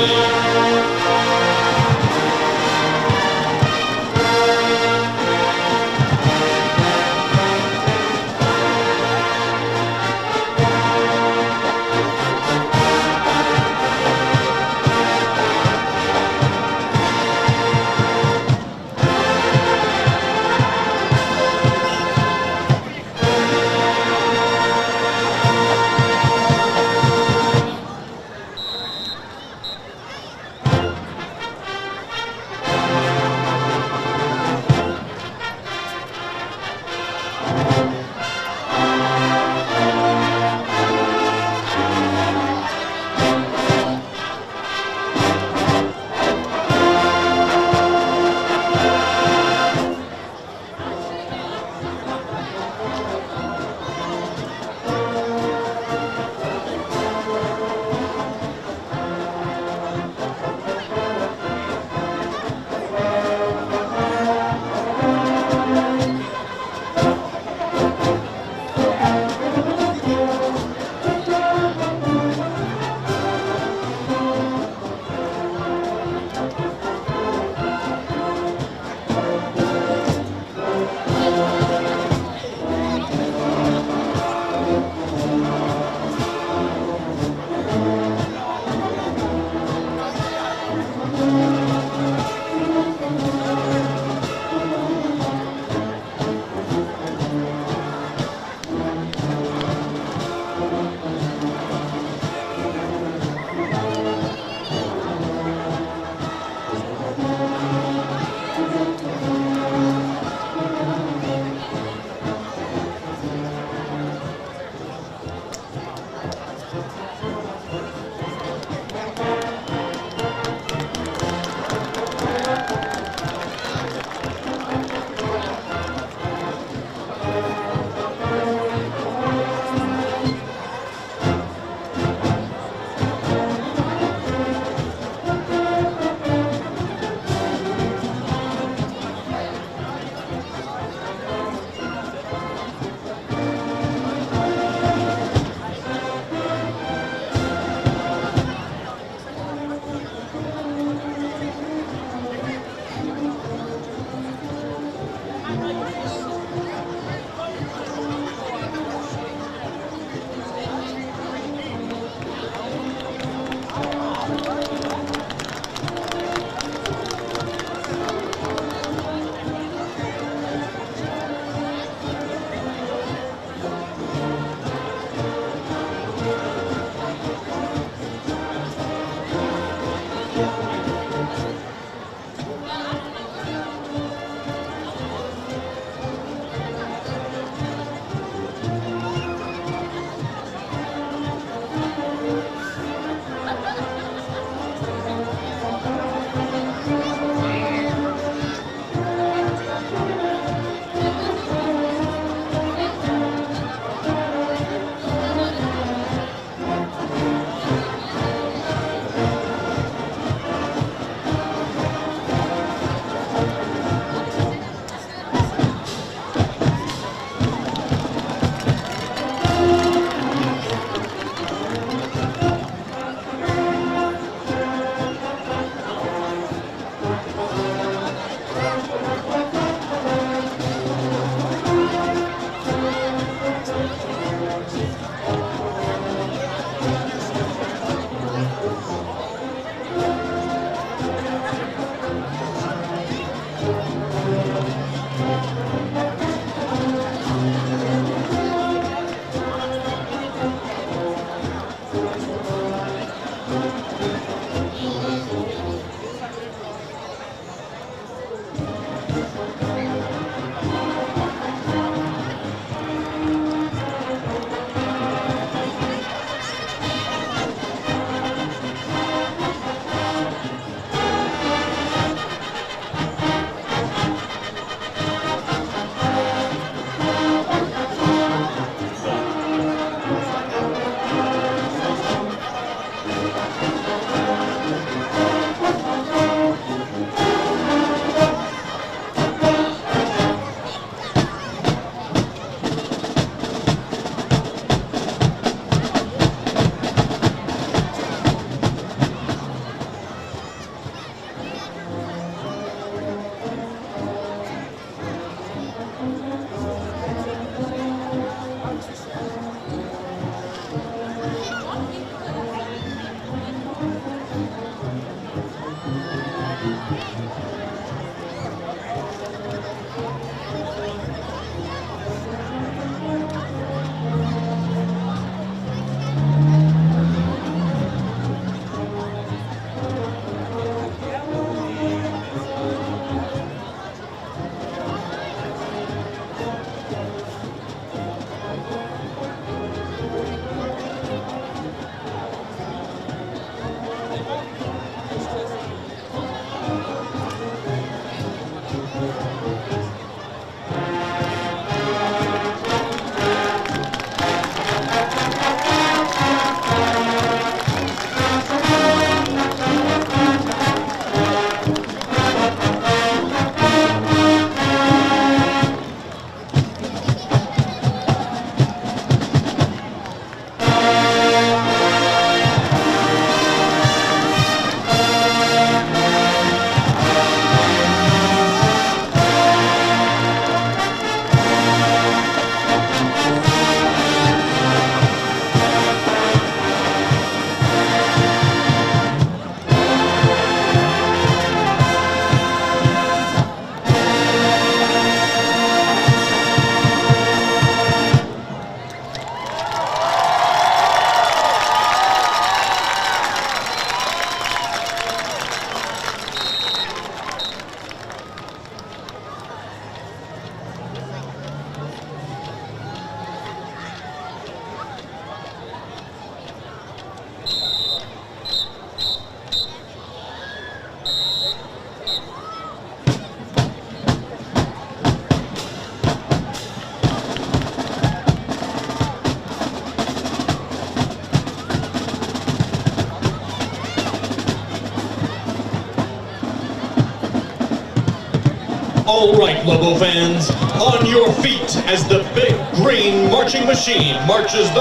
All right, Lobo fans, on your feet as the big green marching machine marches the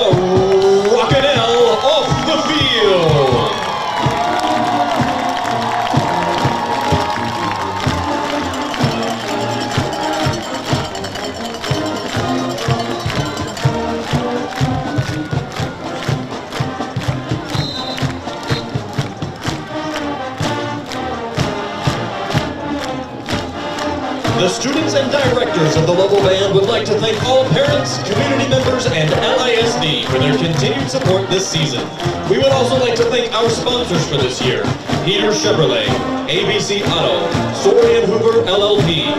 Rockinell off the field. The students and directors of the Lobo Band would like to thank all parents, community members, and LISD for their continued support this season. We would also like to thank our sponsors for this year: Peter Chevrolet, ABC Auto, Story & Hoover LLP,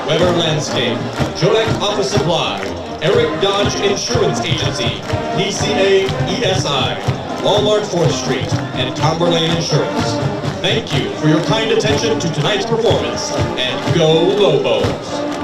Weber Landscape, Jodak Office Supply, Eric Dodge Insurance Agency, PCA ESI, Walmart 4th Street, and Tomberlane Insurance. Thank you for your kind attention to tonight's performance, and go Lobos!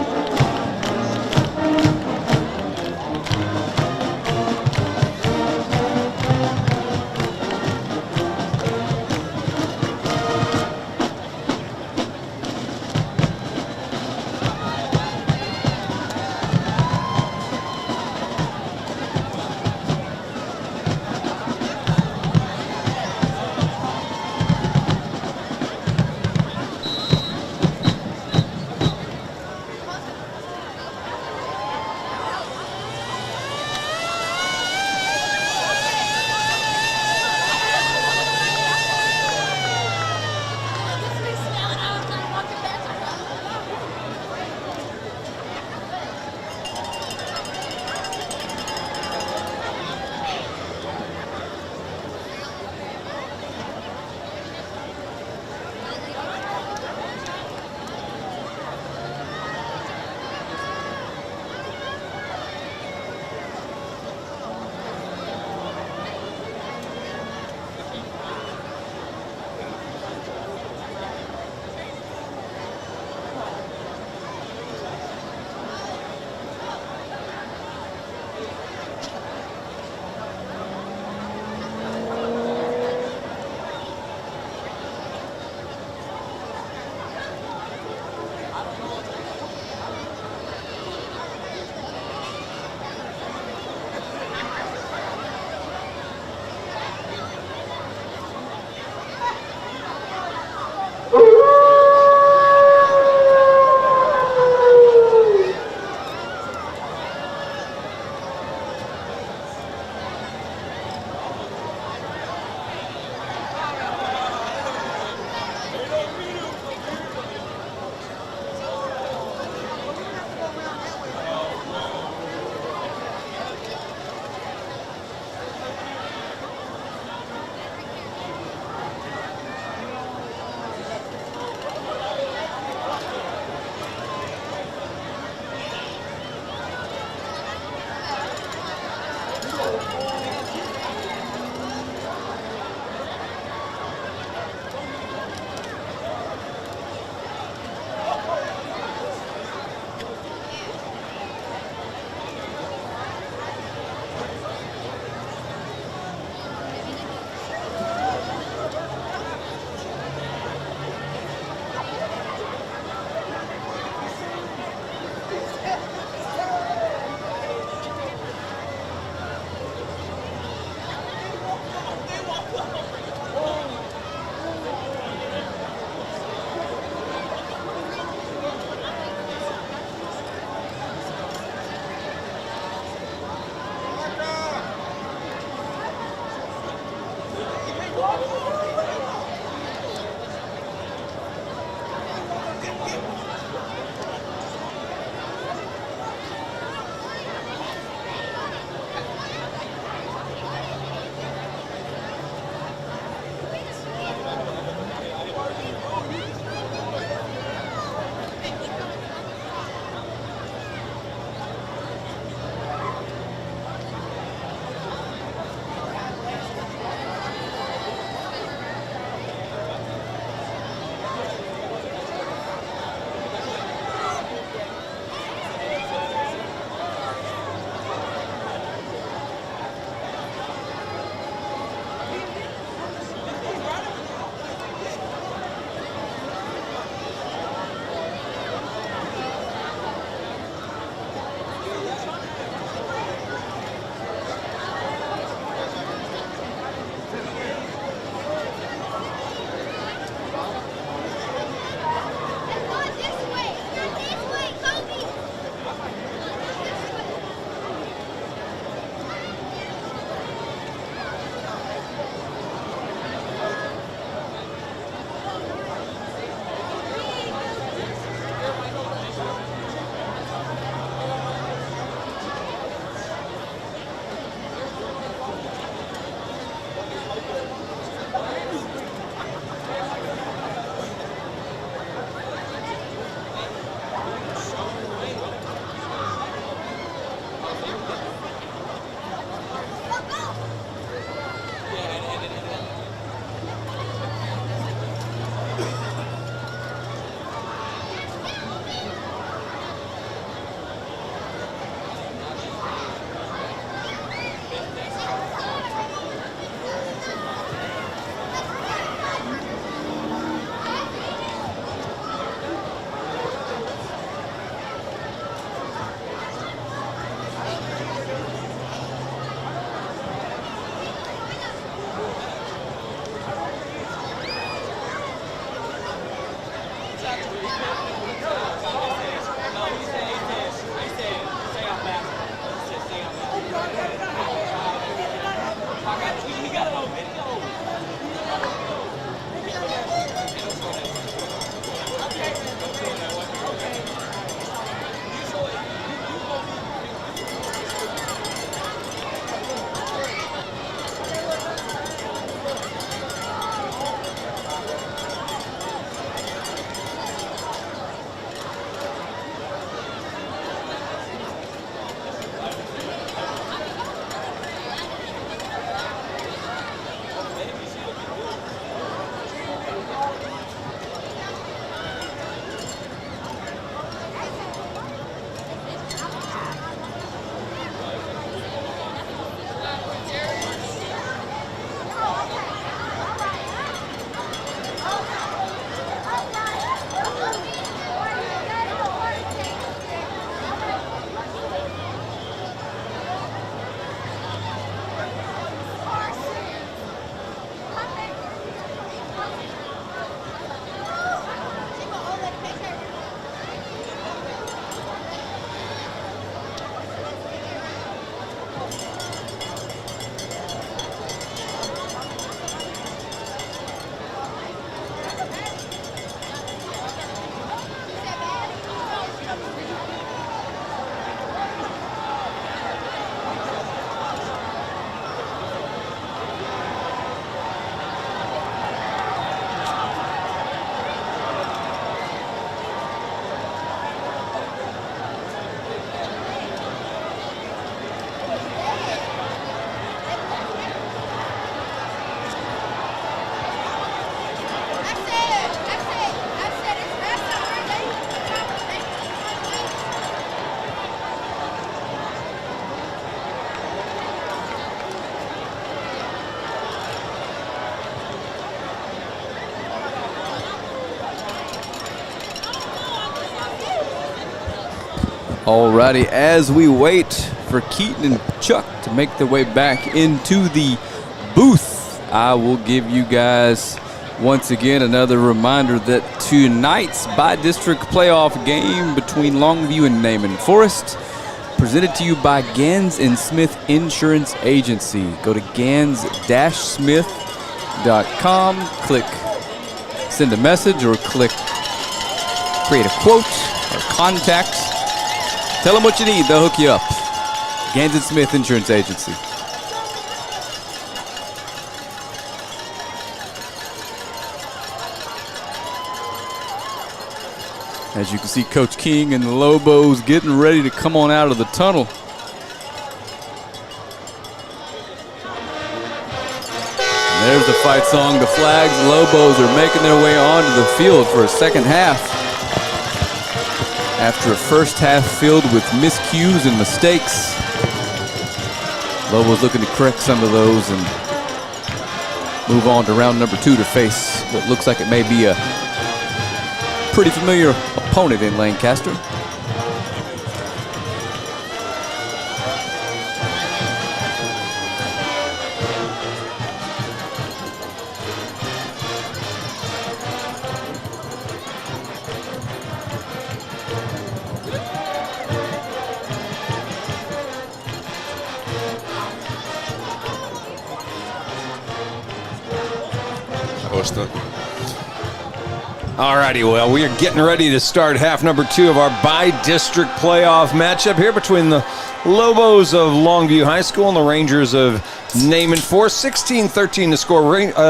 Alrighty, as we wait for Keaton and Chuck to make their way back into the booth, I will give you guys once again another reminder that tonight's by-district playoff game between Longview and Naaman Forest, presented to you by Gans & Smith Insurance Agency. Go to gans-smith.com, click send a message, or click create a quote or contact. Tell them what you need, they'll hook you up. Gans & Smith Insurance Agency. As you can see, Coach King and the Lobos getting ready to come on out of the tunnel. And there's the fight song, the flags. The Lobos are making their way onto the field for a second half. After a first half filled with miscues and mistakes, Lobos looking to correct some of those and move on to round number 2 to face what looks like it may be a pretty familiar opponent in Lancaster. All righty, well, we are getting ready to start half number 2 of our by-district playoff matchup here between the Lobos of Longview High School and the Rangers of Naaman Forest. 16-13 to score.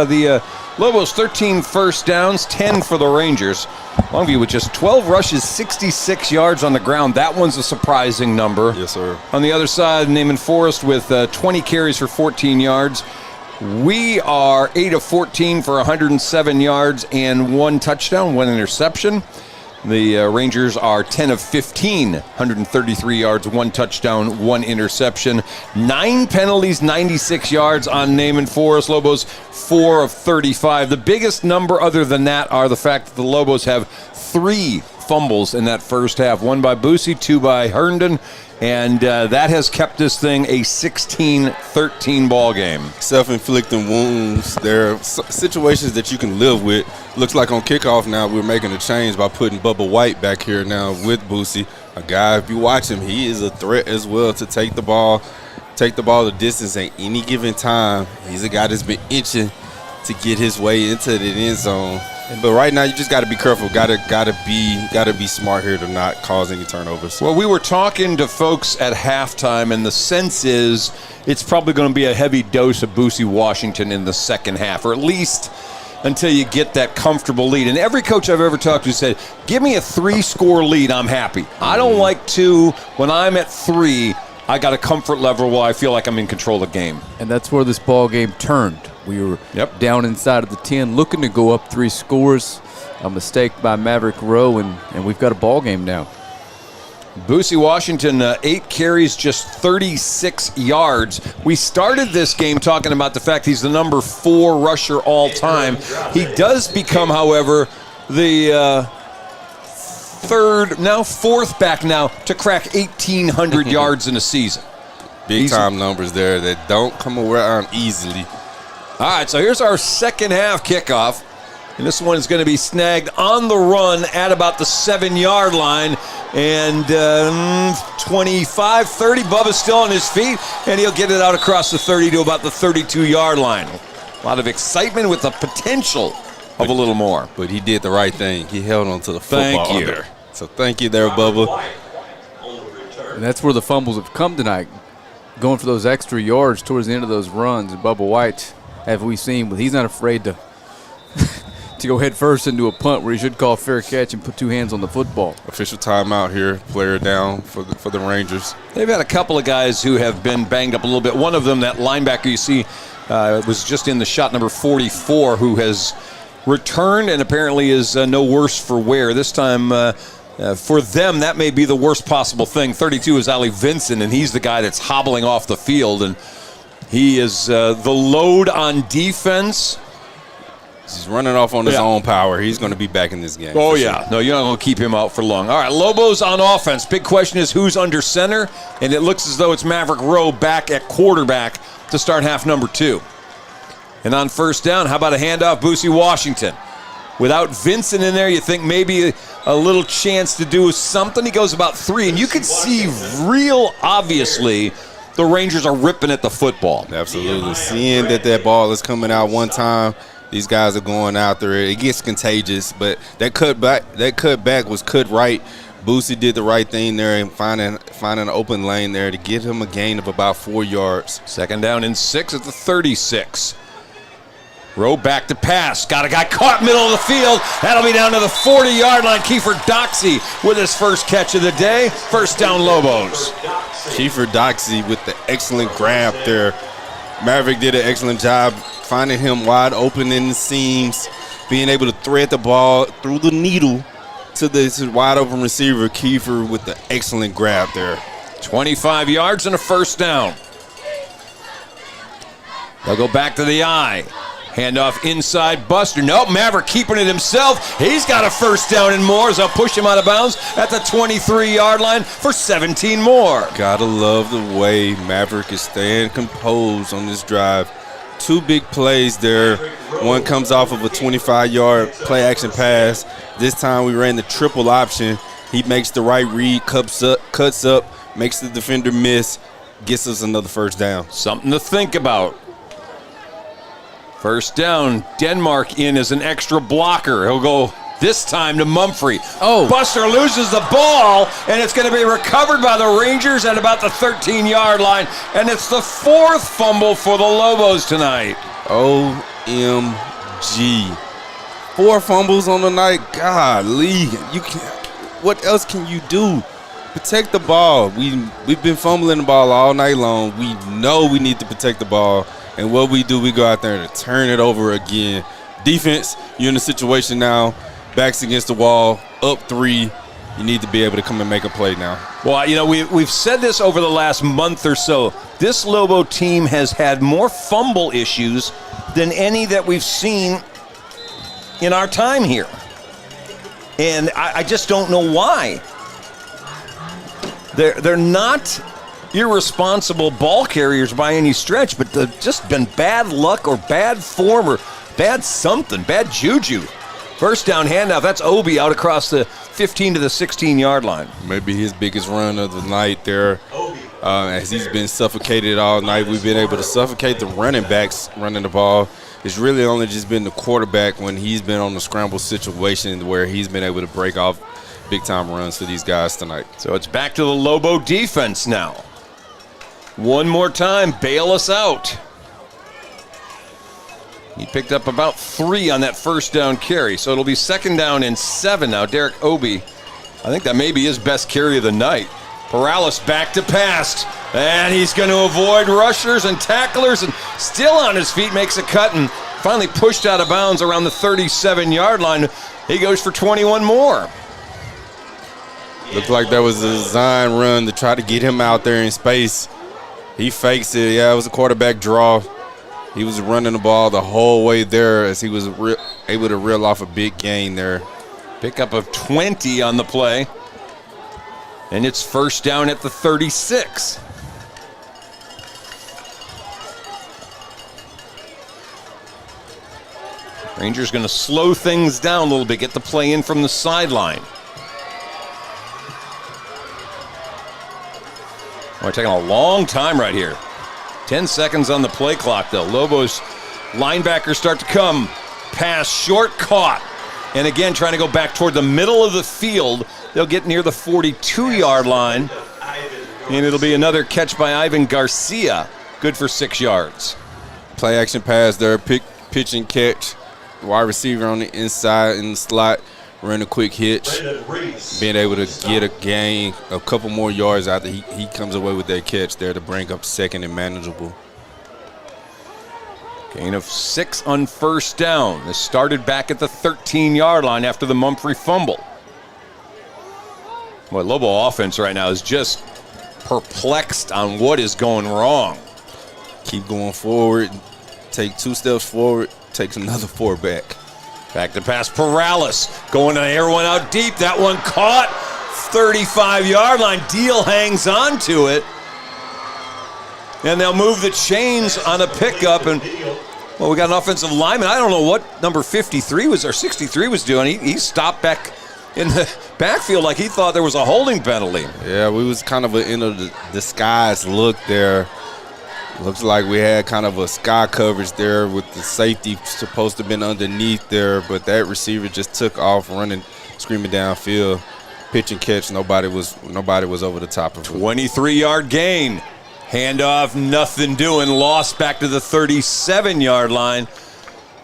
The Lobos 13 first downs, 10 for the Rangers. Longview with just 12 rushes, 66 yards on the ground. That one's a surprising number. Yes, sir. On the other side, Naaman Forest with 20 carries for 14 yards. We are 8 of 14 for 107 yards and 1 touchdown, 1 interception. The Rangers are 10 of 15, 133 yards, 1 touchdown, 1 interception. 9 penalties, 96 yards on Naaman Forest. Lobos 4 of 35. The biggest number other than that are the fact that the Lobos have 3 fumbles in that first half. 1 by Boosie, 2 by Herndon. And that has kept this thing a 16-13 ball game. Self-inflicting wounds. There are situations that you can live with. Looks like on kickoff now we're making a change by putting Bubba White back here now with Boosie. A guy, if you watch him, he is a threat as well to take the ball the distance at any given time. He's a guy that's been itching to get his way into the end zone. But right now, you just got to be careful. Got to be smart here to not cause any turnovers. Well, we were talking to folks at halftime, and the sense is it's probably going to be a heavy dose of Boosie Washington in the second half, or at least until you get that comfortable lead. And every coach I've ever talked to said, give me a 3-score lead, I'm happy. I don't like 2. When I'm at 3, I got a comfort level where I feel like I'm in control of the game. And that's where this ball game turned. We were down inside of the 10, looking to go up 3 scores. A mistake by Maverick Rowe, and we've got a ball game now. Boosie Washington, 8 carries, just 36 yards. We started this game talking about the fact he's the number 4 rusher all time. He does become, however, the fourth back now to crack 1,800 yards in a season. Big-time numbers there that don't come around easily. All right, so here's our second half kickoff. And this one is going to be snagged on the run at about the 7-yard line. And 25, 30, Bubba's still on his feet. And he'll get it out across the 30 to about the 32-yard line. A lot of excitement with the potential of a little more. But he did the right thing. He held on to the football. Thank you. There. So thank you there, Bubba. And that's where the fumbles have come tonight. Going for those extra yards towards the end of those runs. And Bubba White, have we seen, but he's not afraid to go head first into a punt where he should call fair catch and put 2 hands on the football. Official timeout here. Player down for the Rangers. They've had a couple of guys who have been banged up a little bit. One of them, that linebacker you see, was just in the shot, number 44, who has returned and apparently is no worse for wear. This time for them, that may be the worst possible thing. 32 is Ali Vincent, and he's the guy that's hobbling off the field. And he is the load on defense. He's running off on his own power. He's going to be back in this game. Oh, yeah. No, you're not going to keep him out for long. All right, Lobos on offense. Big question is who's under center, and it looks as though it's Maverick Rowe back at quarterback to start half number 2. And on first down, how about a handoff, Boosie Washington? Without Vincent in there, you think maybe a little chance to do something. He goes about 3, and you can see real obviously the Rangers are ripping at the football. Absolutely. Seeing that ball is coming out one time, these guys are going out there. It gets contagious, but that cutback was cut right. Boosie did the right thing there and finding an open lane there to get him a gain of about 4 yards. Second down and 6 at the 36. Rowe back to pass. Got a guy caught middle of the field. That'll be down to the 40-yard line. Kiefer Doxey with his first catch of the day. First down, Lobos. Kiefer Doxey with the excellent grab there. Maverick did an excellent job finding him wide open in the seams, being able to thread the ball through the needle to this wide open receiver. Kiefer with the excellent grab there. 25 yards and a first down. They'll go back to the eye. Handoff inside, Buster. Nope, Maverick keeping it himself. He's got a first down and more as they'll push him out of bounds at the 23-yard line for 17 more. Gotta love the way Maverick is staying composed on this drive. 2 big plays there. One comes off of a 25-yard play-action pass. This time we ran the triple option. He makes the right read, cuts up, makes the defender miss, gets us another first down. Something to think about. First down, Denmark in as an extra blocker. He'll go this time to Mumphrey. Oh. Buster loses the ball, and it's going to be recovered by the Rangers at about the 13-yard line. And it's the 4th fumble for the Lobos tonight. OMG. 4 fumbles on the night. Golly. What else can you do? Protect the ball. We've been fumbling the ball all night long. We know we need to protect the ball. And what we do, we go out there and turn it over again. Defense, you're in a situation now, backs against the wall, up 3. You need to be able to come and make a play now. Well, you know, we've said this over the last month or so. This Lobo team has had more fumble issues than any that we've seen in our time here. And I just don't know why. They're not irresponsible ball carriers by any stretch, but they've just been bad luck or bad form or bad something, bad juju. First down handoff, that's Obi out across the 15 to the 16-yard line. Maybe his biggest run of the night there. As he's been suffocated all night, we've been able to suffocate the running backs running the ball. It's really only just been the quarterback when he's been on the scramble situation where he's been able to break off big-time runs for these guys tonight. So it's back to the Lobo defense now. One more time, bail us out. He picked up about 3 on that first down carry, so it'll be second down and 7 now. Derek Obi, I think that may be his best carry of the night. Paralis back to pass, and he's going to avoid rushers and tacklers, and still on his feet, makes a cut, and finally pushed out of bounds around the 37-yard line. He goes for 21 more. Looked like that was a design run to try to get him out there in space. He fakes it. Yeah, it was a quarterback draw. He was running the ball the whole way there as he was able to reel off a big gain there. Pickup of 20 on the play. And it's first down at the 36. Rangers going to slow things down a little bit, get the play in from the sideline. We're taking a long time right here. 10 seconds on the play clock, though. Lobos linebackers start to come. Pass short, caught. And again, trying to go back toward the middle of the field. They'll get near the 42-yard line. And it'll be another catch by Ivan Garcia. Good for 6 yards. Play action pass there, pitch and catch. Wide receiver on the inside in the slot. Run a quick hitch, being able to get a gain, a couple more yards after he comes away with that catch there to bring up second and manageable. Gain of 6 on first down. This started back at the 13-yard line after the Mumphrey fumble. Well, Lobo offense right now is just perplexed on what is going wrong. Keep going forward, take 2 steps forward, takes another 4 back. Back to pass, Paralis going to air one out deep. That one caught, 35-yard line. Deal hangs on to it. And they'll move the chains on a pickup. And, well, we got an offensive lineman. I don't know what number 53 was or 63 was doing. He stopped back in the backfield like he thought there was a holding penalty. Yeah, we was kind of in a disguised look there. Looks like we had kind of a sky coverage there with the safety supposed to have been underneath there, but that receiver just took off running, screaming downfield. Pitch and catch, nobody was over the top of it. 23-yard gain. Handoff, nothing doing. Lost back to the 37-yard line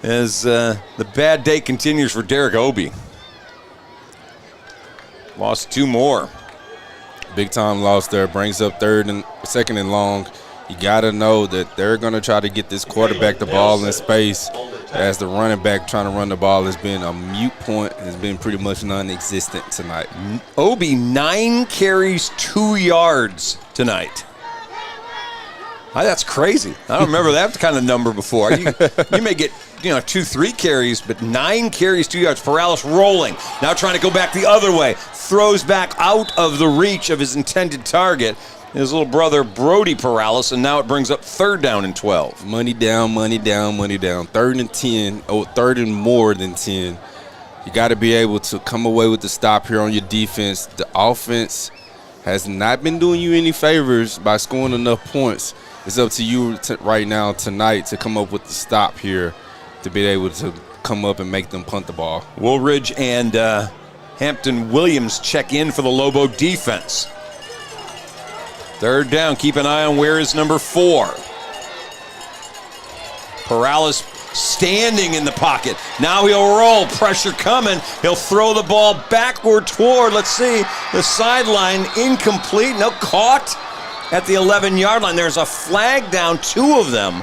as the bad day continues for Derek Obie. Lost 2 more. Big time loss there. Brings up second and long. You got to know that they're going to try to get this quarterback the ball in space, as the running back trying to run the ball has been a mute point, has been pretty much non-existent tonight. Obie, 9 carries, 2 yards tonight. That's crazy. I don't remember that kind of number before. You may get 2-3 carries, but 9 carries, 2 yards. Paralis rolling, now trying to go back the other way. Throws back out of the reach of his intended target. His little brother, Brody Paralis, and now it brings up 3rd down and 12. Money down, money down, money down. 3rd and 10, 3rd and more than 10. You got to be able to come away with the stop here on your defense. The offense has not been doing you any favors by scoring enough points. It's up to you right now tonight to come up with the stop here to be able to come up and make them punt the ball. Woolridge and Hampton Williams check in for the Lobo defense. 3rd down, keep an eye on where is number 4. Paralis standing in the pocket. Now he'll roll, pressure coming. He'll throw the ball backward toward, let's see, the sideline, incomplete. No, caught at the 11-yard line. There's a flag down, 2 of them.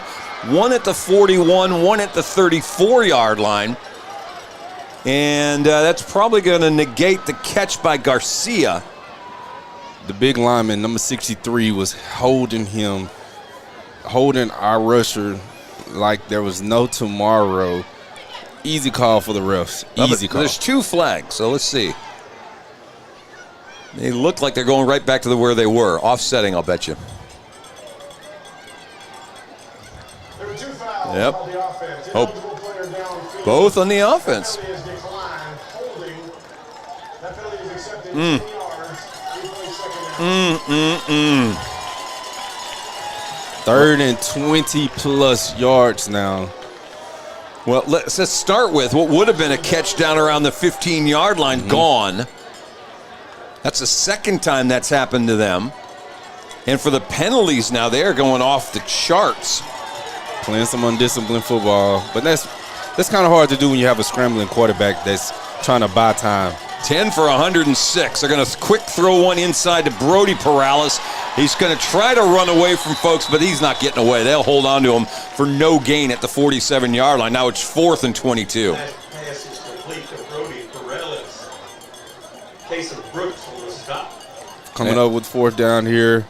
One at the 41, one at the 34-yard line. And that's probably going to negate the catch by Garcia. The big lineman, number 63, was holding our rusher like there was no tomorrow. Easy call for the refs. Easy call. There's 2 flags, so let's see. They look like they're going right back to where they were. Offsetting, I'll bet you. There were 2 fouls Yep. on the offense. Oh. Player downfield. Both on the offense. That penalty is declined. Holding. That penalty is accepted. 10 yards. Replay 2nd down. 3rd and 20+ yards now. Well, let's start with what would have been a catch down around the 15-yard line, gone. That's the 2nd time that's happened to them. And for the penalties now, they're going off the charts. Playing some undisciplined football. But that's kind of hard to do when you have a scrambling quarterback that's trying to buy time. 10 for 106. They're going to quick throw one inside to Brody Paralis. He's going to try to run away from folks, but he's not getting away. They'll hold on to him for no gain at the 47-yard line. Now it's 4th and 22. That pass is complete to Brody Paralis. Casey Brooks on the stop. Coming up with 4th down here.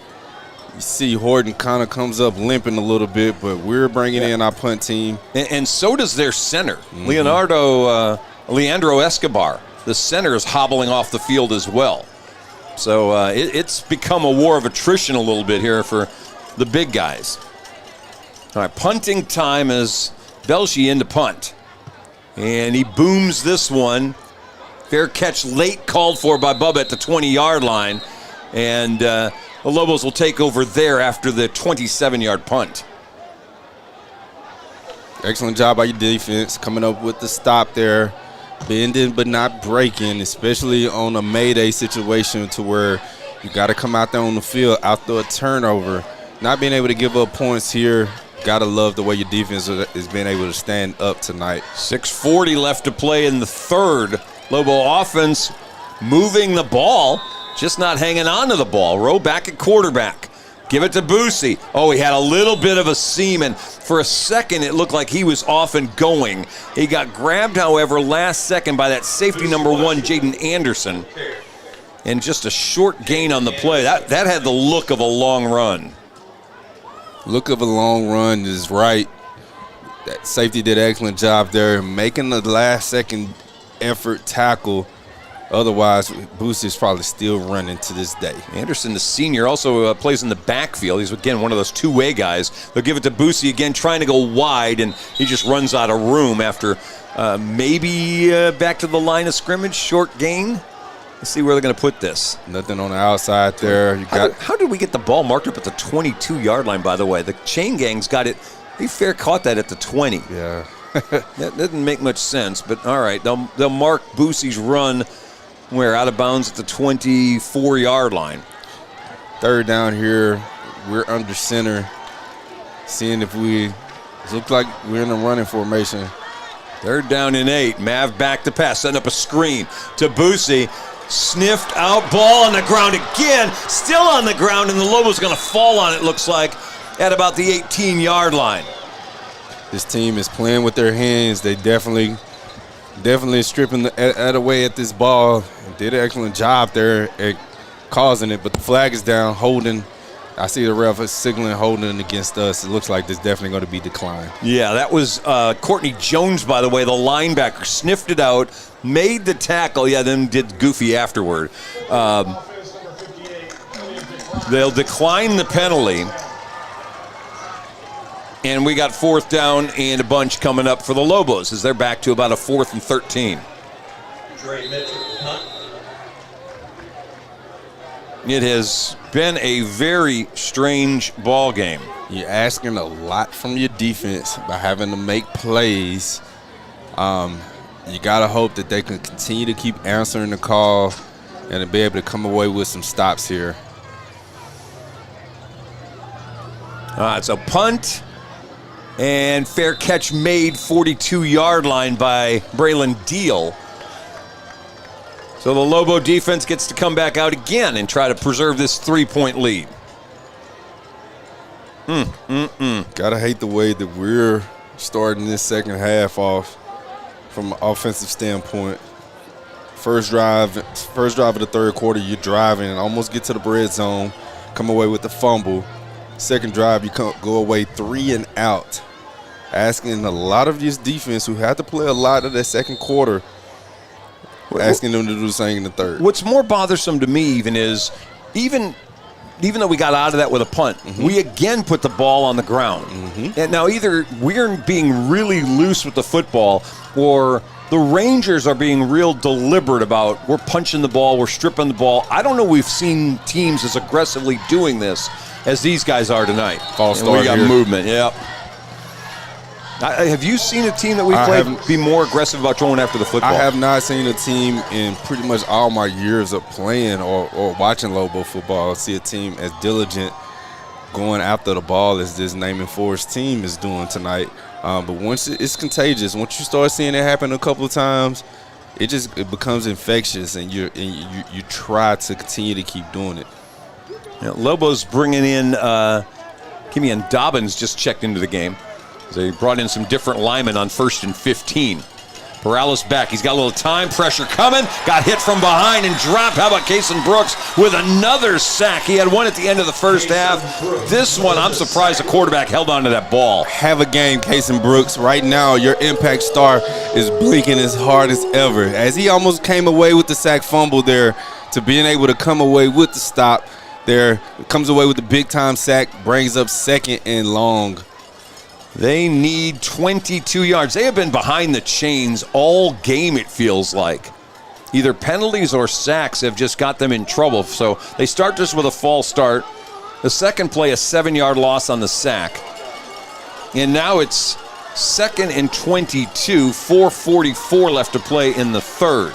You see Horton kind of comes up limping a little bit, but we're bringing in our punt team. And so does their center, Leandro Escobar. The center is hobbling off the field as well. So it's become a war of attrition a little bit here for the big guys. All right, punting time as Belshi in to punt. And he booms this one. Fair catch late called for by Bubba at the 20-yard line. And the Lobos will take over there after the 27-yard punt. Excellent job by your defense coming up with the stop there. Bending but not breaking, especially on a Mayday situation to where you got to come out there on the field after a turnover. Not being able to give up points here. Got to love the way your defense is being able to stand up tonight. 6:40 left to play in the 3rd. Lobo offense moving the ball, just not hanging on to the ball. Rowe back at quarterback. Give it to Boosie. Oh, he had a little bit of a seam, and for a second it looked like he was off and going. He got grabbed, however, last second by that safety number 1, Jaden Anderson. And just a short gain on the play. That had the look of a long run. Look of a long run is right. That safety did an excellent job there, making the last-second effort tackle. Otherwise, Boosie's probably still running to this day. Anderson, the senior, also plays in the backfield. He's, again, one of those two-way guys. They'll give it to Boosie again, trying to go wide, and he just runs out of room after maybe back to the line of scrimmage, short gain. Let's see where they're going to put this. Nothing on the outside there. How did we get the ball marked up at the 22-yard line, by the way? The chain gang's got it. He fair caught that at the 20. Yeah. That doesn't make much sense, but all right. They'll mark Boosie's run where out of bounds at the 24-yard line. Third down here. We're under center. Seeing if it looks like we're in a running formation. Third down and 8. Mav back to pass, setting up a screen to Boosie. Sniffed out, ball on the ground again. Still on the ground, and the Lobo's going to fall on it, looks like, at about the 18-yard line. This team is playing with their hands. They definitely stripping away at this ball. Did an excellent job there at causing it, but the flag is down, holding. I see the ref is signaling holding against us. It looks like there's definitely going to be decline. Yeah, that was Courtney Jones, by the way, the linebacker. Sniffed it out, made the tackle, then did goofy afterward. They'll decline the penalty. And we got fourth down and a bunch coming up for the Lobos as they're back to about a 4th and 13. It has been a very strange ball game. You're asking a lot from your defense by having to make plays. You got to hope that they can continue to keep answering the call and to be able to come away with some stops here. It's a punt. And fair catch made, 42-yard line by Braylon Deal. So the Lobo defense gets to come back out again and try to preserve this 3-point lead. Gotta hate the way that we're starting this second half off from an offensive standpoint. First drive of the third quarter, you're driving and almost get to the red zone, come away with the fumble. Second drive, you go away 3 and out. Asking a lot of this defense, who had to play a lot of that second quarter, asking them to do the same in the third. What's more bothersome to me is even though we got out of that with a punt, we again put the ball on the ground. And now either we're being really loose with the football or the Rangers are being real deliberate about we're punching the ball, we're stripping the ball. I don't know we've seen teams as aggressively doing this as these guys are tonight. False start we got here. movement, yep. Have you seen a team that we played be more aggressive about going after the football? I have not seen a team in pretty much all my years of playing or watching Lobo football see a team as diligent going after the ball as this Name and Forest team is doing tonight. But once it's contagious, once you start seeing it happen a couple of times, it becomes infectious, and you try to continue to keep doing it. Yeah, Lobo's bringing in Kimian Dobbins just checked into the game. They brought in some different linemen on 1st and 15. Perales back. He's got a little time pressure coming. Got hit from behind and dropped. How about Kason Brooks with another sack? He had one at the end of the first half. This one, I'm surprised the quarterback held on to that ball. Have a game, Kason Brooks. Right now, your impact star is blinking as hard as ever. As he almost came away with the sack fumble there, to being able to come away with the stop there, comes away with the big-time sack, brings up 2nd and long. They need 22 yards. They have been behind the chains all game, it feels like. Either penalties or sacks have just got them in trouble. So they start just with a false start. The second play, a 7-yard loss on the sack. And now it's 2nd and 22, 4:44 left to play in the third.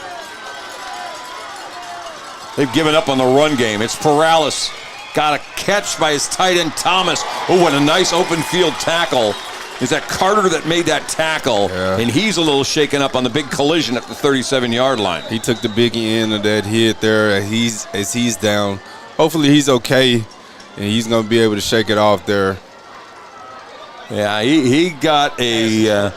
They've given up on the run game. It's Perales. Got a catch by his tight end, Thomas. Oh, what a nice open field tackle. Is that Carter that made that tackle, and he's a little shaken up on the big collision at the 37-yard line. He took the big end of that hit there as he's down. Hopefully he's okay, and he's going to be able to shake it off there. Yeah, he got a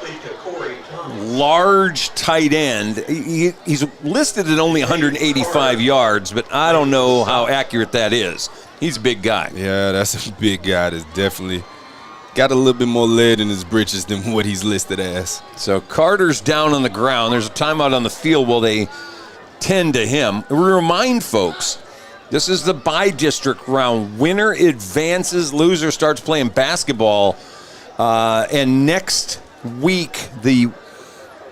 large tight end. He's listed at only 185 yards, but I don't know how accurate that is. He's a big guy. Yeah, that's a big guy. That's definitely got a little bit more lead in his britches than what he's listed as. So Carter's down on the ground. There's a timeout on the field while they tend to him. We remind folks, this is the bi-district round. Winner advances, loser starts playing basketball. And next week, the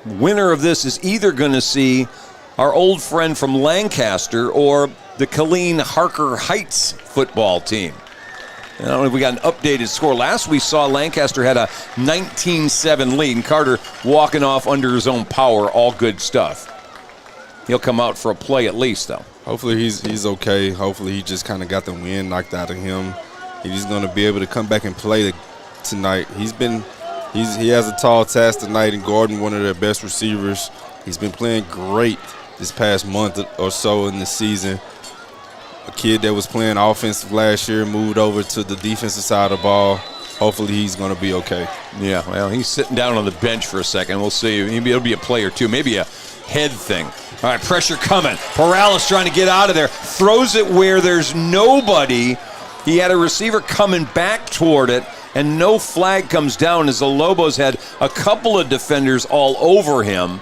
winner of this is either going to see our old friend from Lancaster or the Killeen Harker Heights football team. I don't know if we got an updated score. Last we saw Lancaster had a 19-7 lead, and Carter walking off under his own power. All good stuff. He'll come out for a play at least, though. Hopefully he's okay. Hopefully he just kind of got the wind knocked out of him. He's going to be able to come back and play tonight. He has a tall task tonight, and Gordon, one of their best receivers. He's been playing great this past month or so in the season. A kid that was playing offensive last year moved over to the defensive side of the ball. Hopefully he's going to be okay. Yeah, well, he's sitting down on the bench for a second. We'll see. It'll be a play or two, maybe a head thing. All right, pressure coming. Perales trying to get out of there. Throws it where there's nobody. He had a receiver coming back toward it, and no flag comes down as the Lobos had a couple of defenders all over him.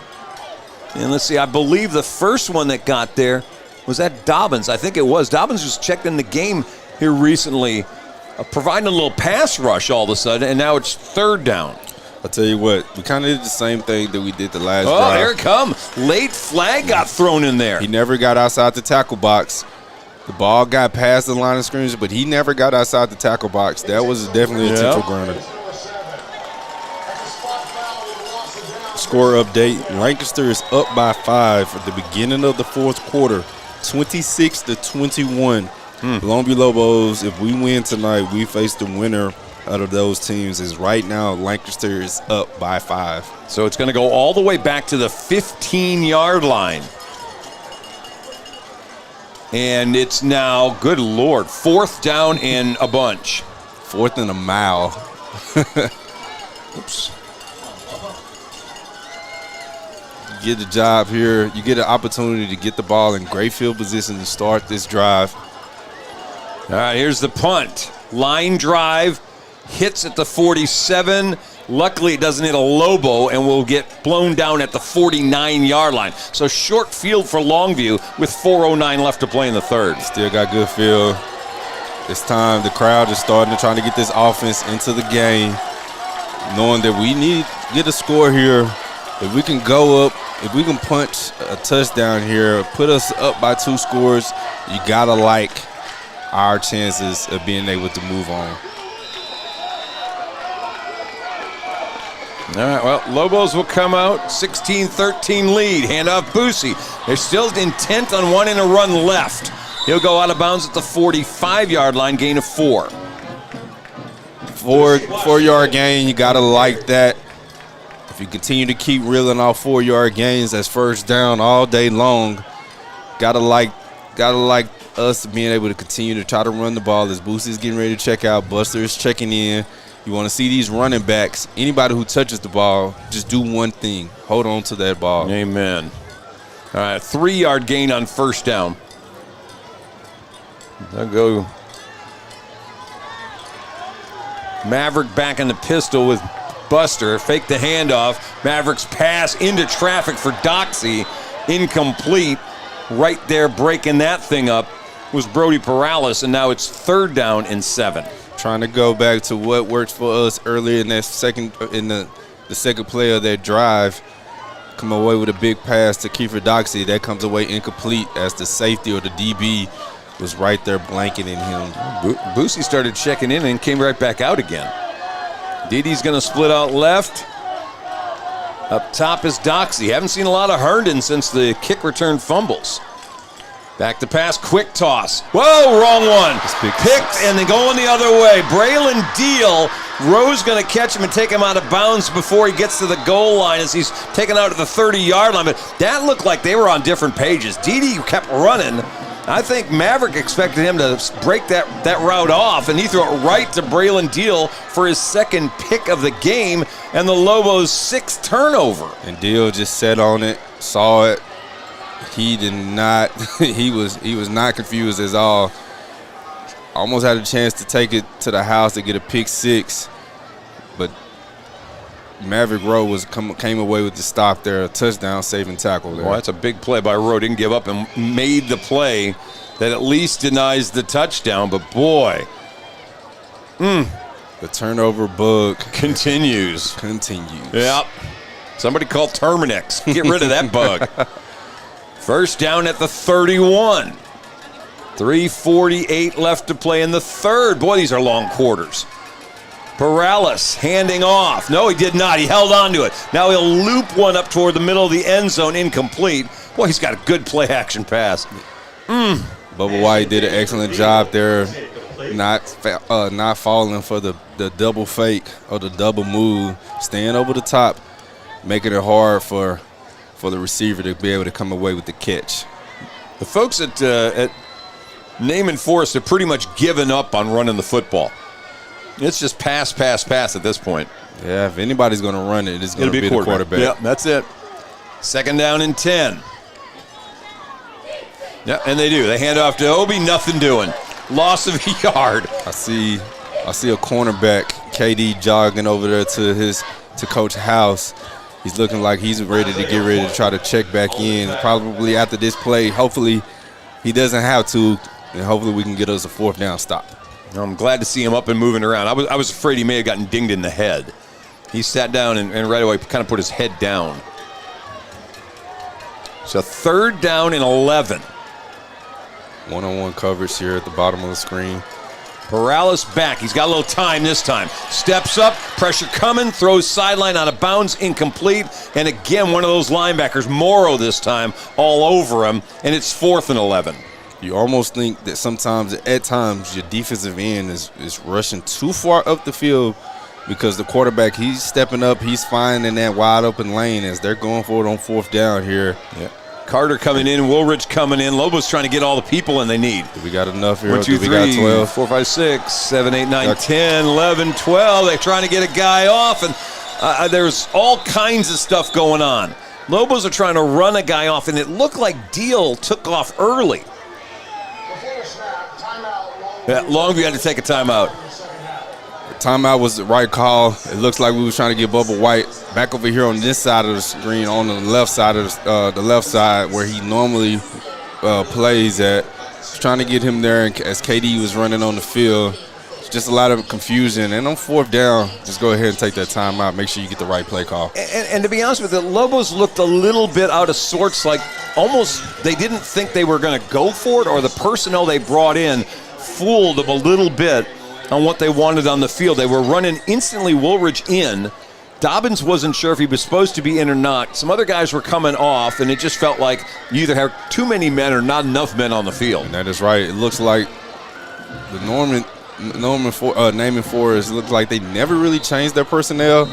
And let's see, I believe the first one that got there was that Dobbins. I think it was. Dobbins just checked in the game here recently, providing a little pass rush all of a sudden, and now it's third down. I'll tell you what, we kind of did the same thing that we did the last drive. Oh, here it comes. Late flag got thrown in there. He never got outside the tackle box. The ball got past the line of scrimmage, but he never got outside the tackle box. That was definitely a tempo grinder. Score update, Lancaster is up by 5 at the beginning of the fourth quarter, 26-21. Longview Lobos, if we win tonight, we face the winner out of those teams. Is right now Lancaster is up by 5. So it's going to go all the way back to the 15-yard line. And it's now, good Lord, 4th down and a bunch. 4th and a mile. Oops. You get a job here. You get an opportunity to get the ball in great field position to start this drive. All right, here's the punt. Line drive, hits at the 47. Luckily, it doesn't hit a Lobo and will get blown down at the 49-yard line. So short field for Longview with 4:09 left to play in the third. Still got good field. It's time. The crowd is starting to try to get this offense into the game, knowing that we need to get a score here. If we can go up, if we can punch a touchdown here, put us up by 2 scores, you got to like our chances of being able to move on. All right, well, Lobos will come out, 16-13 lead. Handoff Boosie. They're still intent on wanting to run left. He'll go out of bounds at the 45-yard line, gain of 4. 4-yard gain, you got to like that. If you continue to keep reeling off 4-yard gains, that's first down all day long. Gotta like us being able to continue to try to run the ball as Boosie's getting ready to check out. Buster is checking in. You want to see these running backs, anybody who touches the ball, just do one thing. Hold on to that ball. Amen. All right, 3-yard gain on first down. They'll go Maverick back in the pistol with Buster. Fake the handoff. Maverick's pass into traffic for Doxy. Incomplete. Right there breaking that thing up was Brody Perales, and now it's 3rd down and 7. Trying to go back to what worked for us earlier in that the second play of that drive. Come away with a big pass to Kiefer Doxy. That comes away incomplete as the safety or the DB was right there blanketing him. Boosie started checking in and came right back out again. Didi's going to split out left. Up top is Doxy. Haven't seen a lot of Herndon since the kick return fumbles. Back to pass, quick toss. Whoa, wrong one. Picked and then going the other way. Braylon Deal. Rose going to catch him and take him out of bounds before he gets to the goal line as he's taken out at the 30-yard line. But that looked like they were on different pages. Didi kept running. I think Maverick expected him to break that route off, and he threw it right to Braylon Deal for his 2nd pick of the game and the Lobos' 6th turnover. And Deal just sat on it, saw it. He did not. he was not confused at all. Almost had a chance to take it to the house to get a pick 6. but Maverick Rowe came away with the stop there, a touchdown saving tackle there. Well, that's a big play by Rowe. Didn't give up and made the play that at least denies the touchdown. But boy, the turnover bug continues. Yep. Somebody call Terminix. Get rid of that bug. First down at the 31. 3:48 left to play in the third. Boy, these are long quarters. Paralis handing off. No, he did not. He held on to it. Now he'll loop one up toward the middle of the end zone, incomplete. Boy, he's got a good play-action pass. Bubba White did an excellent job there, not falling for the double fake or the double move, staying over the top, making it hard for the receiver to be able to come away with the catch. The folks at Naaman Forest have pretty much given up on running the football. It's just pass at this point. Yeah, if anybody's going to run it, it's going to be the quarterback. Yeah, that's it. Second down and 10. Yeah, and they do. They hand off to Obi, nothing doing. Loss of a yard. I see a cornerback, KD, jogging over there to Coach House. He's looking like he's ready to try to check back in. Probably after this play, hopefully he doesn't have to, and hopefully we can get us a fourth down stop. I'm glad to see him up and moving around. I was afraid he may have gotten dinged in the head. He sat down and right away kind of put his head down. So third down and 11. One-on-one coverage here at the bottom of the screen. Paralis back. He's got a little time this time. Steps up, pressure coming, throws sideline out of bounds, incomplete. And again, one of those linebackers, Morrow this time, all over him. And it's 4th and 11. You almost think that at times, your defensive end is rushing too far up the field because the quarterback, he's stepping up, he's finding that wide open lane as they're going for it on fourth down here. Yeah. Carter coming in, Woolridge coming in. Lobos trying to get all the people in they need. Do we got enough here? 1, 2, 3, we got 12? 4, 5, 6, 7, 8, 9, 10, 11, 12. They're trying to get a guy off, and there's all kinds of stuff going on. Lobos are trying to run a guy off, and it looked like Deal took off early. Yeah, Longview had to take a timeout. The timeout was the right call. It looks like we were trying to get Bubba White back over here on this side of the screen, on the left side of the left side where he normally plays at. Just trying to get him there as KD was running on the field. It's just a lot of confusion. And on fourth down, just go ahead and take that timeout. Make sure you get the right play call. And to be honest with you, the Lobos looked a little bit out of sorts, like almost they didn't think they were going to go for it, or the personnel they brought in fooled them a little bit on what they wanted on the field. They were running instantly Woolridge in. Dobbins wasn't sure if he was supposed to be in or not. Some other guys were coming off, and it just felt like you either have too many men or not enough men on the field. And that is right. It looks like the Naaman Forest looked like they never really changed their personnel.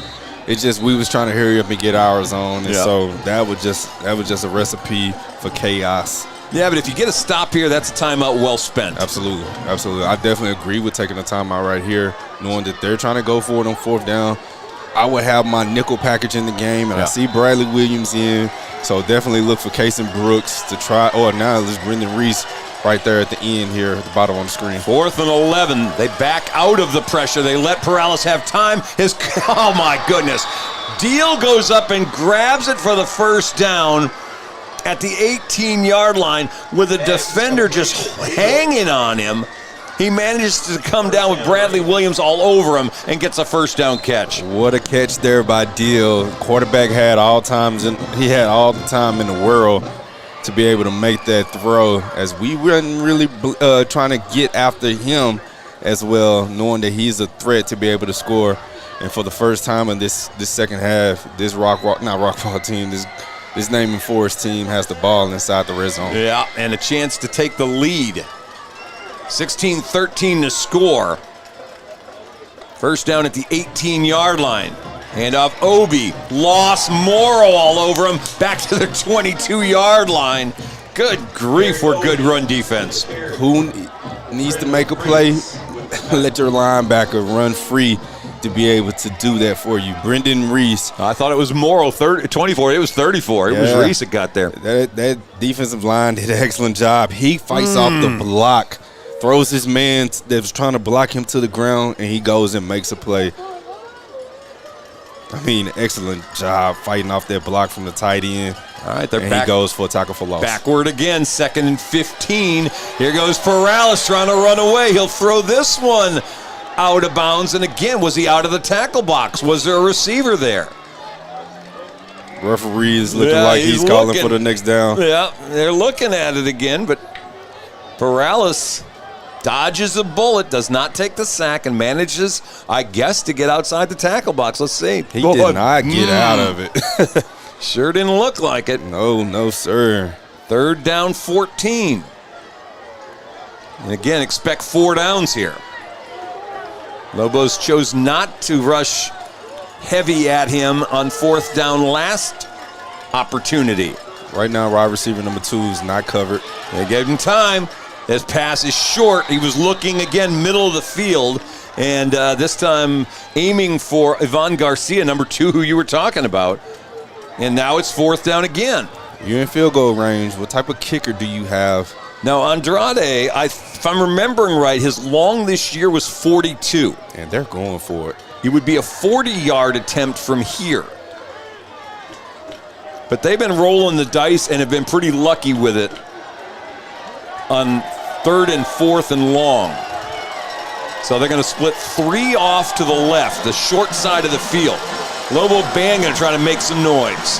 It's just we was trying to hurry up and get ours on, and so that was just a recipe for chaos. Yeah, but if you get a stop here, that's a timeout well spent. Absolutely. I definitely agree with taking a timeout right here, knowing that they're trying to go for it on fourth down. I would have my nickel package in the game, and I see Bradley Williams in, so definitely look for Kason Brooks to try. Oh, now there's Brendan Reese right there at the end here at the bottom on the screen. 4th and 11. They back out of the pressure. They let Paralis have time. Oh, my goodness. Deal goes up and grabs it for the first down at the 18-yard line with a defender just hanging on him. He manages to come down with Bradley Williams all over him and gets a first down catch. What a catch there by Deal. Quarterback had all the time in the world to be able to make that throw, as we weren't really trying to get after him as well, knowing that he's a threat to be able to score. And for the first time in this second half, this this Naaman Forest team has the ball inside the red zone. Yeah, and a chance to take the lead. 16-13 to score. First down at the 18-yard line. Handoff Obi. Lost Morrow all over him. Back to their 22-yard line. Good grief, we're good run defense. Who needs to make a play? Let your linebacker run free to be able to do that for you. Brendan Reese. I thought it was Morrow, 24. It was 34. It was Reese that got there. That defensive line did an excellent job. He fights off the block, throws his man that was trying to block him to the ground, and he goes and makes a play. I mean, excellent job fighting off that block from the tight end. All right, they're and back. He goes for a tackle for loss. Backward again, 2nd and 15. Here goes Perales trying to run away. He'll throw this one out of bounds. And again, was he out of the tackle box? Was there a receiver there? Referee is looking like he's calling for the next down. Yeah, they're looking at it again, but Perales dodges a bullet, does not take the sack, and manages, I guess, to get outside the tackle box. Let's see. He did not get out of it. Sure didn't look like it. No, sir. 3rd down, 14. And again, expect 4 downs here. Lobos chose not to rush heavy at him on 4th down last opportunity. Right now, wide receiver number 2 is not covered. They gave him time. His pass is short. He was looking again middle of the field, and this time aiming for Ivan Garcia, number 2, who you were talking about. And now it's 4th down again. You're in field goal range. What type of kicker do you have? Now, Andrade, if I'm remembering right, his long this year was 42. And they're going for it. It would be a 40-yard attempt from here. But they've been rolling the dice and have been pretty lucky with it on 3rd and 4th and long. So they're going to split 3 off to the left, the short side of the field. Lobo band going to try to make some noise.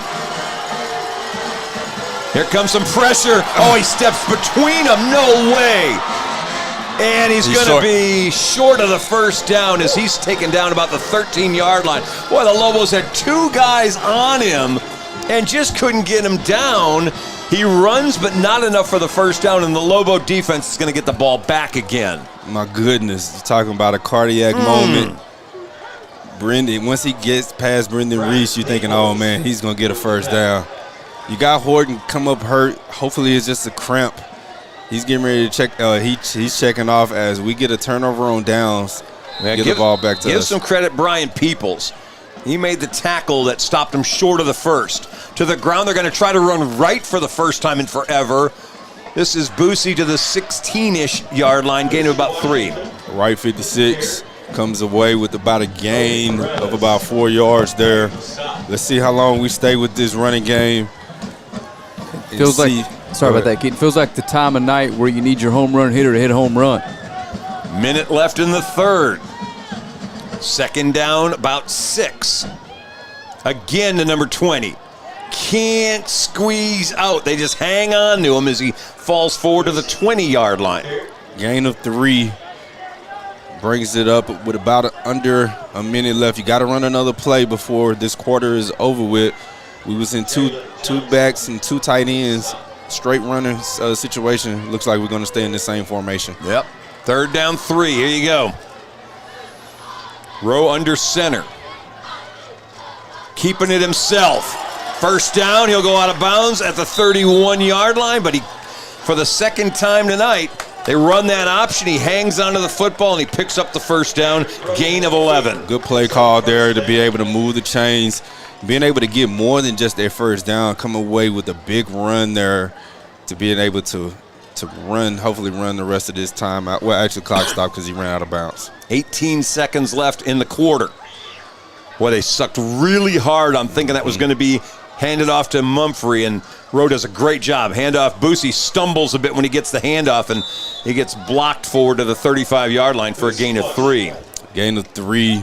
Here comes some pressure. Oh, he steps between them. No way. And he's going to be short of the 1st down as he's taken down about the 13-yard line. Boy, the Lobos had 2 guys on him and just couldn't get him down. He runs, but not enough for the 1st down, and the Lobo defense is going to get the ball back again. My goodness, you're talking about a cardiac moment. Brendan, once he gets past Brendan Reese, you're thinking, oh, man, he's going to get a 1st down. You got Horton come up hurt. Hopefully it's just a cramp. He's getting ready to check. He's checking off as we get a turnover on downs. Get the ball back to us. Give some credit, Brian Peoples. He made the tackle that stopped him short of the 1st. To the ground, they're going to try to run right for the 1st time in forever. This is Boosie to the 16-ish yard line, gain of about 3. Right 56 comes away with about a gain of about 4 yards there. Let's see how long we stay with this running game. Feels like, sorry about that, Keaton. Feels like the time of night where you need your home run hitter to hit a home run. Minute left in the 3rd. 2nd down, about 6. Again to number 20. Can't squeeze out. They just hang on to him as he falls forward to the 20-yard line. Gain of 3. Brings it up with about under a minute left. You got to run another play before this quarter is over with. We was in two backs and 2 tight ends. Straight running situation. Looks like we're going to stay in the same formation. Yep. 3rd down, 3. Here you go. Rowe under center. Keeping it himself. 1st down, he'll go out of bounds at the 31-yard line, but for the 2nd time tonight, they run that option. He hangs onto the football, and he picks up the 1st down, gain of 11. Good play call there to be able to move the chains. Being able to get more than just their 1st down, come away with a big run there to being able to run, hopefully run the rest of this time out. Well, actually, clock stopped because he ran out of bounds. 18 seconds left in the quarter. Boy, they sucked really hard on thinking that was going to be handed off to Mumphrey, and Rowe does a great job. Handoff. Boosie stumbles a bit when he gets the handoff, and he gets blocked forward to the 35-yard line for a gain of 3. Gain of 3.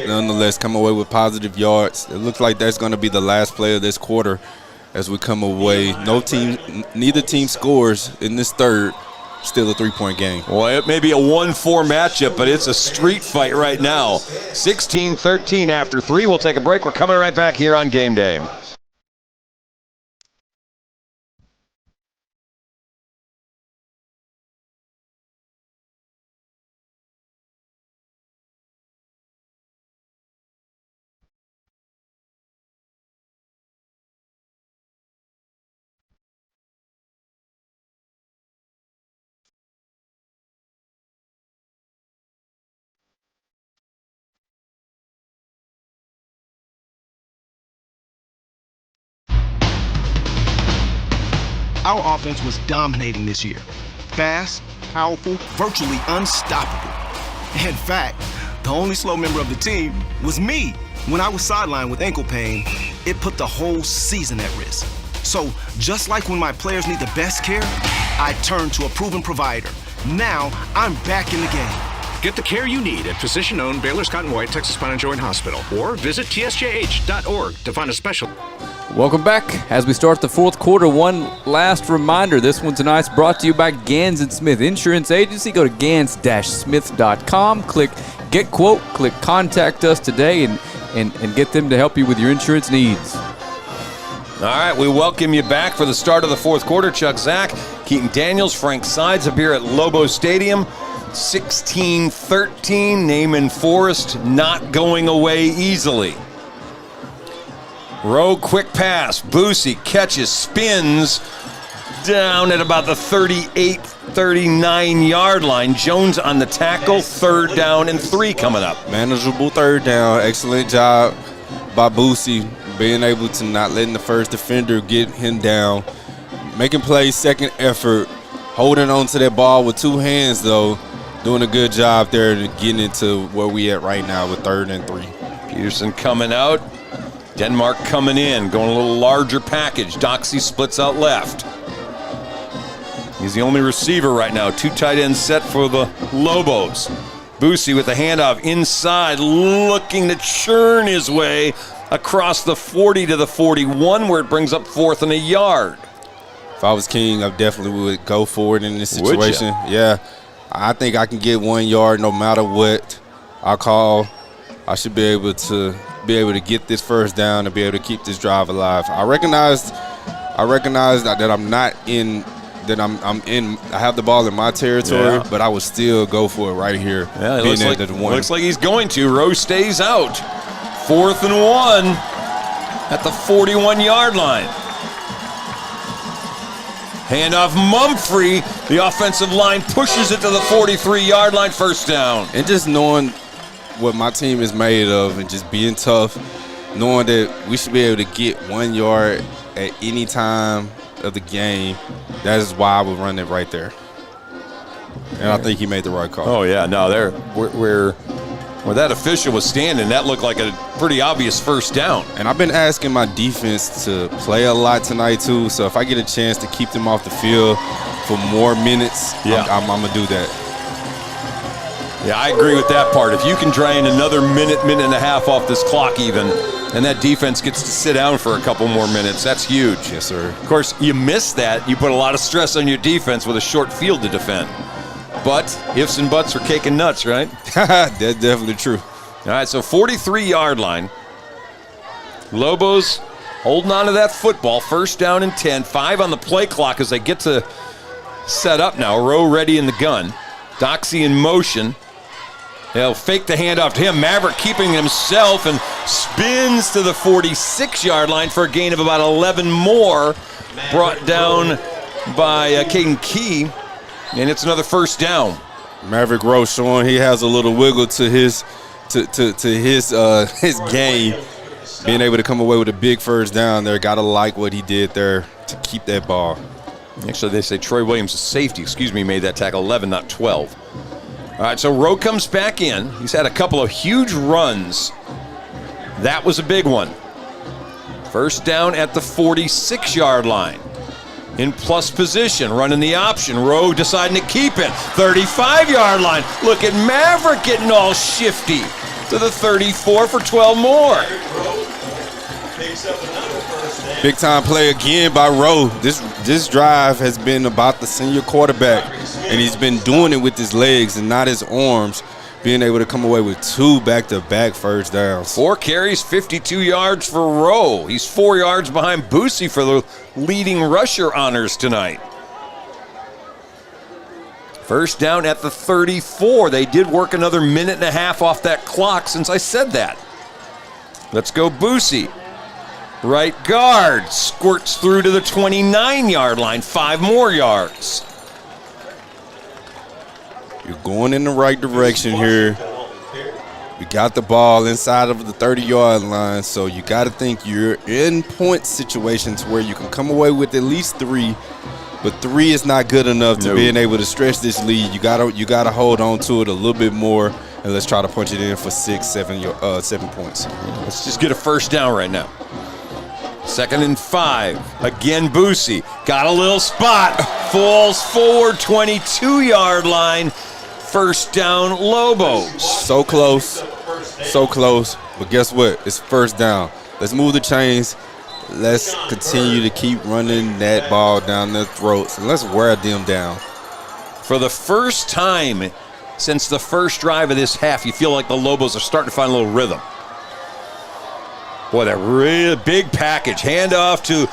Nonetheless, come away with positive yards. It looks like that's going to be the last play of this quarter as we come away. Neither team scores in this 3rd. Still a 3-point game. Well, it may be a 1-4 matchup, but it's a street fight right now. 16-13 after 3. We'll take a break. We're coming right back here on Game Day. Our offense was dominating this year. Fast, powerful, virtually unstoppable. In fact, the only slow member of the team was me when I was sidelined with ankle pain, it put the whole season at risk. So, just like when my players need the best care, I turned to a proven provider. Now, I'm back in the game. Get the care you need at physician-owned Baylor Scott & White Texas Spine and Joint Hospital or visit tsjh.org to find a special. Welcome back. As we start the fourth quarter, one last reminder. This one tonight's brought to you by Gans & Smith Insurance Agency. Go to gans-smith.com, click Get Quote, click Contact Us today, and get them to help you with your insurance needs. All right, we welcome you back for the start of the fourth quarter. Chuck Zach, Keaton Daniels, Frank Sides up here at Lobo Stadium. 16-13, Naaman Forest not going away easily. Rowe, quick pass. Boosie catches, spins down at about the 38, 39-yard line. Jones on the tackle. 3rd down and 3 coming up. Manageable 3rd down. Excellent job by Boosie, being able to not letting the first defender get him down. Making plays, second effort. Holding on to that ball with 2 hands, though. Doing a good job there to getting into where we at right now with 3rd and 3. Peterson coming out. Denmark coming in, going a little larger package. Doxey splits out left. He's the only receiver right now. 2 tight ends set for the Lobos. Boosie with the handoff inside, looking to churn his way across the 40 to the 41, where it brings up 4th and a yard. If I was King, I definitely would go for it in this situation. Yeah, I think I can get 1 yard no matter what I call. I should be able to get this first down and be able to keep this drive alive. I recognize that I'm not in, that I'm in. I have the ball in my territory, but I would still go for it right here. Yeah, looks like he's going to. Rowe stays out. 4th and 1 at the 41-yard line. Handoff Mumphrey. The offensive line pushes it to the 43-yard line. 1st down. And just knowing what my team is made of and just being tough, knowing that we should be able to get 1 yard at any time of the game, that is why I would run it right there. And I think he made the right call. Oh, yeah. No, where that official was standing, that looked like a pretty obvious 1st down. And I've been asking my defense to play a lot tonight, too. So if I get a chance to keep them off the field for more minutes, I'm going to do that. Yeah, I agree with that part. If you can drain another minute and a half off this clock even, and that defense gets to sit down for a couple more minutes, that's huge. Yes, sir. Of course, you miss that, you put a lot of stress on your defense with a short field to defend. But ifs and buts are cake and nuts, right? That's definitely true. All right, so 43-yard line. Lobos holding on to that football. 1st down and 10. 5 on the play clock as they get to set up now. Rowe ready in the gun. Doxey in motion. They'll fake the handoff to him. Maverick keeping himself and spins to the 46-yard line for a gain of about 11 more. Brought down by Caden Key, and it's another 1st down. Maverick Rowe showing he has a little wiggle to his game. Being able to come away with a big 1st down there. Got to like what he did there to keep that ball. Actually, they say Troy Williams, a safety, made that tackle. 11, not 12. All right, so Rowe comes back in. He's had a couple of huge runs. That was a big one. 1st down at the 46-yard line. In plus position, running the option. Rowe deciding to keep it. 35-yard line. Look at Maverick getting all shifty to the 34 for 12 more. Big time play again by Rowe. This drive has been about the senior quarterback, and he's been doing it with his legs and not his arms, being able to come away with 2 back-to-back 1st downs. 4 carries, 52 yards for Rowe. He's 4 yards behind Boosie for the leading rusher honors tonight. 1st down at the 34. They did work another minute and a half off that clock since I said that. Let's go Boosie. Right guard squirts through to the 29-yard line. 5 more yards. You're going in the right direction here. We got the ball inside of the 30-yard line, so you got to think you're in point situations where you can come away with at least 3, but 3 is not good enough to being able to stretch this lead. You gotta hold on to it a little bit more and let's try to punch it in for 7 points. Let's just get a first down right now. 2nd and 5. Again, Boosie got a little spot. Falls forward, 22-yard line. First down, Lobos. So close. So close. But guess what? It's first down. Let's move the chains. Let's continue to keep running that ball down their throats, and let's wear them down. For the first time since the first drive of this half, you feel like the Lobos are starting to find a little rhythm. Boy, that really big package. Handoff to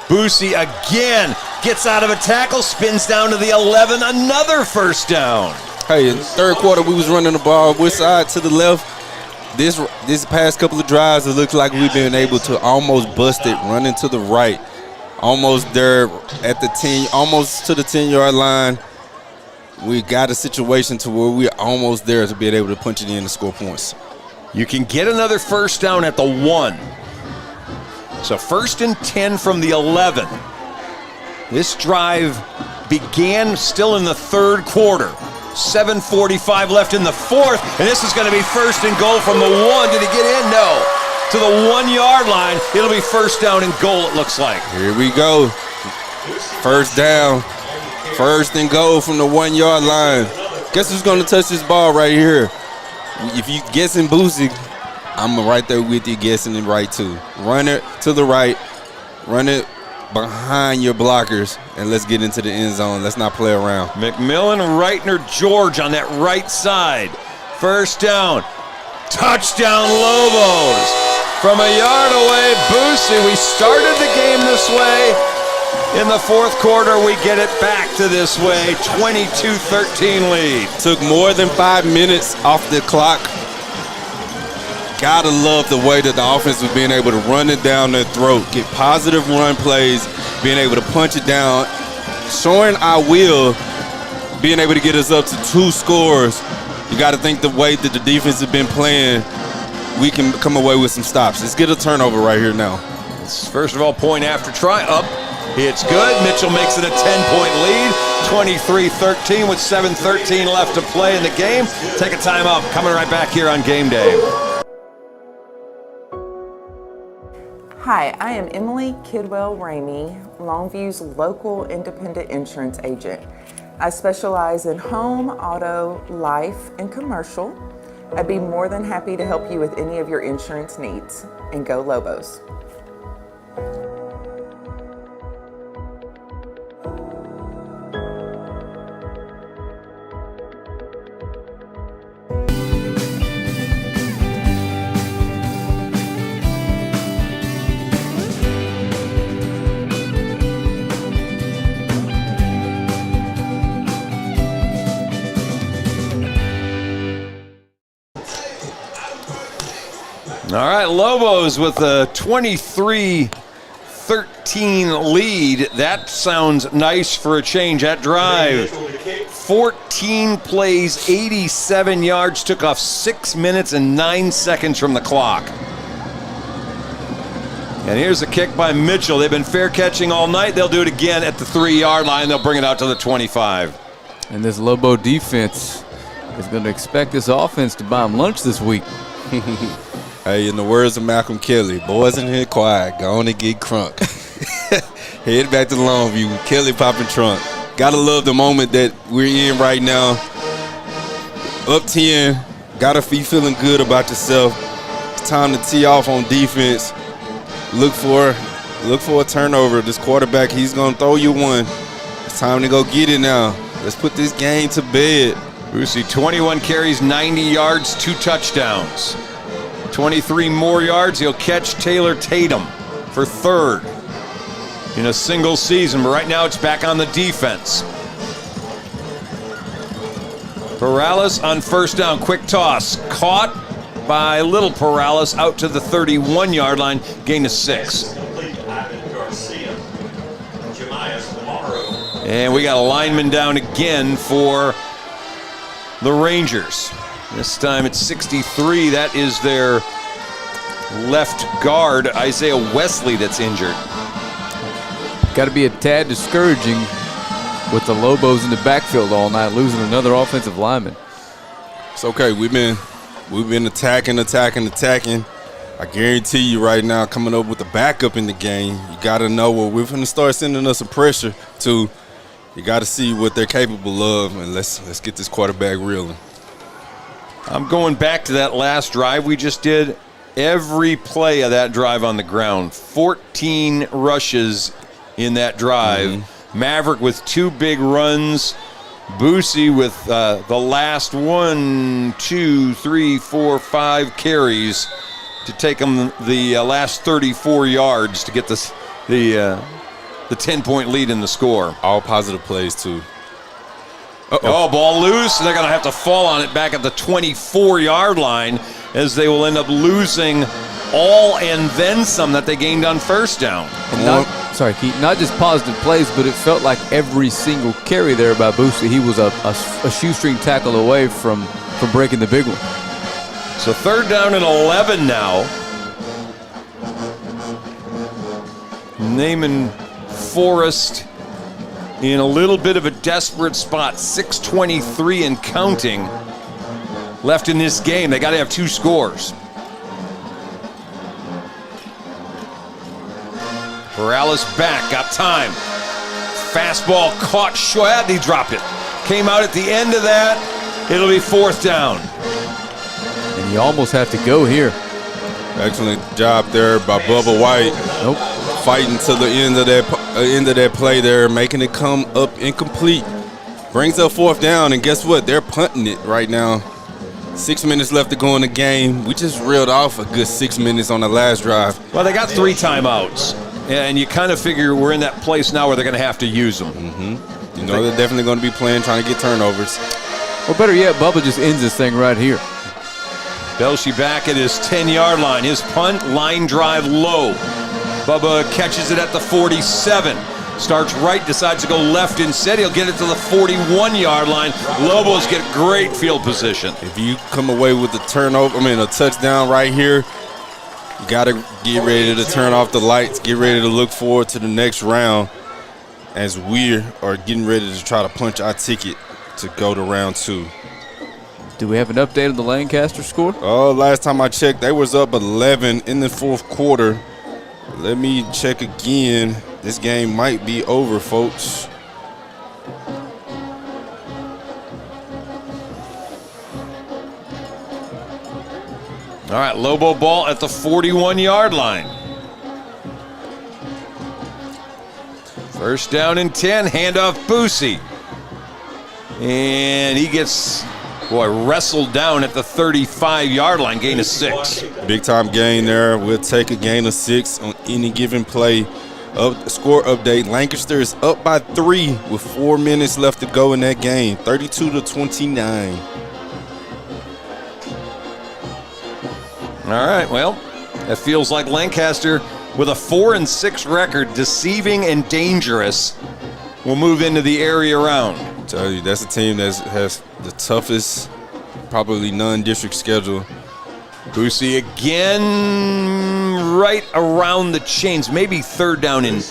Boosie again. Gets out of a tackle, spins down to the 11. Another first down. Hey, in the third quarter, we was running the ball which side to the left. This past couple of drives, it looks like we've been able to almost bust it, running to the right. Almost there at the 10, almost to the 10-yard line. We got a situation to where we're almost there to be able to punch it in and score points. You can get another first down at the 1. So 1st and 10 from the 11. This drive began still in the third quarter. 7:45 left in the fourth, and this is going to be 1st and goal from the 1. Did he get in? No. To the 1-yard line. It'll be first down and goal, it looks like. Here we go. First down. 1st and goal from the 1-yard line. Guess who's going to touch this ball right here? If you guessing Boosie, I'm right there with you guessing it right too. Run it to the right. Run it behind your blockers, and let's get into the end zone. Let's not play around. McMillan, Reitner, George on that right side. First down. Touchdown, Lobos. From a yard away, Boosie. We started the game this way. In the fourth quarter, we get it back to this way. 22-13 lead. Took more than 5 minutes off the clock. Gotta love the way that the offense was being able to run it down their throat, get positive run plays, being able to punch it down, showing our will, being able to get us up to 2 scores. You got to think the way that the defense has been playing, we can come away with some stops. Let's get a turnover right here now. It's first of all, point after try. Up. It's good. Mitchell makes it a 10-point lead. 23-13 with 7:13 left to play in the game. Take a timeout. Coming right back here on Game Day. Hi, I am Emily Kidwell-Ramey, Longview's local independent insurance agent. I specialize in home, auto, life, and commercial. I'd be more than happy to help you with any of your insurance needs. And go Lobos. All right, Lobos with a 23-13 lead. That sounds nice for a change. That drive, 14 plays, 87 yards, took off 6 minutes and 9 seconds from the clock. And here's a kick by Mitchell. They've been fair catching all night. They'll do it again at the 3-yard line. They'll bring it out to the 25. And this Lobo defense is going to expect this offense to buy them lunch this week. Hey, in the words of Malcolm Kelly, boys in here quiet, go on and get crunk. Head back to Longview, Kelly popping trunk. Gotta love the moment that we're in right now. Up 10, gotta be feeling good about yourself. It's time to tee off on defense. Look for a turnover. This quarterback, he's gonna throw you one. It's time to go get it now. Let's put this game to bed. Boosie, 21 carries, 90 yards, 2 touchdowns. 23 more yards, he'll catch Taylor Tatum for 3rd in a single season, but right now it's back on the defense. Perales on first down, quick toss, caught by Little Perales out to the 31-yard line, gain of 6. And we got a lineman down again for the Rangers. This time it's 63. That is their left guard, Isaiah Wesley, that's injured. Got to be a tad discouraging with the Lobos in the backfield all night, losing another offensive lineman. It's okay. We've been attacking. I guarantee you right now, coming up with the backup in the game, you got to know what we're going to start sending us some pressure to. You got to see what they're capable of, and let's get this quarterback reeling. I'm going back to that last drive we just did. Every play of that drive on the ground, 14 rushes in that drive. Maverick with 2 big runs. Boosie with the last 1, 2, 3, 4, 5 carries to take them the last 34 yards to get the 10-point lead in the score. All positive plays, too. Oh, ball loose. They're going to have to fall on it back at the 24-yard line as they will end up losing all and then some that they gained on first down. And Keith, not just positive plays, but it felt like every single carry there by Boosie, he was a shoestring tackle away from breaking the big one. So 3rd down and 11 now. Naaman Forest in a little bit of a desperate spot. 6:23 and counting left in this game. They got to have 2 scores. Morales back, got time. Fastball caught short. He dropped it. Came out at the end of that. It'll be 4th down. And you almost have to go here. Excellent job there by Bubba White. Nope. Fighting to the end of that play there, making it come up incomplete. Brings up 4th down, and guess what? They're punting it right now. 6 minutes left to go in the game. We just reeled off a good 6 minutes on the last drive. Well, they got 3 timeouts, and you kind of figure we're in that place now where they're going to have to use them. You know they're definitely going to be playing, trying to get turnovers. Or better yet, Bubba just ends this thing right here. Belshie back at his 10-yard line. His punt, line drive low. Bubba catches it at the 47. Starts right, decides to go left instead. He'll get it to the 41-yard line. Lobos get great field position. If you come away with a touchdown right here, you got to get ready to turn off the lights, get ready to look forward to the next round as we are getting ready to try to punch our ticket to go to round 2. Do we have an update on the Lancaster score? Last time I checked, they was up 11 in the 4th quarter. Let me check again. This game might be over, folks. All right, Lobo ball at the 41-yard line. 1st down and 10, handoff Boosie. And he gets, wrestled down at the 35-yard line, gain of 6. Big time gain there. We'll take a gain of 6 on any given play. Score update, Lancaster is up by 3 with 4 minutes left to go in that game, 32-29. All right, well, that feels like Lancaster with a 4-6 record, deceiving and dangerous, will move into the area round. I tell you, that's a team that has the toughest, probably non-district schedule. Boosie again right around the chains, maybe 3rd down in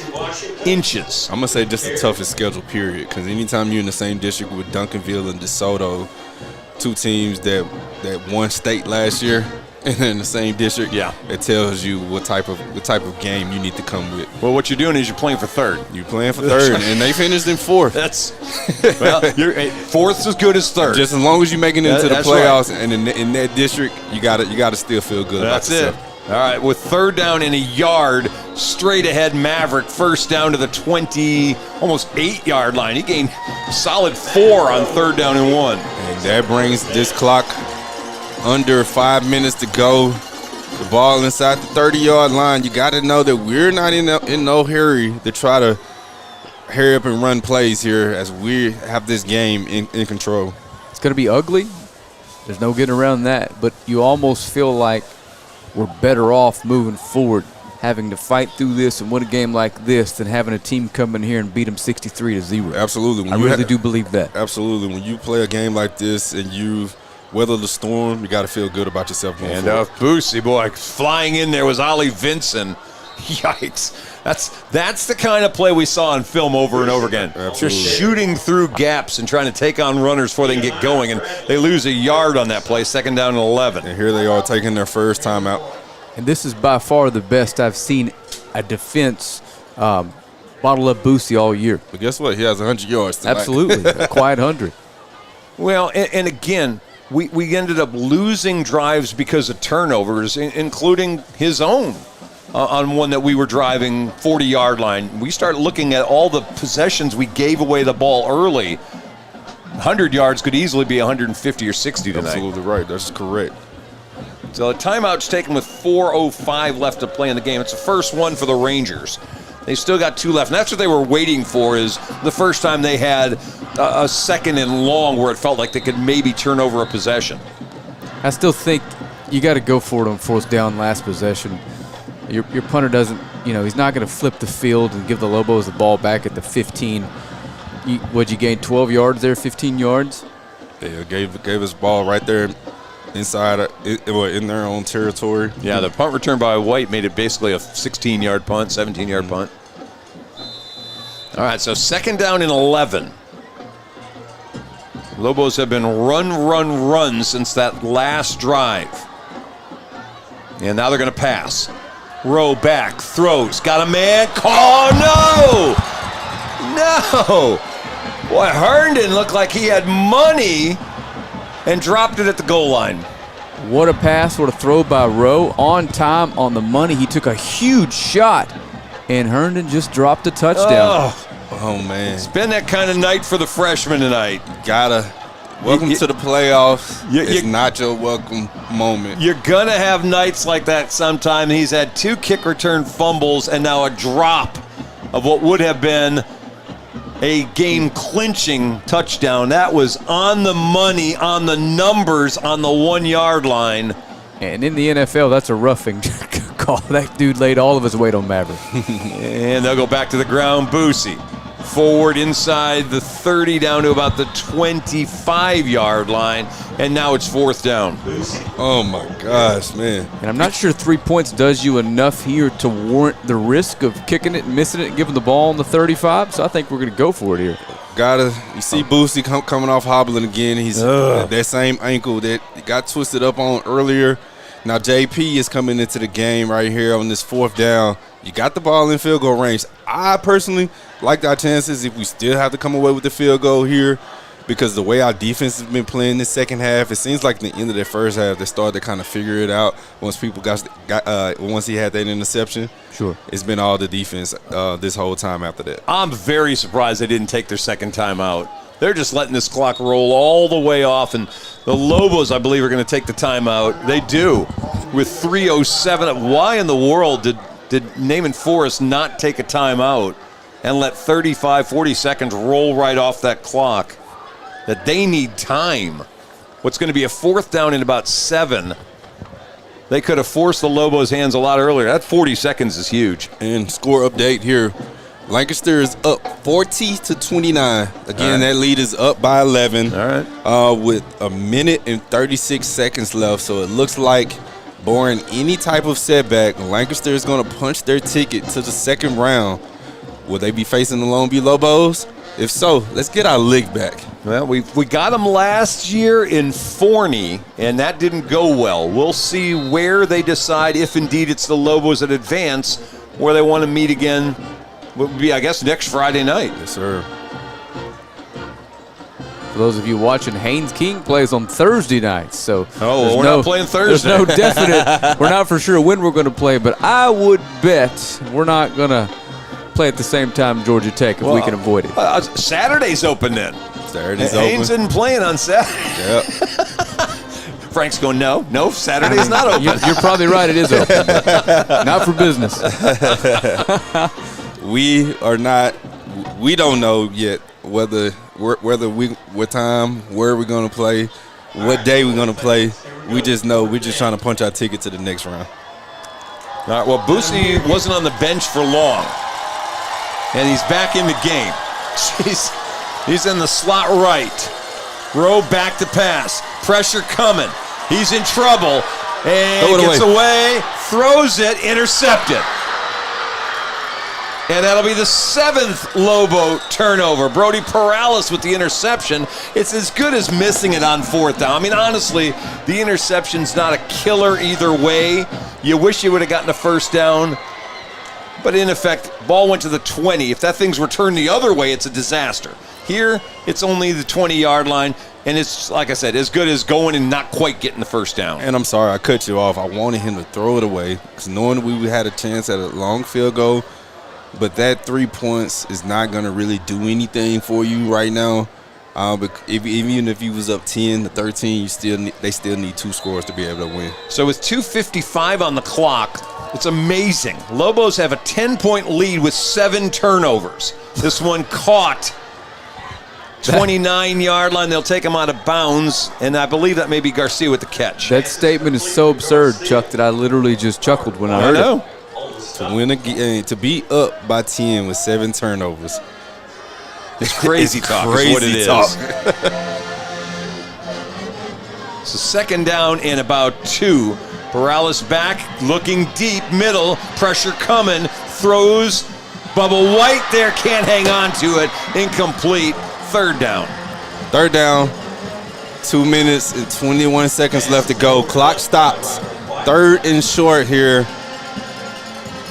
inches. I'm going to say just the toughest schedule, period, because anytime you're in the same district with Duncanville and DeSoto, 2 teams that won state last year, and in the same district, it tells you what type of game you need to come with. Well, what you're doing is you're playing for 3rd. You're playing for 3rd, and they finished in 4th. Well, 4th's as good as 3rd. Just as long as you're making it into the playoffs, right. And in that district, you gotta still feel good about yourself. That's it. All right, with 3rd down and a yard, straight ahead Maverick, 1st down to the 20, almost 8-yard line. He gained solid 4 on 3rd down and 1. And that brings this clock under 5 minutes to go. The ball inside the 30-yard line. You got to know that we're not in no hurry to try to hurry up and run plays here as we have this game in control. It's going to be ugly. There's no getting around that. But you almost feel like we're better off moving forward, having to fight through this and win a game like this than having a team come in here and beat them 63-0. Absolutely. I really do believe that. Absolutely. When you play a game like this and you've weather the storm, you got to feel good about yourself going forward. Boosie, boy, flying in there was Ollie Vinson. Yikes. That's the kind of play we saw on film over and over again. Absolutely. Just shooting through gaps and trying to take on runners before they can get going, and they lose a yard on that play, 2nd down and 11. And here they are taking their first timeout. And this is by far the best I've seen a defense bottle up Boosie all year. But guess what? He has 100 yards tonight. Absolutely. A quiet 100. Well, and again, we ended up losing drives because of turnovers, including his own. On one that we were driving 40-yard line. We start looking at all the possessions we gave away the ball early. 100 yards could easily be 150 or 60 tonight. Absolutely right. That's correct. So a timeout's taken with 4:05 left to play in the game. It's the first one for the Rangers. They still got 2 left, and that's what they were waiting for, is the first time they had a 2nd and long where it felt like they could maybe turn over a possession. I still think you got to go for it on 4th down, last possession. Your punter doesn't, he's not going to flip the field and give the Lobos the ball back at the 15. Would you gain 12 yards there, 15 yards? Yeah, gave us ball right there inside, in their own territory. Yeah, the punt return by White made it basically a 16-yard punt, 17-yard punt. All right, so 2nd down and 11. Lobos have been run since that last drive. And now they're going to pass. Rowe back, throws, got a man, no! Boy, Herndon looked like he had money and dropped it at the goal line. What a pass, what a throw by Rowe, on time, on the money. He took a huge shot, and Herndon just dropped a touchdown. Oh man. It's been that kind of night for the freshman tonight. Welcome to the playoffs. It's not your welcome moment. You're going to have nights like that sometime. He's had 2 kick return fumbles and now a drop of what would have been a game-clinching touchdown. That was on the money, on the numbers, on the 1-yard line. And in the NFL, that's a roughing call. That dude laid all of his weight on Maverick. And they'll go back to the ground. Boosie. Forward inside the 30 down to about the 25-yard line, and now it's 4th down. Oh my gosh, man. And I'm not sure 3 points does you enough here to warrant the risk of kicking it and missing it and giving the ball on the 35, so I think we're going to go for it here. You see Boosie coming off hobbling again. He's that same ankle that got twisted up on earlier. Now JP is coming into the game right here on this 4th down. You got the ball in field goal range. I personally like our chances if we still have to come away with the field goal here, because the way our defense has been playing this second half, it seems like at the end of the first half they started to kind of figure it out once people once he had that interception. Sure. It's been all the defense this whole time after that. I'm very surprised they didn't take their 2nd time out. They're just letting this clock roll all the way off, and the Lobos, I believe, are going to take the timeout. They do with 3:07. Why in the world did Naaman Forrest not take a timeout and let 35, 40 seconds roll right off that clock? That they need time. What's going to be a 4th down in about 7. They could have forced the Lobos' hands a lot earlier. That 40 seconds is huge. And score update here. Lancaster is up 40-29. Again, that lead is up by 11. All right. With 1minute and 36 seconds left. So it looks like, barring any type of setback, Lancaster is going to punch their ticket to the 2nd round. Will they be facing the Longview Lobos? If so, let's get our league back. Well, we got them last year in Forney, and that didn't go well. We'll see where they decide, if indeed it's the Lobos that advance, where they want to meet again. Would be, I guess, next Friday night. Yes, sir. For those of you watching, Haynes King plays on Thursday nights. So we're not playing Thursday. There's no definite. We're not for sure when we're going to play, but I would bet we're not going to play at the same time Georgia Tech if we can avoid it. Saturday's open then. Saturday's Haynes open. isn't playing on Saturday. Yep. Frank's going, no, Saturday's not open. You're probably right. It is open. Not for business. We don't know yet what time, where we're going to play, what day we're going to play. We just know we're just trying to punch our ticket to the next round. All right, well, Boosie wasn't on the bench for long, and he's back in the game. He's in the slot right. Rowe back to pass. Pressure coming. He's in trouble, and gets away, throws it, intercepted. And that'll be the 7th Lobo turnover. Brody Perales with the interception. It's as good as missing it on 4th down. I mean, honestly, the interception's not a killer either way. You wish you would have gotten a first down. But in effect, ball went to the 20. If that thing's returned the other way, it's a disaster. Here, it's only the 20-yard line. And it's, like I said, as good as going and not quite getting the first down. And I'm sorry, I cut you off. I wanted him to throw it away because knowing we had a chance at a long field goal, but that 3 points is not going to really do anything for you right now. But even if you was up 10-13, they still need 2 scores to be able to win. So with 2:55 on the clock, it's amazing. Lobos have a 10-point lead with 7 turnovers. This one caught. 29-yard line. They'll take him out of bounds, and I believe that may be Garcia with the catch. That statement is so absurd, Chuck, that I literally just chuckled when I heard it. To win a game, to be up by 10 with 7 turnovers. It's crazy talk. Crazy is what it talk. Is. So 2nd down and about 2. Perales back, looking deep, middle, pressure coming, throws. Bubba White there, can't hang on to it. Incomplete. 3rd down. 3rd down. 2 minutes and 21 seconds left to go. Clock stops. 3rd and short here.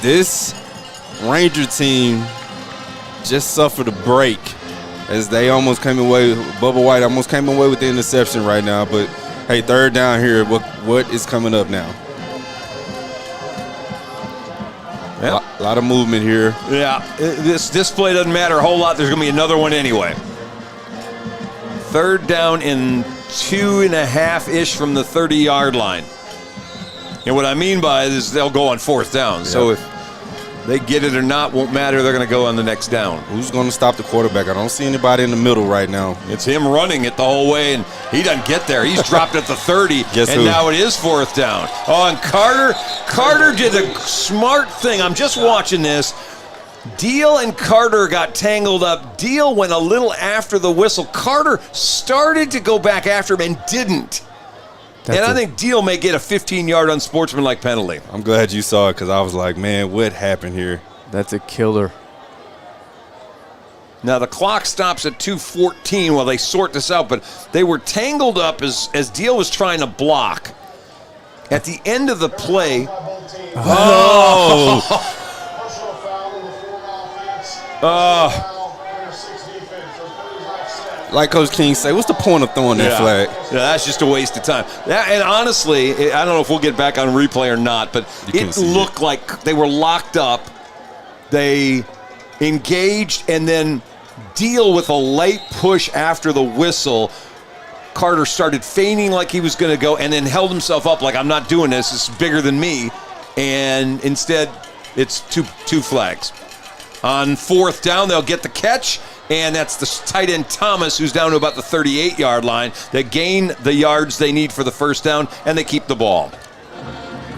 This Ranger team just suffered a break as they almost came away. Bubba White almost came away with the interception right now. But hey, 3rd down here. What is coming up now? Yep. A lot of movement here. Yeah, this play doesn't matter a whole lot. There's going to be another one anyway. 3rd down and 2.5-ish from the 30-yard line. And what I mean by it is they'll go on 4th down. Yep. So if they get it or not, won't matter. They're going to go on the next down. Who's going to stop the quarterback? I don't see anybody in the middle right now. It's him running it the whole way, and he doesn't get there. He's dropped at the 30, now it is 4th down. Oh, and Carter did a smart thing. I'm just watching this. Deal and Carter got tangled up. Deal went a little after the whistle. Carter started to go back after him and didn't. I think Deal may get a 15-yard unsportsmanlike penalty. I'm glad you saw it because I was like, man, what happened here? That's a killer. Now, the clock stops at 2:14 while they sort this out, but they were tangled up as Deal was trying to block. At the end of the play, like Coach King said, what's the point of throwing that flag? Yeah, that's just a waste of time. And honestly, I don't know if we'll get back on replay or not, but it looked like they were locked up. They engaged and then Deal with a light push after the whistle. Carter started feigning like he was going to go and then held himself up like, I'm not doing this. This is bigger than me. And instead, it's two flags. On 4th down, they'll get the catch. And that's the tight end Thomas, who's down to about the 38-yard line. They gain the yards they need for the 1st down, and they keep the ball.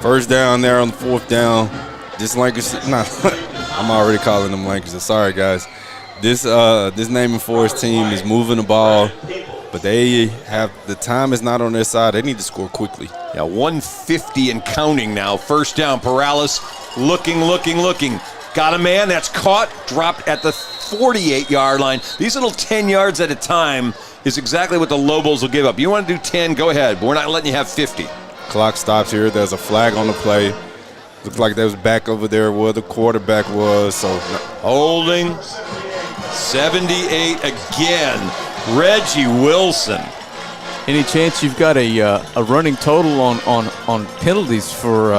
1st down there on the 4th down. This Lancashire, I'm already calling them Lancashire. Sorry, guys. This Naaman Forest team is moving the ball, but they have the time is not on their side. They need to score quickly. Yeah, 150 and counting now. 1st down, Perales looking. Got a man that's caught, dropped at the 48-yard line. These little 10 yards at a time is exactly what the Lobos will give up. You want to do 10, go ahead, but we're not letting you have 50. Clock stops here. There's a flag on the play. Looks like they was back over there where the quarterback was. So holding 78 again. Reggie Wilson. Any chance you've got a running total on penalties for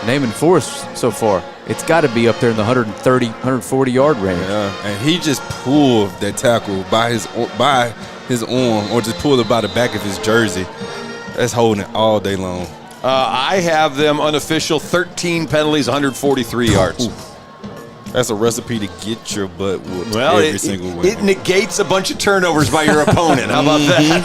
Naaman Forest so far? It's got to be up there in the 130, 140-yard range. Yeah, and he just pulled that tackle by his arm or just pulled it by the back of his jersey. That's holding it all day long. I have them unofficial 13 penalties, 143 yards. That's a recipe to get your butt whooped every single way. It negates a bunch of turnovers by your opponent. How about that?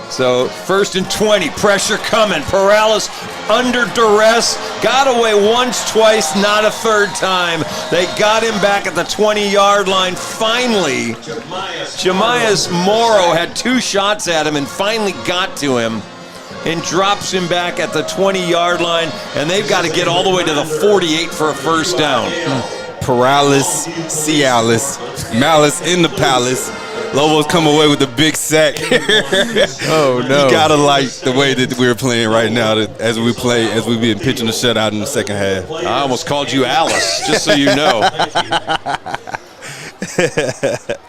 So 1st and 20, pressure coming. Perales under duress, got away once, twice, not a 3rd time. They got him back at the 20-yard line. Finally, Jemias Morrow had 2 shots at him and finally got to him. and drops him back at the 20-yard line, and they've got to get all the way to the 48 for a first down. Paralysis, Cialis, malice in the palace. Lobos come away with a big sack. Oh, no. You gotta like the way that we're playing right now as we've been pitching the shutout in the second half. I almost called you Alice, just so you know.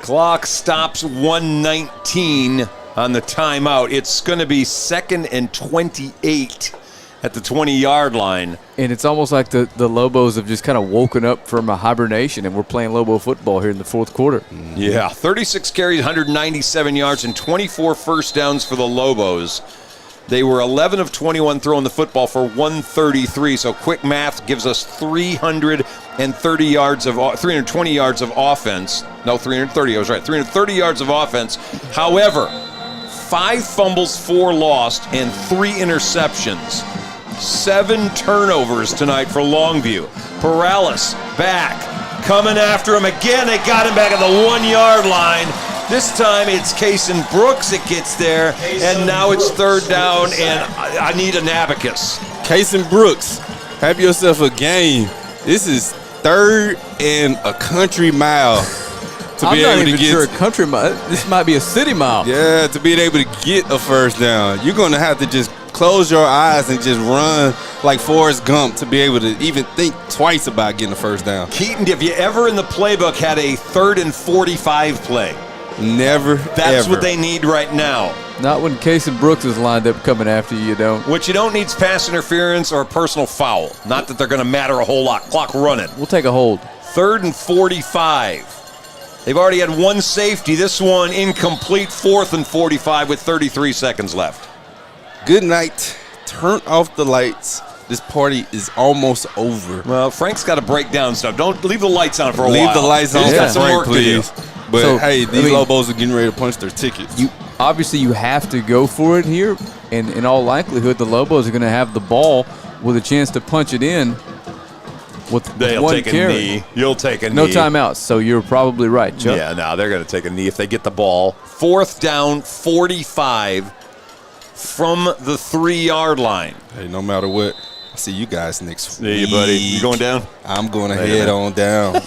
Clock stops 1:19 on the timeout. It's going to be 2nd and 28 at the 20-yard line. And it's almost like the Lobos have just kind of woken up from a hibernation, and we're playing Lobo football here in the fourth quarter. Yeah, 36 carries, 197 yards, and 24 first downs for the Lobos. They were 11 of 21 throwing the football for 133. So quick math gives us 320 yards of offense. No, 330. I was right. 330 yards of offense. However, 5 fumbles, 4 lost, and 3 interceptions. 7 turnovers tonight for Longview. Paralysis back, coming after him again. They got him back at the 1-yard line. This time it's Kason Brooks that gets there, and now it's 3rd down, and I need an abacus. Kason Brooks, have yourself a game. This is 3rd and a country mile. I'm not even sure a country mile. This might be a city mile. Yeah, to be able to get a first down. You're going to have to just close your eyes and just run like Forrest Gump to be able to even think twice about getting a first down. Keaton, have you ever in the playbook had a 3rd and 45 play? Never, That's ever. What they need right now. Not when Kason Brooks is lined up coming after you, don't. What you don't need is pass interference or a personal foul. Not that they're going to matter a whole lot. Clock running. We'll take a hold. 3rd and 45. They've already had 1 safety. This one incomplete. 4th and 45 with 33 seconds left. Good night. Turn off the lights. This party is almost over. Well, Frank's got to break down stuff. Don't leave the lights on for a while. Leave the lights on for Frank, please. But So, hey, these I mean, Lobos are getting ready to punch their tickets. Obviously, you have to go for it here, and in all likelihood, the Lobos are going to have the ball with a chance to punch it in with They'll one take carry. a knee. You'll take a knee. No timeouts, so you're probably right, Chuck. Yeah, no, they're going to take a knee if they get the ball. 4th down, 45 from the 3-yard line. Hey, no matter what, I'll see you guys next week. Hey, buddy. You going down? I'm going to head on down.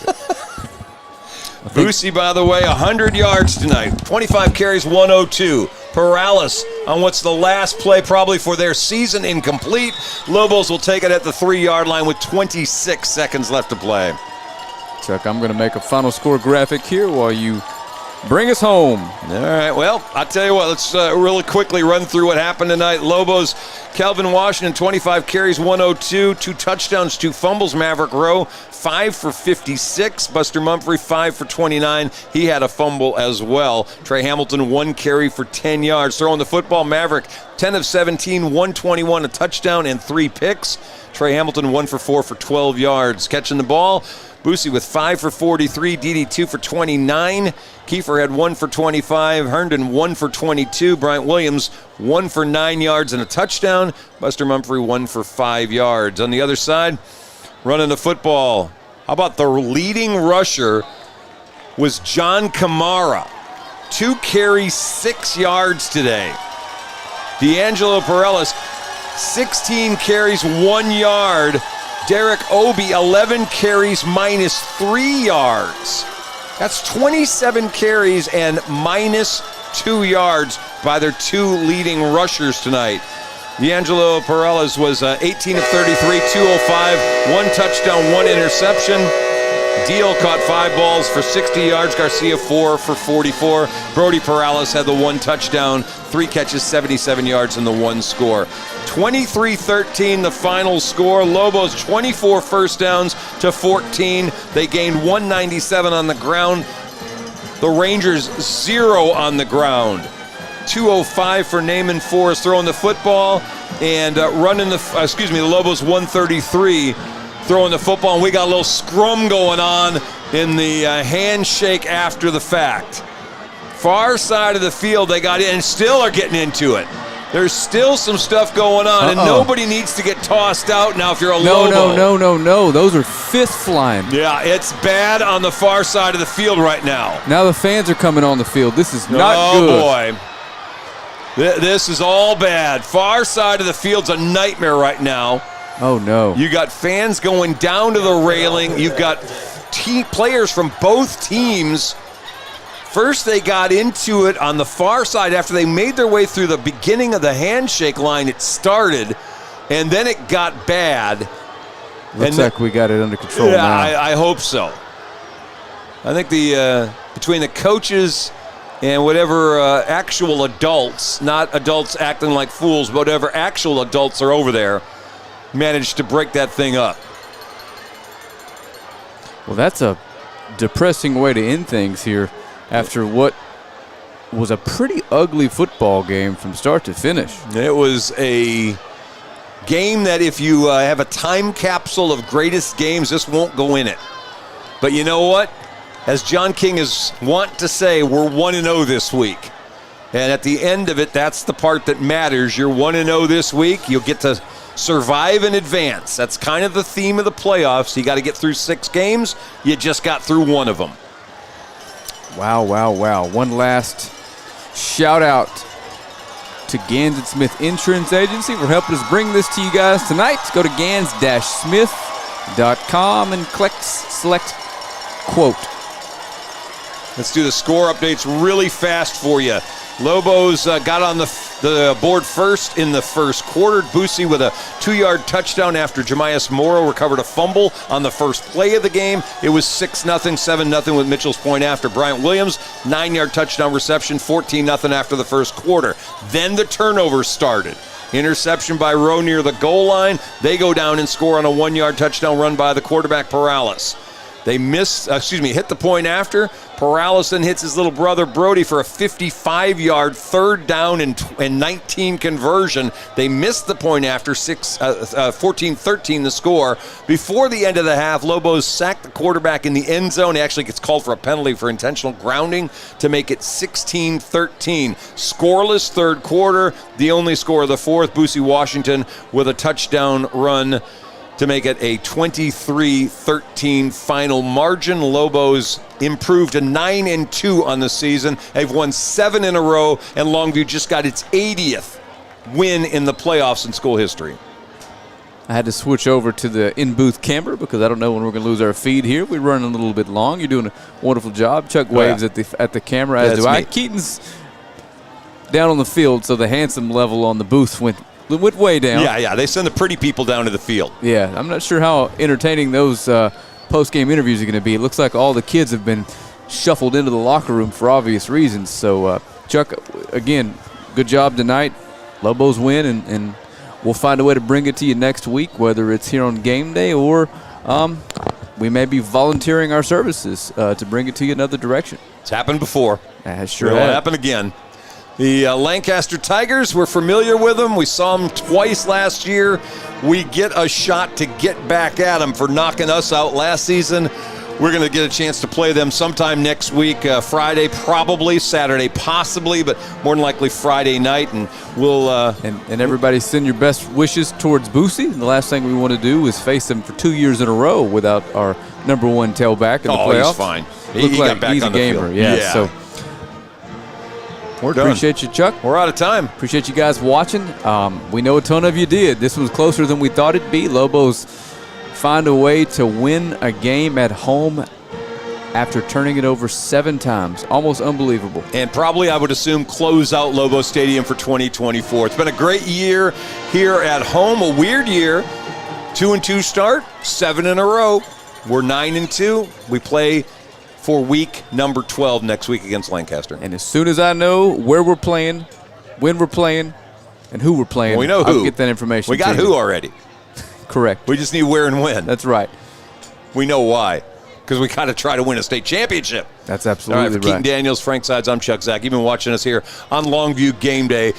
Boosie, by the way, 100 yards tonight. 25 carries, 102. Paralysis on what's the last play probably for their season, incomplete. Lobos will take it at the 3-yard line with 26 seconds left to play. Chuck, I'm going to make a final score graphic here while you bring us home. All right, well, I'll tell you what, let's really quickly run through what happened tonight. Lobos, Calvin Washington, 25 carries, 102, 2 touchdowns, 2 fumbles. Maverick Rowe, 5 for 56. Buster Mumphrey, 5 for 29. He had a fumble as well. Trey Hamilton, 1 carry for 10 yards. Throwing the football, Maverick, 10 of 17, 121, a touchdown, and 3 picks. Trey Hamilton, 1 for 4 for 12 yards. Catching the ball, Boosie with 5 for 43, DD 2 for 29. Kiefer had 1 for 25, Herndon 1 for 22, Bryant Williams 1 for 9 yards and a touchdown, Buster Mumphrey 1 for 5 yards. On the other side, running the football, how about the leading rusher was John Kamara. 2 carries, 6 yards today. D'Angelo Perellis, 16 carries, 1 yard. Derek Obi, 11 carries, minus 3 yards. That's 27 carries and minus 2 yards by their 2 leading rushers tonight. D'Angelo Perellis was 18 of 33, 205, 1 touchdown, 1 interception. Deal caught 5 balls for 60 yards. Garcia 4 for 44. Brody Perales had the 1 touchdown, 3 catches, 77 yards, and the 1 score. 23-13 the final score. Lobos 24 first downs to 14. They gained 197 on the ground. The Rangers 0 on the ground. 205 for Naaman Forrest throwing the football and running the Lobos 133 throwing the football, and we got a little scrum going on in the handshake after the fact. Far side of the field they got in and still are getting into it. There's still some stuff going on, and nobody needs to get tossed out now if you're a Lobo. No. Those are fists flying. Yeah, it's bad on the far side of the field right now. Now the fans are coming on the field. This is not good. Oh, boy. This is all bad. Far side of the field's a nightmare right now. Oh, no. You got fans going down to the railing. You've got players from both teams. First, they got into it on the far side after they made their way through the beginning of the handshake line. It started, and then it got bad. Looks like we got it under control yeah, now. I hope so. I think between the coaches and whatever actual adults, not adults acting like fools, but whatever actual adults are over there, managed to break that thing up. Well, that's a depressing way to end things here after what was a pretty ugly football game from start to finish. It was a game that if you have a time capsule of greatest games, this won't go in it. But you know what? As John King is wont to say, we're 1-0 this week. And at the end of it, that's the part that matters. You're 1-0 this week. You'll get to survive and advance. That's kind of the theme of the playoffs. You got to get through 6 games. You just got through one of them. Wow, wow, wow. One last shout out to Gans & Smith Insurance Agency for helping us bring this to you guys tonight. Go to gans-smith.com and select quote. Let's do the score updates really fast for you. Lobos got on the board first in the first quarter. Boosie with a 2-yard touchdown after Jemias Morrow recovered a fumble on the first play of the game. It was 6-0, 7-0 with Mitchell's point after. Bryant Williams, 9-yard touchdown reception, 14-0 after the first quarter. Then the turnover started. Interception by Rowe near the goal line. They go down and score on a 1-yard touchdown run by the quarterback Perales. They hit the point after. Perales then hits his little brother Brody for a 55-yard 3rd down and 19 conversion. They missed the point after 14-13 the score. Before the end of the half, Lobos sacked the quarterback in the end zone. He actually gets called for a penalty for intentional grounding to make it 16-13. Scoreless third quarter. The only score of the fourth, Boosie Washington with a touchdown run to make it a 23-13 final margin. Lobos improved to 9-2 on the season. They've won 7 in a row, and Longview just got its 80th win in the playoffs in school history. I had to switch over to the in-booth camera because I don't know when we're going to lose our feed here. We're running a little bit long. You're doing a wonderful job. Chuck waves at the camera, as do I. Keaton's down on the field, so the handsome level on the booth went way down. Yeah, they send the pretty people down to the field. Yeah, I'm not sure how entertaining those post-game interviews are going to be. It looks like all the kids have been shuffled into the locker room for obvious reasons. So, Chuck, again, good job tonight. Lobos win, and we'll find a way to bring it to you next week, whether it's here on game day or we may be volunteering our services to bring it to you another direction. It's happened before. Sure It'll happen again. The Lancaster Tigers, we're familiar with them. We saw them twice last year. We get a shot to get back at them for knocking us out last season. We're going to get a chance to play them sometime next week, Friday probably, Saturday possibly, but more than likely Friday night. And we'll and everybody send your best wishes towards Boosie. The last thing we want to do is face them for 2 years in a row without our number one tailback in the playoffs. He's fine. He got back he's on a gamer. the field. Yeah, so we're done. Appreciate you, Chuck. We're out of time. Appreciate you guys watching. We know a ton of you did. This was closer than we thought it'd be. Lobos find a way to win a game at home after turning it over 7 times. Almost unbelievable. And probably, I would assume, close out Lobo Stadium for 2024. It's been a great year here at home. A weird year. 2-2 start, 7 in a row. We're 9-2. We play for week number 12 next week against Lancaster. And as soon as I know where we're playing, when we're playing, and who we're playing, we know who. I'll get that information. We got who already. Correct. We just need where and when. That's right. We know why. Because we got to try to win a state championship. That's absolutely right. For Keaton Daniels, Frank Sides, I'm Chuck Zach. You've been watching us here on Longview Game Day.